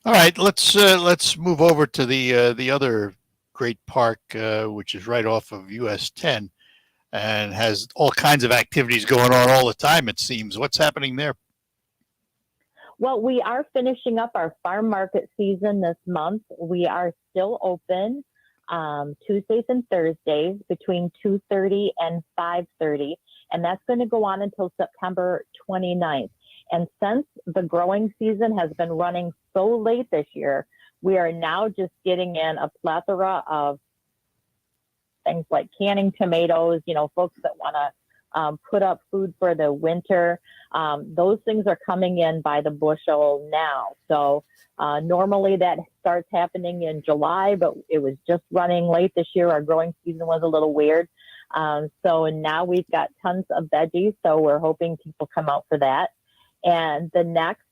All right, let's move over to the other great park, which is right off of US 10, and has all kinds of activities going on all the time. It seems. What's happening there? Well, we are finishing up our farm market season this month. We are still open Tuesdays and Thursdays between 2:30 and 5:30, and that's going to go on until September 29th. And since the growing season has been running so late this year, we are now just getting in a plethora of things like canning tomatoes, folks that want to put up food for the winter. Those things are coming in by the bushel now. So normally that starts happening in July, but it was just running late this year. Our growing season was a little weird. So now we've got tons of veggies. So we're hoping people come out for that. And the next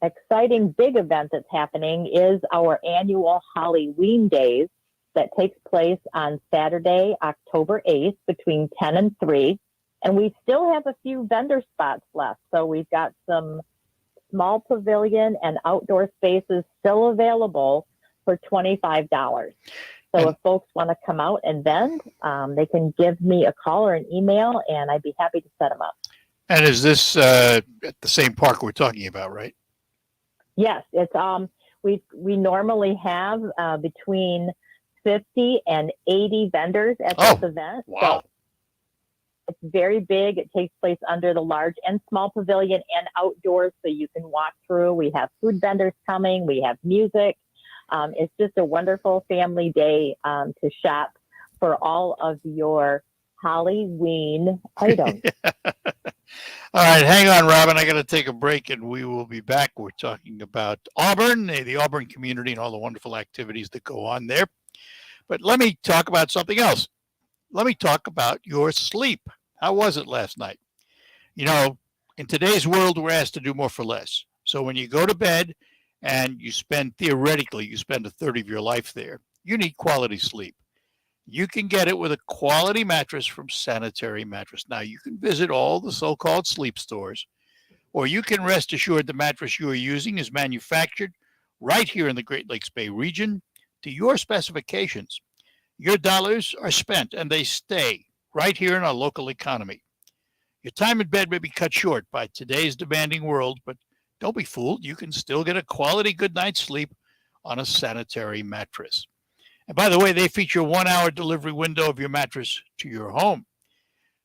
exciting big event that's happening is our annual Halloween Days that takes place on Saturday, October 8th between 10 and 3. And we still have a few vendor spots left. So we've got some small pavilion and outdoor spaces still available for $25. So if folks want to come out and vend, they can give me a call or an email, and I'd be happy to set them up. And is this at the same park we're talking about, right? Yes, it's we normally have between 50 and 80 vendors at this event. Wow. So it's very big. It takes place under the large and small pavilion and outdoors, so you can walk through. We have food vendors coming. We have music. It's just a wonderful family day to shop for all of your Halloween items. All right, hang on, Robin. I got to take a break, and we will be back. We're talking about Auburn, the Auburn community, and all the wonderful activities that go on there. But let me talk about something else. Let me talk about your sleep. How was it last night? In today's world, we're asked to do more for less. So when you go to bed and theoretically, you spend a third of your life there, you need quality sleep. You can get it with a quality mattress from Sanitary Mattress. Now, you can visit all the so-called sleep stores, or you can rest assured the mattress you are using is manufactured right here in the Great Lakes Bay region to your specifications. Your dollars are spent, and they stay right here in our local economy. Your time in bed may be cut short by today's demanding world, but don't be fooled. You can still get a quality good night's sleep on a Sanitary Mattress. And by the way, they feature a 1-hour delivery window of your mattress to your home.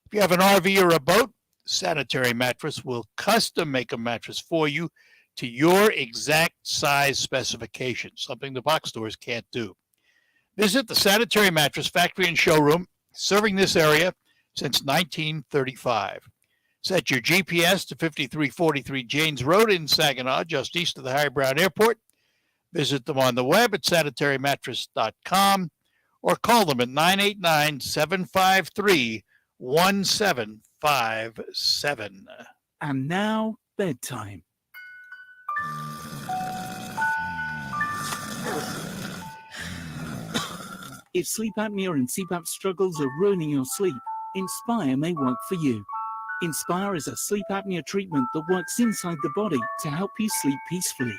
If you have an RV or a boat, Sanitary Mattress will custom make a mattress for you to your exact size specifications, something the box stores can't do. Visit the Sanitary Mattress factory and showroom, serving this area since 1935. Set your GPS to 5343 Janes Road in Saginaw, just east of the Harry Brown Airport. Visit them on the web at sanitarymattress.com or call them at 989-753-1757. And now, bedtime. If sleep apnea and CPAP struggles are ruining your sleep, Inspire may work for you. Inspire is a sleep apnea treatment that works inside the body to help you sleep peacefully.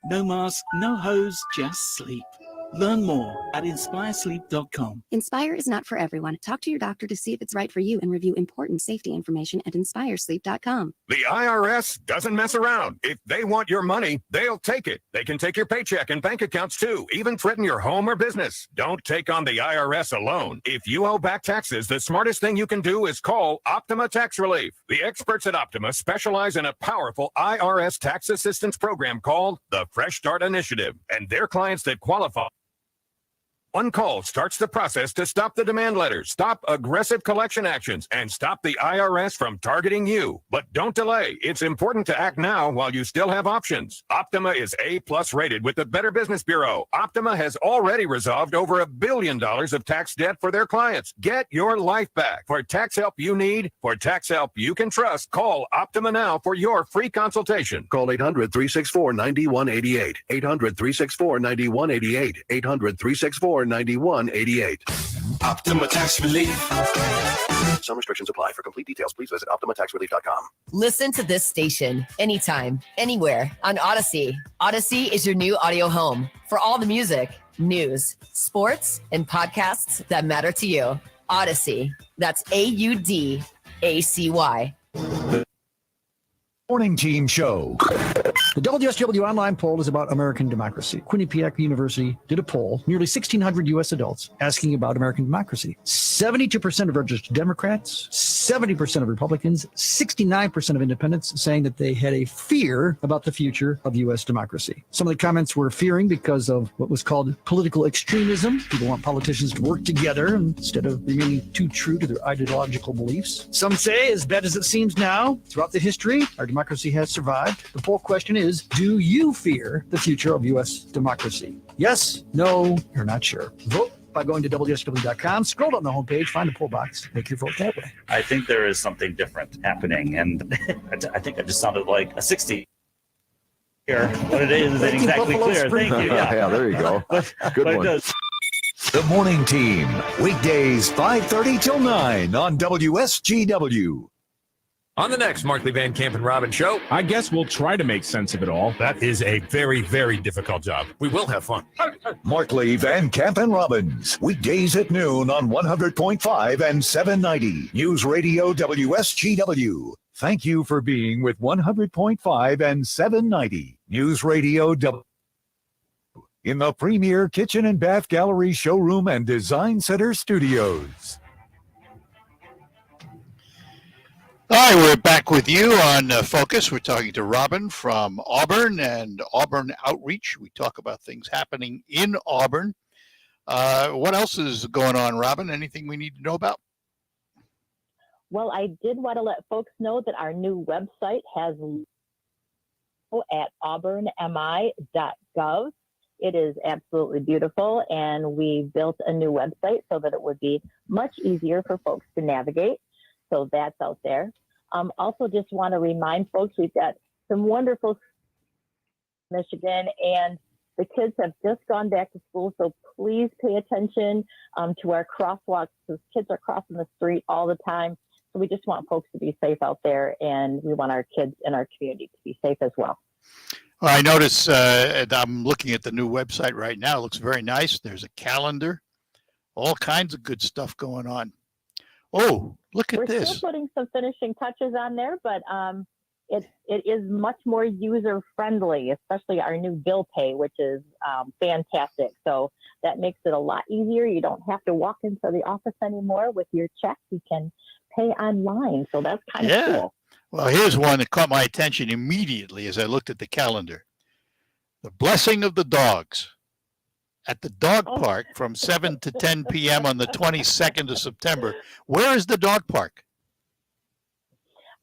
No mask, no hose, just sleep. Learn more at inspiresleep.com. Inspire is not for everyone. Talk to your doctor to see if it's right for you and review important safety information at inspiresleep.com. The IRS doesn't mess around. If they want your money, they'll take it. They can take your paycheck and bank accounts too, even threaten your home or business. Don't take on the IRS alone. If you owe back taxes, the smartest thing you can do is call Optima Tax Relief. The experts at Optima specialize in a powerful IRS tax assistance program called the Fresh Start Initiative, and their clients that qualify One call starts the process to stop the demand letters, stop aggressive collection actions, and stop the IRS from targeting you. But don't delay. It's important to act now while you still have options. Optima is A+ rated with the Better Business Bureau. Optima has already resolved over $1 billion of tax debt for their clients. Get your life back. For tax help you need, for tax help you can trust, call Optima now for your free consultation. Call 800-364-9188. 800-364-9188. 800-364-9188. Optima Tax Relief. Some restrictions apply. For complete details, please visit OptimaTaxRelief.com. Listen to this station anytime, anywhere on Odyssey. Odyssey is your new audio home for all the music, news, sports, and podcasts that matter to you. Odyssey. That's AUDACY. Morning Team Show. The WSW online poll is about American democracy. Quinnipiac University did a poll, nearly 1,600 U.S. adults, asking about American democracy. 72% of registered Democrats, 70% of Republicans, 69% of independents saying that they had a fear about the future of U.S. democracy. Some of the comments were fearing because of what was called political extremism. People want politicians to work together instead of remaining too true to their ideological beliefs. Some say, as bad as it seems now, throughout the history, our democracy has survived. The poll question is, do you fear the future of U.S. democracy? Yes, no, you're not sure. Vote by going to WSW.com, scroll down the homepage, find the poll box, make your vote that way. I think there is something different happening, and I think I just sounded like a 60. Here, what it is isn't exactly clear. Thank you. Yeah, there you go. Good one. The Morning Team, weekdays 5:30 till 9 on WSGW. On the next Markley Van Camp and Robin show, I guess we'll try to make sense of it all. That is a very, very difficult job. We will have fun. Markley, Van Camp, and Robbins, weekdays at noon on 100.5 and 790. News Radio WSGW. Thank you for being with 100.5 and 790. News Radio W. In the premier kitchen and bath gallery showroom and design center studios. All right, we're back with you on Focus. We're talking to Robin from Auburn and Auburn Outreach. We talk about things happening in Auburn. What else is going on, Robin? Anything we need to know about? Well, I did want to let folks know that our new website has at auburnmi.gov. It is absolutely beautiful, and we built a new website so that it would be much easier for folks to navigate. So that's out there. Also, just want to remind folks we've got some wonderful Michigan, and the kids have just gone back to school. So please pay attention to our crosswalks, because kids are crossing the street all the time. So we just want folks to be safe out there, and we want our kids in our community to be safe as well. Well, I notice I'm looking at the new website right now. It looks very nice. There's a calendar, all kinds of good stuff going on. Oh, look at this. We're still putting some finishing touches on there, but it is much more user friendly, especially our new bill pay, which is fantastic. So that makes it a lot easier. You don't have to walk into the office anymore with your check. You can pay online. So that's kind of cool. Well, here's one that caught my attention immediately as I looked at the calendar. The Blessing of the Dogs at the dog park from 7 to 10 p.m. on the 22nd of September. Where is the dog park?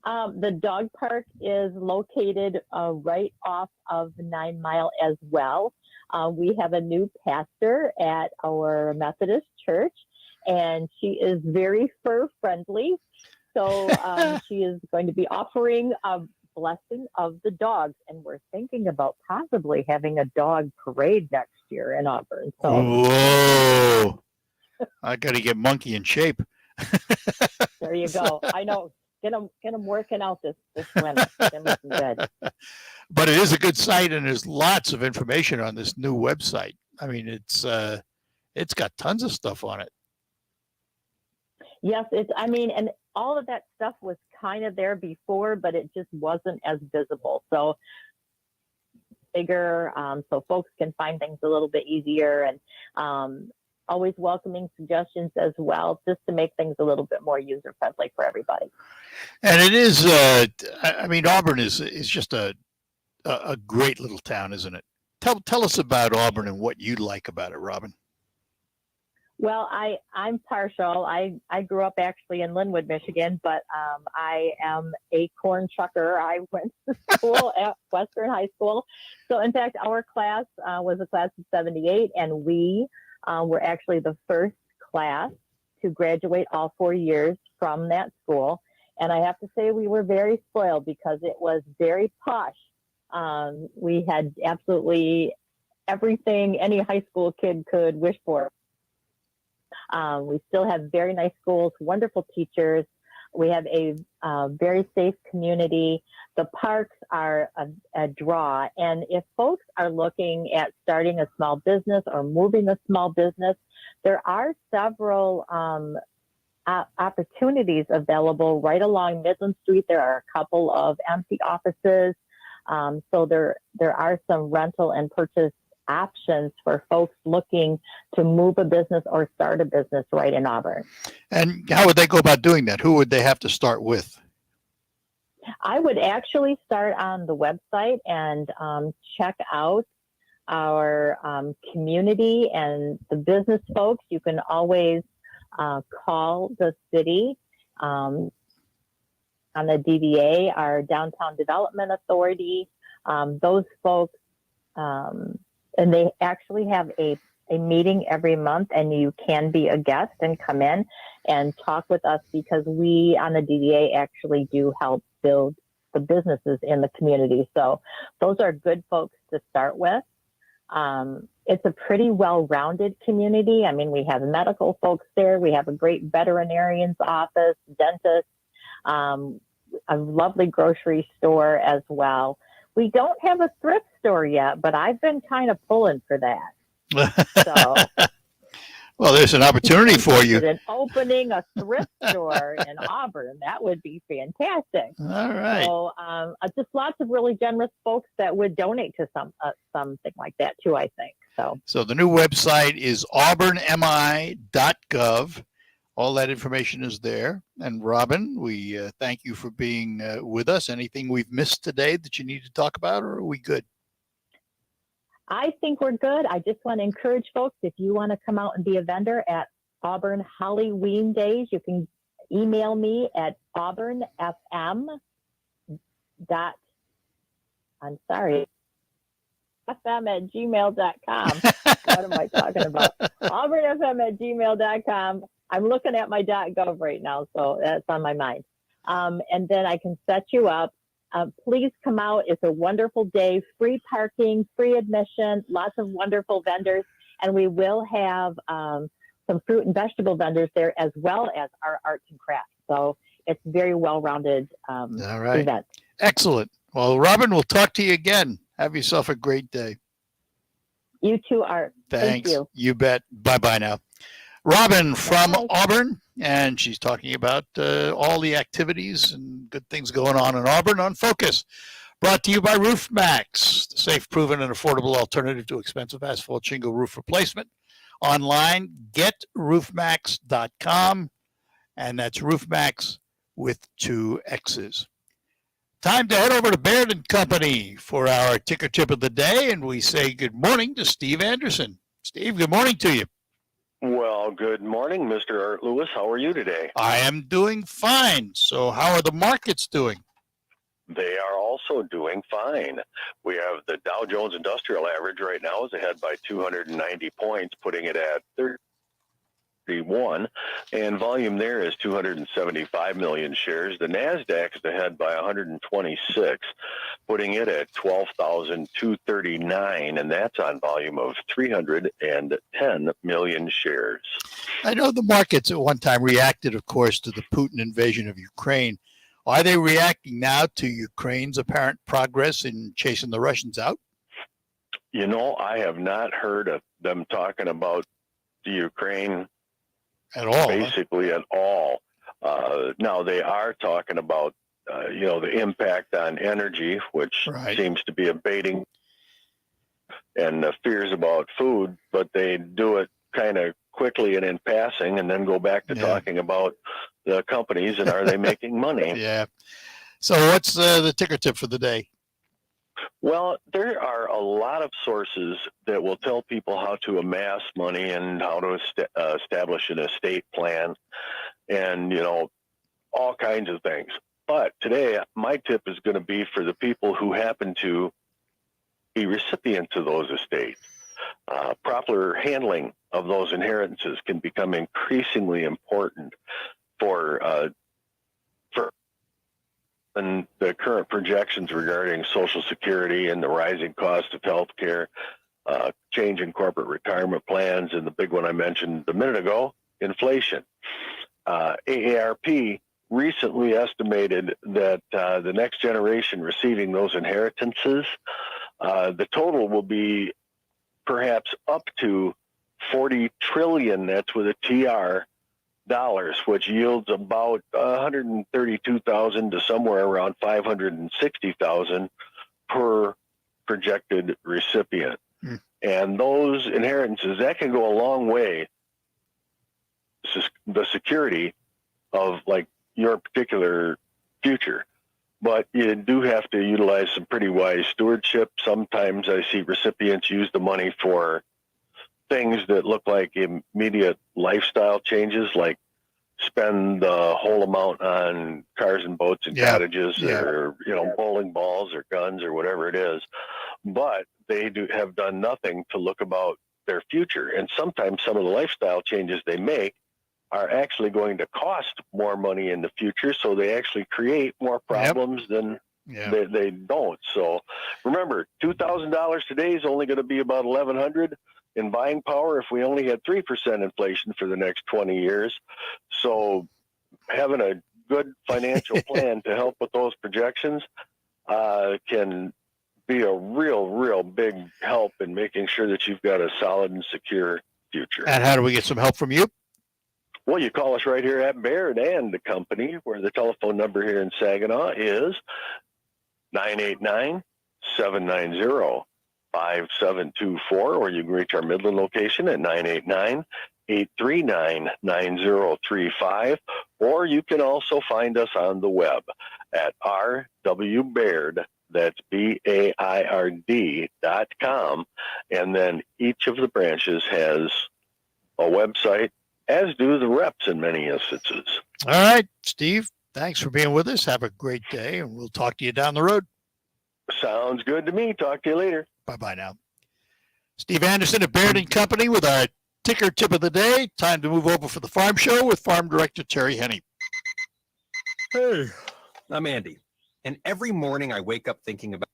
The dog park is located right off of 9 Mile as well. We have a new pastor at our Methodist church, and she is very fur friendly. So she is going to be offering a blessing of the dogs, and we're thinking about possibly having a dog parade next year in Auburn. So, whoa! I got to get monkey in shape. There you go. I know. Get them working out this winter. They're looking good. But it is a good site, and there's lots of information on this new website. I mean, it's got tons of stuff on it. Yes, and all of that stuff was kind of there before, but it just wasn't as visible. So bigger, so folks can find things a little bit easier, and always welcoming suggestions as well, just to make things a little bit more user friendly for everybody. And it is, Auburn is just a great little town, isn't it? Tell us about Auburn and what you like about it, Robin. Well, I'm partial. I grew up actually in Linwood, Michigan, but I am a corn chucker. I went to school at Western High School. So, in fact, our class was a class of 78, and we were actually the first class to graduate all 4 years from that school. And I have to say we were very spoiled because it was very posh. We had absolutely everything any high school kid could wish for. We still have very nice schools, wonderful teachers. We have a very safe community. The parks are a draw. And if folks are looking at starting a small business or moving a small business, there are several opportunities available right along Midland Street. There are a couple of empty offices. So there are some rental and purchase options for folks looking to move a business or start a business right in Auburn. And how would they go about doing that? Who would they have to start with? I would actually start on the website and check out our community and the business folks. You can always call the city on the DDA, our Downtown Development Authority. Those folks, and they actually have a meeting every month, and you can be a guest and come in and talk with us because we on the DDA actually do help build the businesses in the community. So those are good folks to start with. It's a pretty well-rounded community. I mean, we have medical folks there. We have a great veterinarian's office, dentist, a lovely grocery store as well. We don't have a thrift store yet, but I've been kind of pulling for that. So, well, there's an opportunity for you. And opening a thrift store in Auburn, that would be fantastic. All right. So, just lots of really generous folks that would donate to something like that too, I think. So the new website is auburnmi.gov. All that information is there. And Robin, we thank you for being with us. Anything we've missed today that you need to talk about, or are we good? I think we're good. I just want to encourage folks, if you want to come out and be a vendor at Auburn Halloween Days, you can email me at FM at gmail.com. What am I talking about? AuburnFM at gmail.com. I'm looking at my .gov right now, so that's on my mind. And then I can set you up. Please come out. It's a wonderful day. Free parking, free admission, lots of wonderful vendors. And we will have some fruit and vegetable vendors there as well as our arts and crafts. So it's very well-rounded All right. event. Excellent. Well, Robin, we'll talk to you again. Have yourself a great day. You too, Art. Thanks. Thank you. You bet. Bye-bye now. Robin from Auburn, and she's talking about all the activities and good things going on in Auburn on Focus. Brought to you by Roof Max, the safe, proven, and affordable alternative to expensive asphalt shingle roof replacement. Online, getroofmax.com, and that's Roofmax with 2 X's. Time to head over to Baird & Company for our ticker tip of the day, and we say good morning to Steve Anderson. Steve, good morning to you. Well, good morning, Mr. Art Lewis. How are you today? I am doing fine. So how are the markets doing? They are also doing fine. We have the Dow Jones Industrial Average right now is ahead by 290 points, putting it at 31, and volume there is 275 million shares. The NASDAQ is ahead by 126, putting it at 12,239, and that's on volume of 310 million shares. I know the markets at one time reacted, of course, to the Putin invasion of Ukraine. Are they reacting now to Ukraine's apparent progress in chasing the Russians out? You know, I have not heard of them talking about the Ukraine at all, basically at all. Now they are talking about, the impact on energy, which seems to be abating, and the fears about food, but they do it kind of quickly and in passing, and then go back to talking about the companies and are they making money? Yeah. So what's the ticker tip for the day? Well, there are a lot of sources that will tell people how to amass money and how to establish an estate plan and, all kinds of things. But today, my tip is going to be for the people who happen to be recipients of those estates. Proper handling of those inheritances can become increasingly important for and the current projections regarding Social Security and the rising cost of health care, change in corporate retirement plans, and the big one I mentioned a minute ago, inflation. AARP recently estimated that the next generation receiving those inheritances, the total will be perhaps up to 40 trillion, that's with a TR, dollars, which yields about 132,000 to somewhere around 560,000 per projected recipient. And those inheritances, that can go a long way. The security of like your particular future. But you do have to utilize some pretty wise stewardship. Sometimes I see recipients use the money for things that look like immediate lifestyle changes, like spend the whole amount on cars and boats and cottages or, bowling balls or guns or whatever it is. But they have done nothing to look about their future. And sometimes some of the lifestyle changes they make are actually going to cost more money in the future. So they actually create more problems than they don't. So remember, $2,000 today is only going to be about $1,100 in buying power if we only had 3% inflation for the next 20 years. So having a good financial plan to help with those projections can be a real big help in making sure that you've got a solid and secure future. And how do we get some help from you? Well, you call us right here at Baird and the company, where the telephone number here in Saginaw is 989-790-5724, or you can reach our Midland location at 989-839-9035, or you can also find us on the web at rwbaird, that's BAIRD.com, and then each of the branches has a website, as do the reps in many instances. All right, Steve, thanks for being with us. Have a great day, and we'll talk to you down the road. Sounds good to me. Talk to you later. Bye-bye now. Steve Anderson of Baird & Company with our ticker tip of the day. Time to move over for the Farm Show with Farm Director Terry Henney. Hey, I'm Andy, and every morning I wake up thinking about